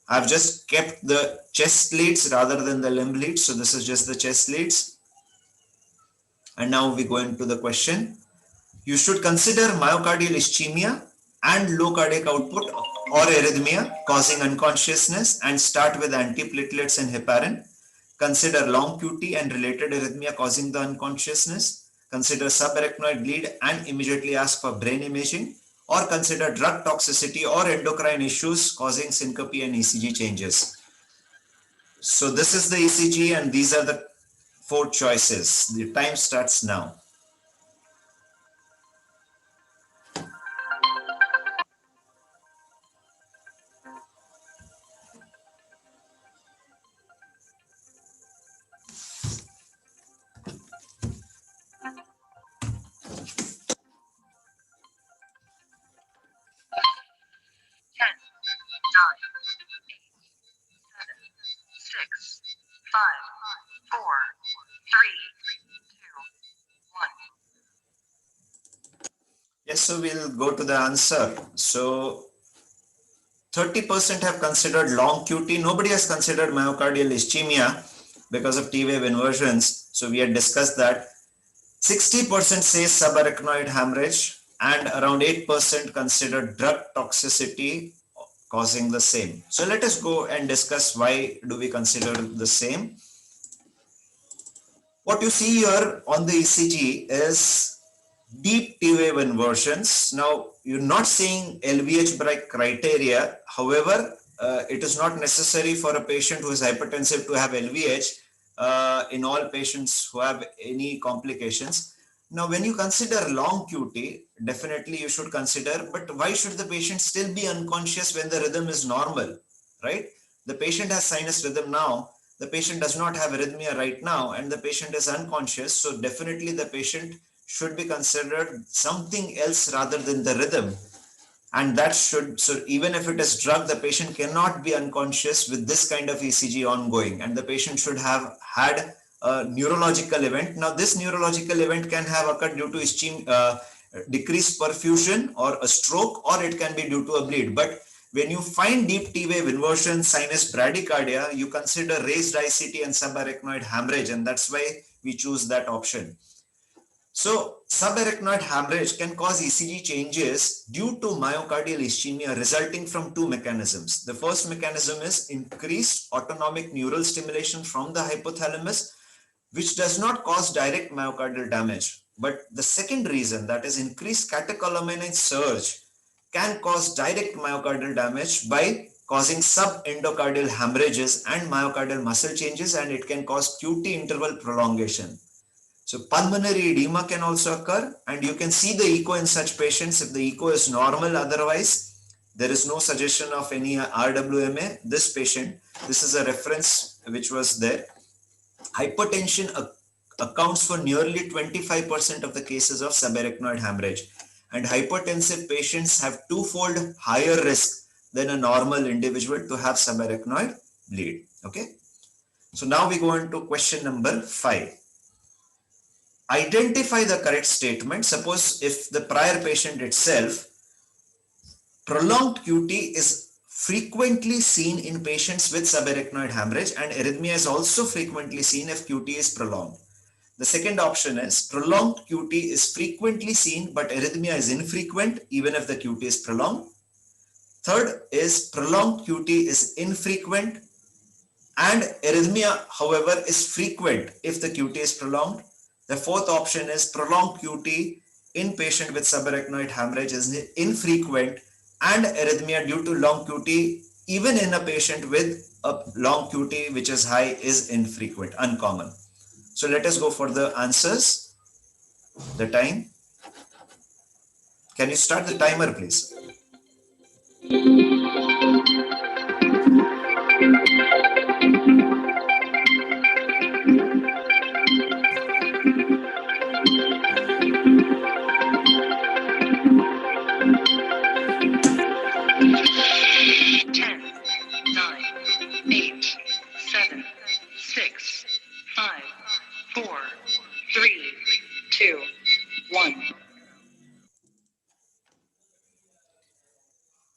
I've just kept the chest leads rather than the limb leads. So this is just the chest leads. And now we go into the question. You should consider myocardial ischemia and low cardiac output or arrhythmia causing unconsciousness and start with antiplatelets and heparin. Consider long QT and related arrhythmia causing the unconsciousness. Consider subarachnoid bleed and immediately ask for brain imaging, or consider drug toxicity or endocrine issues causing syncope and ECG changes. So this is the ECG and these are the 4 choices. The time starts now. Yes, so we'll go to the answer. So 30% have considered long QT. Nobody has considered myocardial ischemia because of T-wave inversions. So we had discussed that. 60% says subarachnoid hemorrhage and around 8% considered drug toxicity causing the same. So let us go and discuss why do we consider the same. What you see here on the ECG is deep T-wave inversions. Now, you're not seeing LVH by criteria. However, it is not necessary for a patient who is hypertensive to have LVH in all patients who have any complications. Now, when you consider long QT, definitely you should consider, but why should the patient still be unconscious when the rhythm is normal, right? The patient has sinus rhythm now. The patient does not have arrhythmia right now, and the patient is unconscious. So definitely the patient should be considered something else rather than the rhythm. And that should, so even if it is drug, the patient cannot be unconscious with this kind of ECG ongoing, and the patient should have had a neurological event. Now this neurological event can have occurred due to decreased perfusion or a stroke, or it can be due to a bleed. But when you find deep T-wave inversion, sinus bradycardia, you consider raised ICT and subarachnoid hemorrhage, and that's why we choose that option. So subarachnoid hemorrhage can cause ECG changes due to myocardial ischemia resulting from 2 mechanisms. The first mechanism is increased autonomic neural stimulation from the hypothalamus, which does not cause direct myocardial damage. But the second reason, that is increased catecholamine surge, can cause direct myocardial damage by causing subendocardial hemorrhages and myocardial muscle changes, and it can cause QT interval prolongation. So pulmonary edema can also occur, and you can see the echo in such patients. If the echo is normal, otherwise there is no suggestion of any RWMA. This patient, this is a reference which was there. Hypertension accounts for nearly 25% of the cases of subarachnoid hemorrhage, and hypertensive patients have 2-fold higher risk than a normal individual to have subarachnoid bleed. Okay. So now we go into question number 5. Identify the correct statement. Suppose if the prior patient itself prolonged QT is frequently seen in patients with subarachnoid hemorrhage, and arrhythmia is also frequently seen if QT is prolonged. The second option is prolonged QT is frequently seen, but arrhythmia is infrequent even if the QT is prolonged. Third is prolonged QT is infrequent and arrhythmia, however, is frequent if the QT is prolonged. The fourth option is prolonged QT in patient with subarachnoid hemorrhage is infrequent and arrhythmia due to long QT even in a patient with a long QT which is high is infrequent, uncommon. So let us go for the answers. The time. Can you start the timer, please?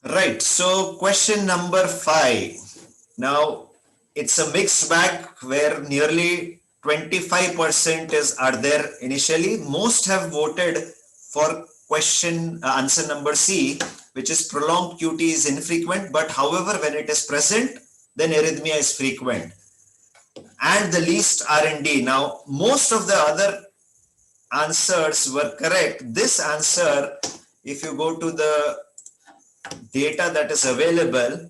Right, so question number 5. Now, it's a mixed bag where nearly 25% are there initially. Most have voted for question answer number C, which is prolonged QT is infrequent, but however, when it is present, then arrhythmia is frequent. And the least R&D. Now, most of the other answers were correct. This answer, if you go to the data that is available,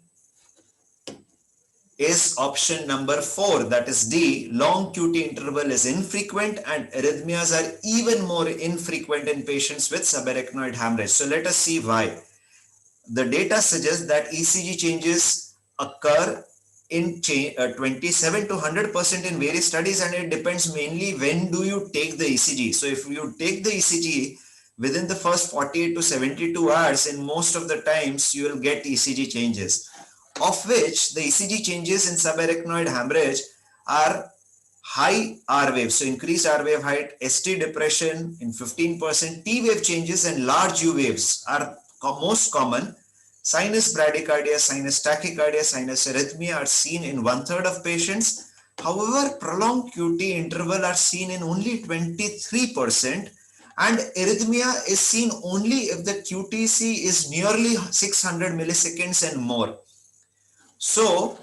is option number 4, that is D. Long QT interval is infrequent and arrhythmias are even more infrequent in patients with subarachnoid hemorrhage. So let us see why. The data suggests that ECG changes occur in 27 to 100% in various studies, and it depends mainly when do you take the ECG. So if you take the ECG within the first 48 to 72 hours, in most of the times you will get ECG changes, of which the ECG changes in subarachnoid hemorrhage are high R wave, so increased R wave height, ST depression in 15%, T wave changes and large U waves are most common. Sinus bradycardia, sinus tachycardia, sinus arrhythmia are seen in 1/3 of patients. However, prolonged QT interval are seen in only 23%, and arrhythmia is seen only if the QTC is nearly 600 milliseconds and more. So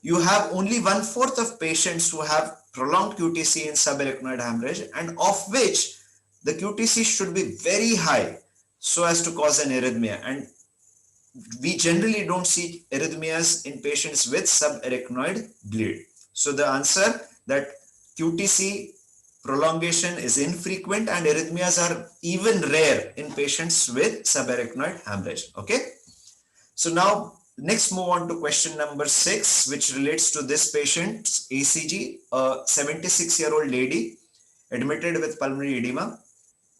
you have only 1/4 of patients who have prolonged QTC in subarachnoid hemorrhage, and of which the QTC should be very high so as to cause an arrhythmia. And we generally don't see arrhythmias in patients with subarachnoid bleed. So the answer that QTC prolongation is infrequent and arrhythmias are even rare in patients with subarachnoid hemorrhage. Okay. So now next move on to question number 6, which relates to this patient's ECG, a 76-year-old lady admitted with pulmonary edema.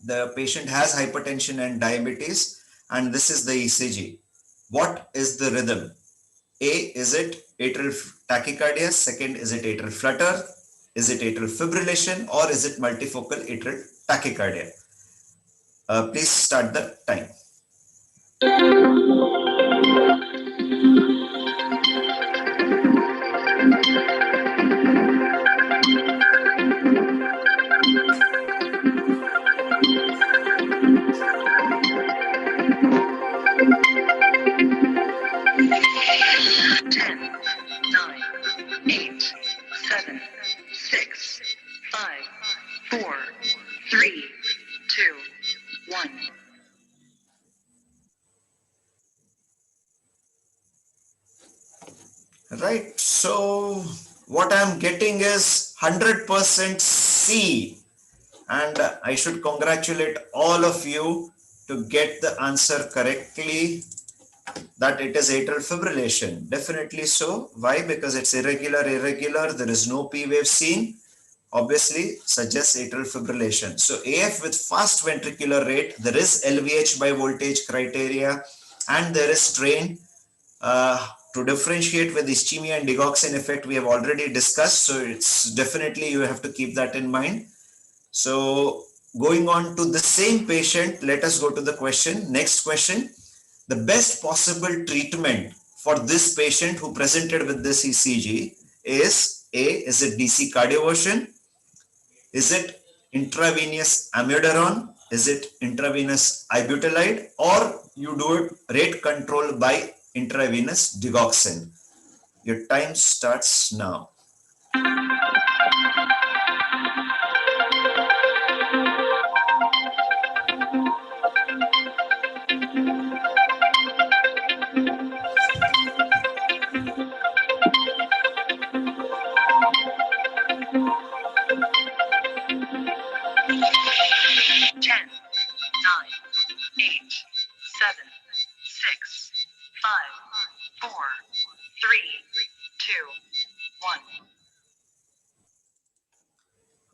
The patient has hypertension and diabetes, and this is the ECG. What is the rhythm? A, is it atrial tachycardia? Second, is it atrial flutter? Is it atrial fibrillation, or is it multifocal atrial tachycardia? Please start the time. Right, so what I'm getting is 100% C, and I should congratulate all of you to get the answer correctly, that it is atrial fibrillation. Definitely so. Why? Because it's irregular, there is no P wave seen, obviously suggests atrial fibrillation. So AF with fast ventricular rate, there is LVH by voltage criteria, and there is strain. To differentiate with ischemia and digoxin effect, we have already discussed. So it's definitely, you have to keep that in mind. So going on to the same patient, let us go to the question. Next question. the best possible treatment for this patient who presented with this ECG is A, is it DC cardioversion? Is it intravenous amiodarone? Is it intravenous ibutilide? Or you do it rate control by intravenous digoxin? Your time starts now.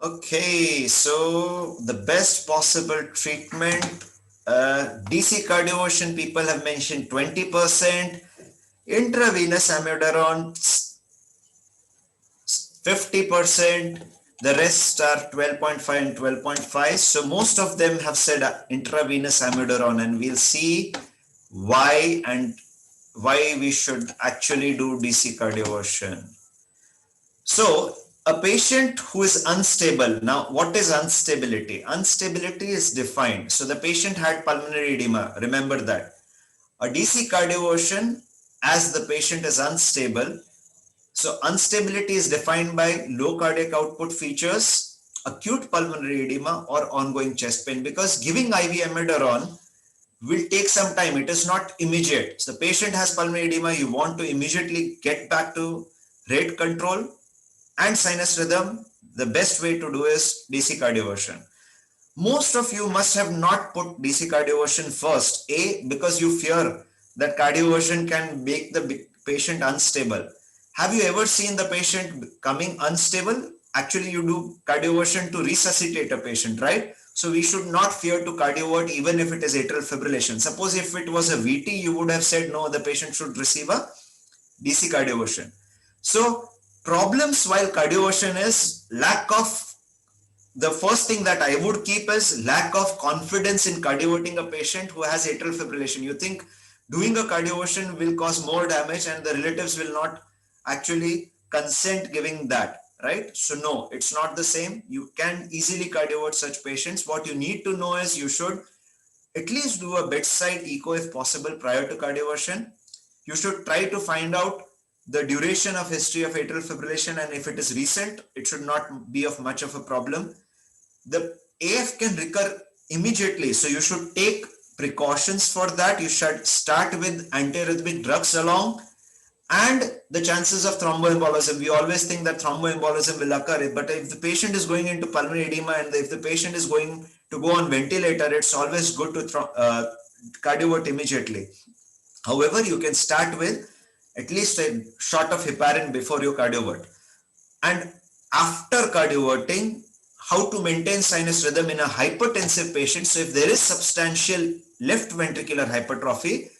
Okay, so the best possible treatment, DC cardioversion people have mentioned 20%, intravenous amiodarone 50%, the rest are 12.5 and 12.5. So most of them have said intravenous amiodarone, and we'll see why and why we should actually do DC cardioversion. So a patient who is unstable. Now, what is instability? Instability is defined. So the patient had pulmonary edema. Remember that. A DC cardioversion, as the patient is unstable. So instability is defined by low cardiac output features, acute pulmonary edema, or ongoing chest pain. Because giving IV amiodarone will take some time. It is not immediate. So the patient has pulmonary edema. You want to immediately get back to rate control and sinus rhythm. The best way to do is DC cardioversion. Most of you must have not put DC cardioversion first. A, because you fear that cardioversion can make the patient unstable. Have you ever seen the patient coming unstable? Actually, you do cardioversion to resuscitate a patient, right? So we should not fear to cardiovert even if it is atrial fibrillation. Suppose if it was a VT, you would have said, no, the patient should receive a DC cardioversion. So problems while cardioversion is lack of, the first thing that I would keep is lack of confidence in cardioverting a patient who has atrial fibrillation. You think doing a cardioversion will cause more damage and the relatives will not actually consent giving that, right? So no, it's not the same. You can easily cardiovert such patients. What you need to know is you should at least do a bedside echo if possible prior to cardioversion. You should try to find out the duration of history of atrial fibrillation, and if it is recent, it should not be of much of a problem. The AF can recur immediately, so you should take precautions for that. You should start with antiarrhythmic drugs along, and the chances of thromboembolism. We always think that thromboembolism will occur, but if the patient is going into pulmonary edema and if the patient is going to go on ventilator, it's always good to cardiovert immediately. However, you can start with at least a shot of heparin before you cardiovert. And after cardioverting, how to maintain sinus rhythm in a hypertensive patient. So if there is substantial left ventricular hypertrophy,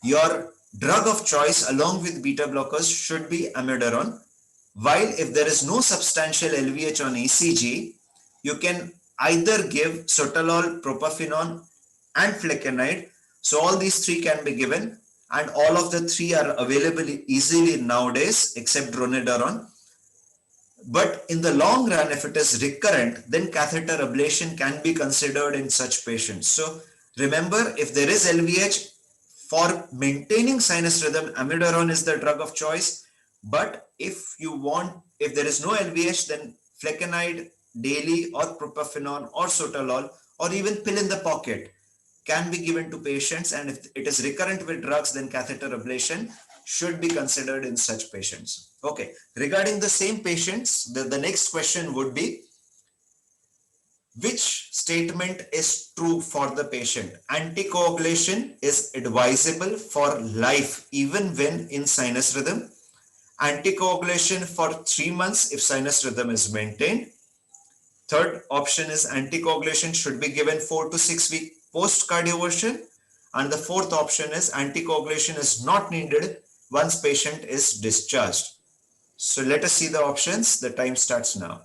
your drug of choice along with beta blockers should be amiodarone. While if there is no substantial LVH on ECG, you can either give sotalol, propafenone, and flecainide. So all these three can be given, and all of the three are available easily nowadays except dronedarone. But in the long run, if it is recurrent, then catheter ablation can be considered in such patients. So remember, if there is LVH, for maintaining sinus rhythm, amiodarone is the drug of choice. But if there is no LVH, then flecainide daily or propafenone or sotalol or even pill in the pocket can be given to patients. And if it is recurrent with drugs, then catheter ablation should be considered in such patients. Okay, regarding the same patients, the next question would be, which statement is true for the patient? Anticoagulation is advisable for life even when in sinus rhythm. Anticoagulation for 3 months if sinus rhythm is maintained. Third option is anticoagulation should be given 4 to 6 weeks post cardioversion. And the fourth option is anticoagulation is not needed once patient is discharged. So let us see the options. The time starts now.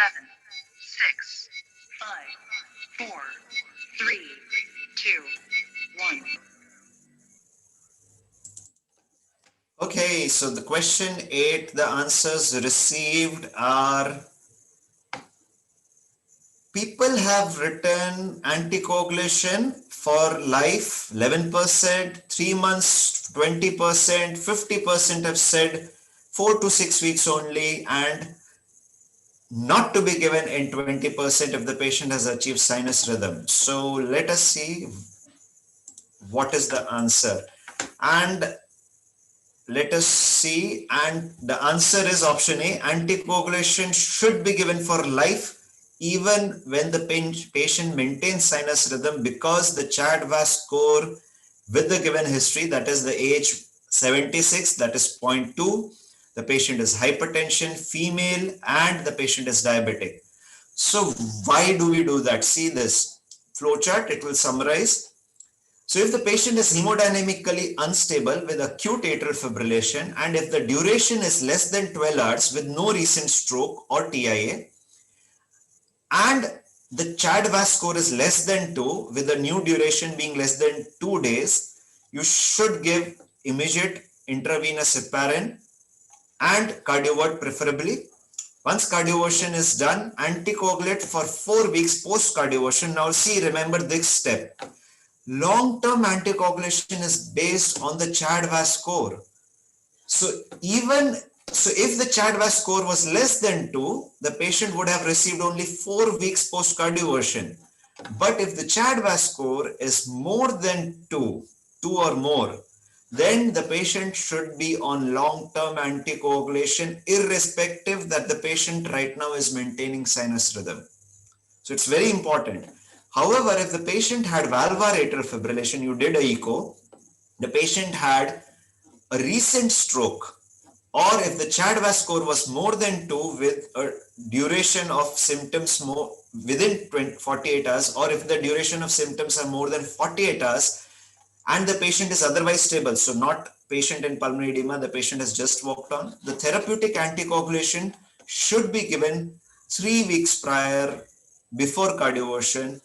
6, 5, 4, 3, 2, 1. Okay, so the question 8, the answers received are: people have written anticoagulation for life 11%, 3 months 20%, 50% have said 4 to 6 weeks only, and not to be given in 20% if the patient has achieved sinus rhythm. So let us see what is the answer. And let us see, and the answer is option A, anticoagulation should be given for life even when the patient maintains sinus rhythm, because the CHAD-VAS score with the given history, that is the age 76, that is 0.2, the patient is hypertension, female, and the patient is diabetic. So why do we do that? See this flowchart, it will summarize. So if the patient is hemodynamically unstable with acute atrial fibrillation, and if the duration is less than 12 hours with no recent stroke or TIA, and the CHAD-VAS score is less than 2 with the new duration being less than 2 days, you should give immediate intravenous heparin and cardiovert preferably. Once cardioversion is done, anticoagulate for 4 weeks post cardioversion. Now see, remember this step. Long-term anticoagulation is based on the CHAD-VAS score. So if the CHAD-VAS score was less than 2, the patient would have received only 4 weeks post cardioversion. But if the CHAD-VAS score is more than 2 or more, then the patient should be on long-term anticoagulation, irrespective that the patient right now is maintaining sinus rhythm. So it's very important. However, if the patient had valvular atrial fibrillation, you did a echo, the patient had a recent stroke, or if the CHAD-VAS score was more than 2 with a duration of symptoms more within 48 hours, or if the duration of symptoms are more than 48 hours, and the patient is otherwise stable, so not patient in pulmonary edema, the patient has just walked on, the therapeutic anticoagulation should be given 3 weeks prior before cardioversion,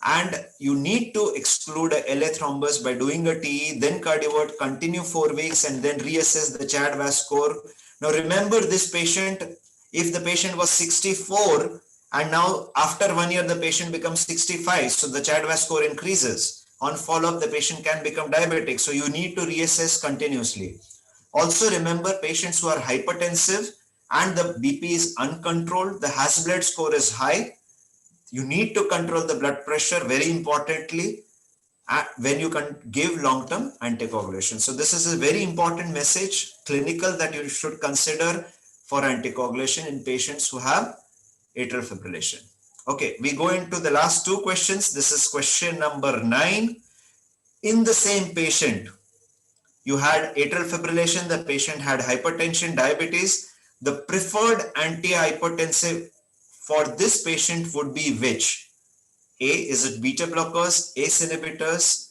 and you need to exclude a LA thrombus by doing a TE, then cardiovert, continue 4 weeks, and then reassess the CHAD-VAS score. Now remember, this patient, if the patient was 64 and now after 1 year the patient becomes 65, so the CHAD-VAS score increases. On follow-up, the patient can become diabetic, so you need to reassess continuously. Also remember, patients who are hypertensive and the BP is uncontrolled, the Hasbled score is high, you need to control the blood pressure very importantly when you can give long-term anticoagulation. So this is a very important message, clinical, that you should consider for anticoagulation in patients who have atrial fibrillation. Okay, we go into the last 2 questions. This is question number 9. In the same patient, you had atrial fibrillation, the patient had hypertension, diabetes. The preferred antihypertensive for this patient would be which? A, is it beta blockers, ACE inhibitors,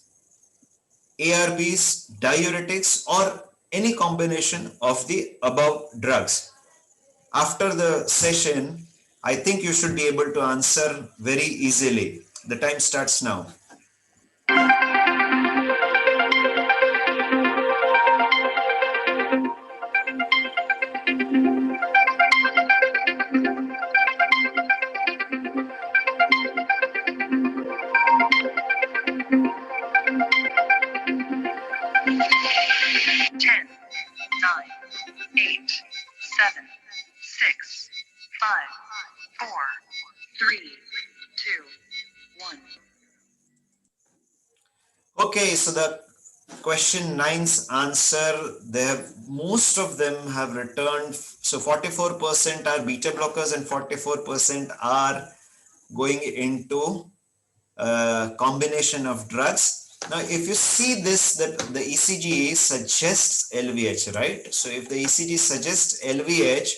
ARBs, diuretics, or any combination of the above drugs? After the session, I think you should be able to answer very easily. The time starts now. Okay, so the question 9's answer, most of them have returned. So 44% are beta blockers and 44% are going into combination of drugs. Now, if you see this, the ECG suggests LVH, right? So if the ECG suggests LVH,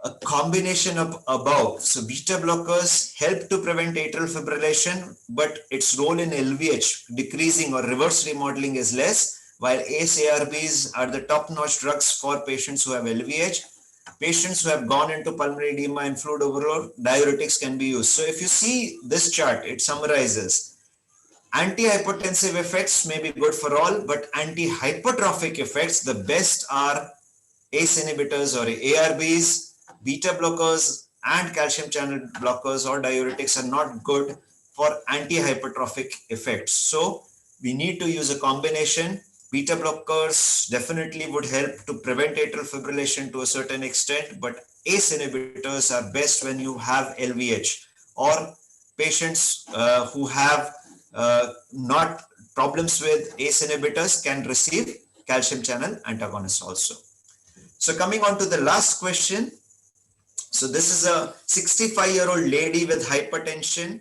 a combination of above. So beta blockers help to prevent atrial fibrillation, but its role in LVH decreasing or reverse remodeling is less, while ACE ARBs are the top-notch drugs for patients who have LVH. Patients who have gone into pulmonary edema and fluid overload, diuretics can be used. So if you see this chart, it summarizes antihypertensive effects may be good for all, but anti-hypertrophic effects, the best are ACE inhibitors or ARBs, beta blockers, and calcium channel blockers or diuretics are not good for anti-hypertrophic effects. So we need to use a combination. Beta blockers definitely would help to prevent atrial fibrillation to a certain extent, but ACE inhibitors are best when you have LVH or patients who have not problems with ACE inhibitors can receive calcium channel antagonists also. So coming on to the last question. So this is a 65-year-old lady with hypertension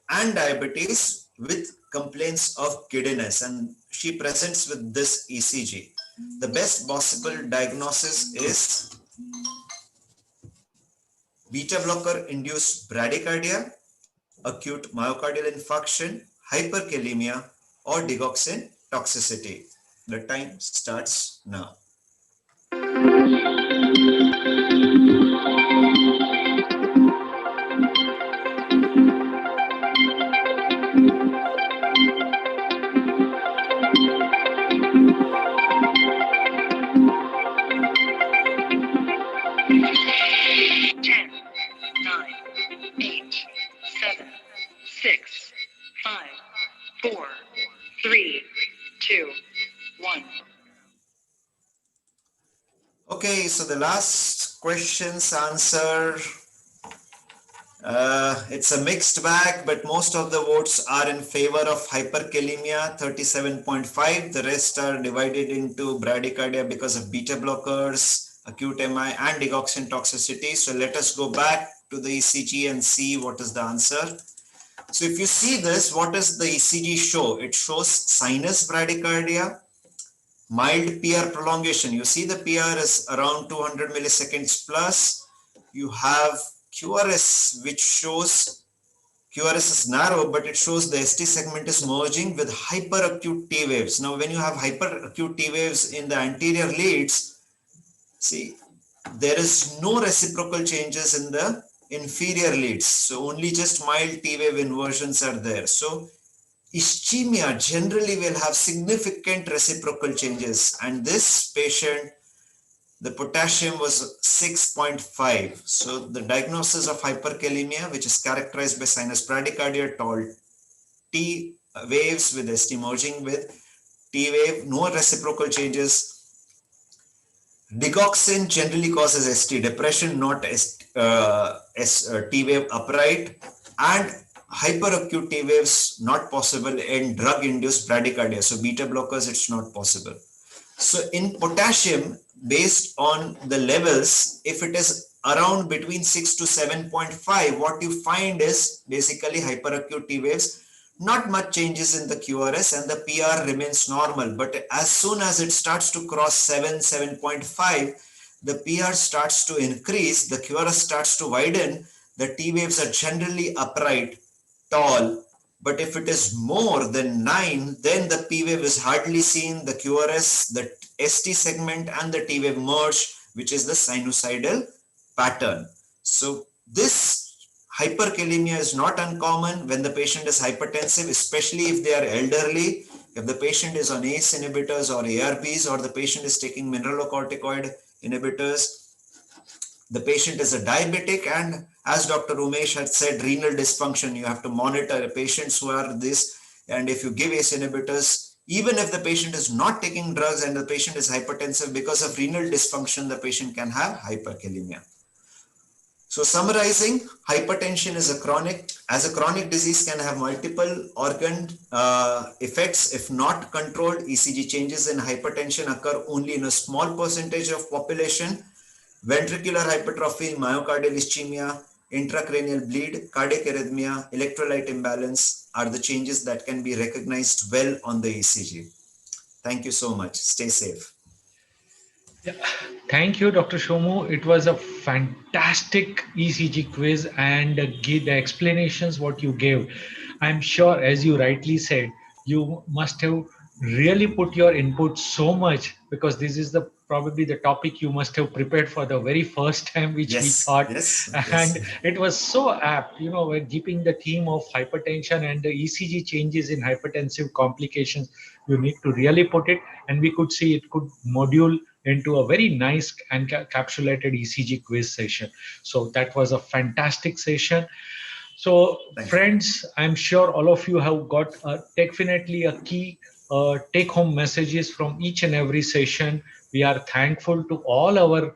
and diabetes with complaints of giddiness, and she presents with this ECG. The best possible diagnosis is beta blocker induced bradycardia, acute myocardial infarction, hyperkalemia, or digoxin toxicity. The time starts now. Okay, so the last question's answer, it's a mixed bag, but most of the votes are in favor of hyperkalemia, 37.5. The rest are divided into bradycardia because of beta blockers, acute MI, and digoxin toxicity. So let us go back to the ECG and see what is the answer. So if you see this, what does the ECG show? It shows sinus bradycardia, mild PR prolongation. You see the PR is around 200 milliseconds plus. You have QRS, which shows QRS is narrow, but it shows the ST segment is merging with hyperacute T waves. Now, when you have hyperacute T waves in the anterior leads, see, there is no reciprocal changes in the inferior leads. So only just mild T wave inversions are there. So ischemia generally will have significant reciprocal changes, and this patient, the potassium was 6.5. So the diagnosis of hyperkalemia, which is characterized by sinus bradycardia, tall T waves with ST merging with T wave, no reciprocal changes. Digoxin generally causes ST depression, not T wave upright, and hyperacute T waves not possible in drug-induced bradycardia. So beta blockers, it's not possible. So in potassium, based on the levels, if it is around between 6 to 7.5, what you find is basically hyperacute T waves, not much changes in the QRS, and the PR remains normal. But as soon as it starts to cross 7.5, the PR starts to increase, the QRS starts to widen, the T waves are generally upright, tall. But if it is more than 9, then the P wave is hardly seen, the QRS, the ST segment, and the T wave merge, which is the sinusoidal pattern. So this hyperkalemia is not uncommon when the patient is hypertensive, especially if they are elderly. If the patient is on ACE inhibitors or ARBs, or the patient is taking mineralocorticoid inhibitors, the patient is a diabetic, and as Dr. Umesh had said, renal dysfunction, you have to monitor patients who are this, and if you give ACE inhibitors, even if the patient is not taking drugs and the patient is hypertensive, because of renal dysfunction, the patient can have hyperkalemia. So summarizing, hypertension is a chronic disease, can have multiple organ effects. If not controlled, ECG changes in hypertension occur only in a small percentage of population. Ventricular hypertrophy, myocardial ischemia, intracranial bleed, cardiac arrhythmia, electrolyte imbalance are the changes that can be recognized well on the ECG. Thank you so much. Stay safe. Yeah. Thank you, Dr. Shomu. It was a fantastic ECG quiz, and the explanations what you gave. I'm sure, as you rightly said, you must have really put your input so much, because this is the probably the topic you must have prepared for the very first time, which we Yes, thought, yes, and yes. it was so apt. We're keeping the theme of hypertension and the ECG changes in hypertensive complications. You need to really put it, and we could see it could module into a very nice and encapsulated ECG quiz session. So that was a fantastic session. So, Thank you. friends, I'm sure all of you have got definitely a key take home messages from each and every session. We are thankful to all our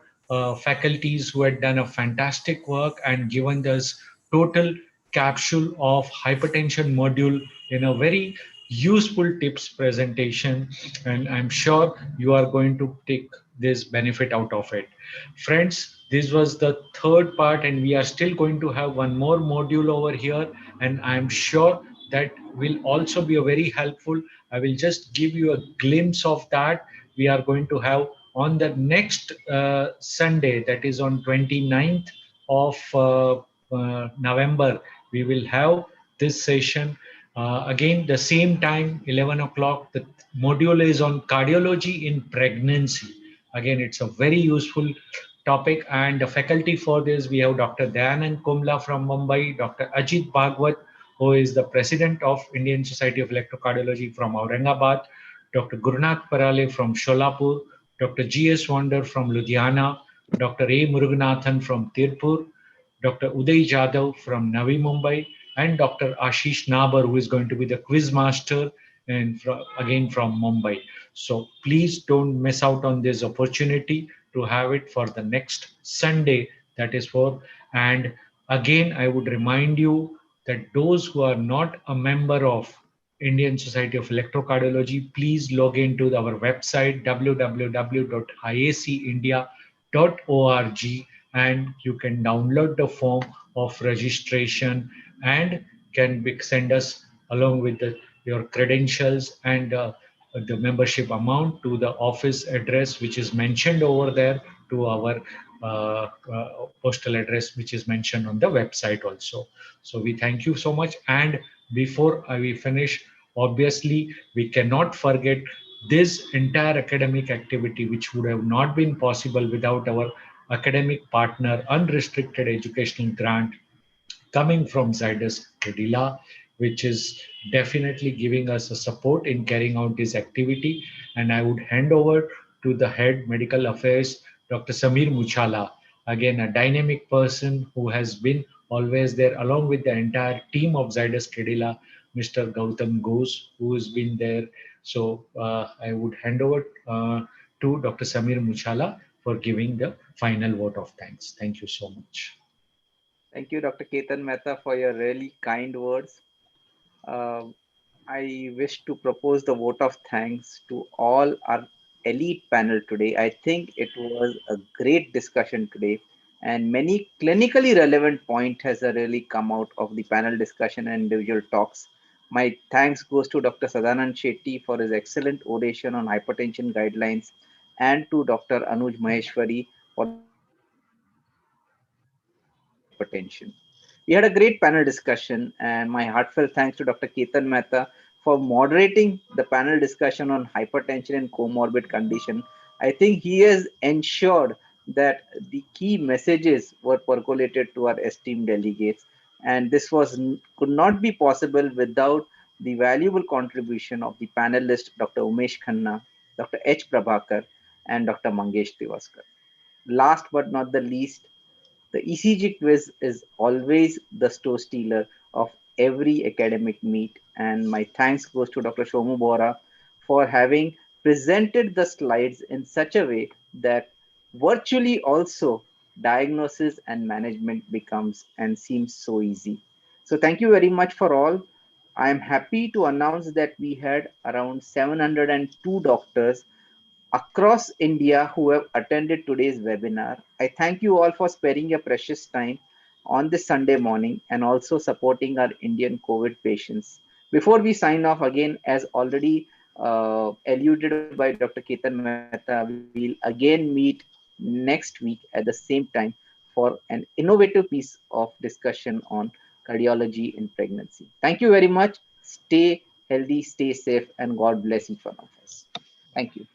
faculties who had done a fantastic work and given us total capsule of hypertension module in a very useful tips presentation, and I'm sure you are going to take this benefit out of it. Friends, this was the third part, and we are still going to have one more module over here, and I'm sure that will also be a very helpful. I will just give you a glimpse of that. We are going to have on the next Sunday, that is on 29th of November, we will have this session. Again, the same time, 11 o'clock. The module is on cardiology in pregnancy. Again, it's a very useful topic, and the faculty for this, we have Dr. Dayanand Kumla from Mumbai, Dr. Ajit Bhagwat, who is the president of Indian Society of Electrocardiology from Aurangabad, Dr. Gurunath Parale from Sholapur, Dr. G.S. Wander from Ludhiana, Dr. A. Muruganathan from Tirupur, Dr. Uday Jadhav from Navi Mumbai, and Dr. Ashish Nabar, who is going to be the quiz master, and again from Mumbai. So please don't miss out on this opportunity to have it for the next Sunday, that is for. And again, I would remind you that those who are not a member of Indian Society of Electrocardiology, please log into our website www.iacindia.org, and you can download the form of registration and send us along with your credentials and the membership amount to the office address which is mentioned over there, to our postal address which is mentioned on the website also. So we thank you so much. And before we finish, obviously we cannot forget this entire academic activity, which would have not been possible without our academic partner unrestricted educational grant coming from Zydus Cadila, which is definitely giving us a support in carrying out this activity. And I would hand over to the head medical affairs, Dr. Samir Muchala, again a dynamic person who has been always there along with the entire team of Zydus Cadila, Mr. Gautam Ghosh, who has been there. So I would hand over to Dr. Samir Muchala for giving the final vote of thanks. Thank you so much. Thank you, Dr. Ketan Mehta, for your really kind words. Uh, I wish to propose the vote of thanks to all our elite panel today. I think it was a great discussion today, and many clinically relevant point has really come out of the panel discussion and individual talks. My thanks goes to Dr. Sadanand Shetty for his excellent oration on hypertension guidelines, and to Dr. Anuj Maheshwari for the excellent presentation on hypertension. We had a great panel discussion, and my heartfelt thanks to Dr. Ketan Mehta for moderating the panel discussion on hypertension and comorbid condition. I think he has ensured that the key messages were percolated to our esteemed delegates, and this could not be possible without the valuable contribution of the panelists Dr. Umesh Khanna, Dr. H. Prabhakar, and Dr. Mangesh Tiwaskar. Last but not the least, the ECG quiz is always the store stealer of every academic meet, and my thanks goes to Dr. Shomu Bora for having presented the slides in such a way that virtually also diagnosis and management becomes and seems so easy. So thank you very much for all. I am happy to announce that we had around 702 doctors across India who have attended today's webinar. I thank you all for sparing your precious time on this Sunday morning and also supporting our Indian COVID patients. Before we sign off again, as already alluded by Dr. Ketan Mehta, we'll again meet next week at the same time for an innovative piece of discussion on cardiology in pregnancy. Thank you very much. Stay healthy, stay safe, and God bless each one of us. Thank you.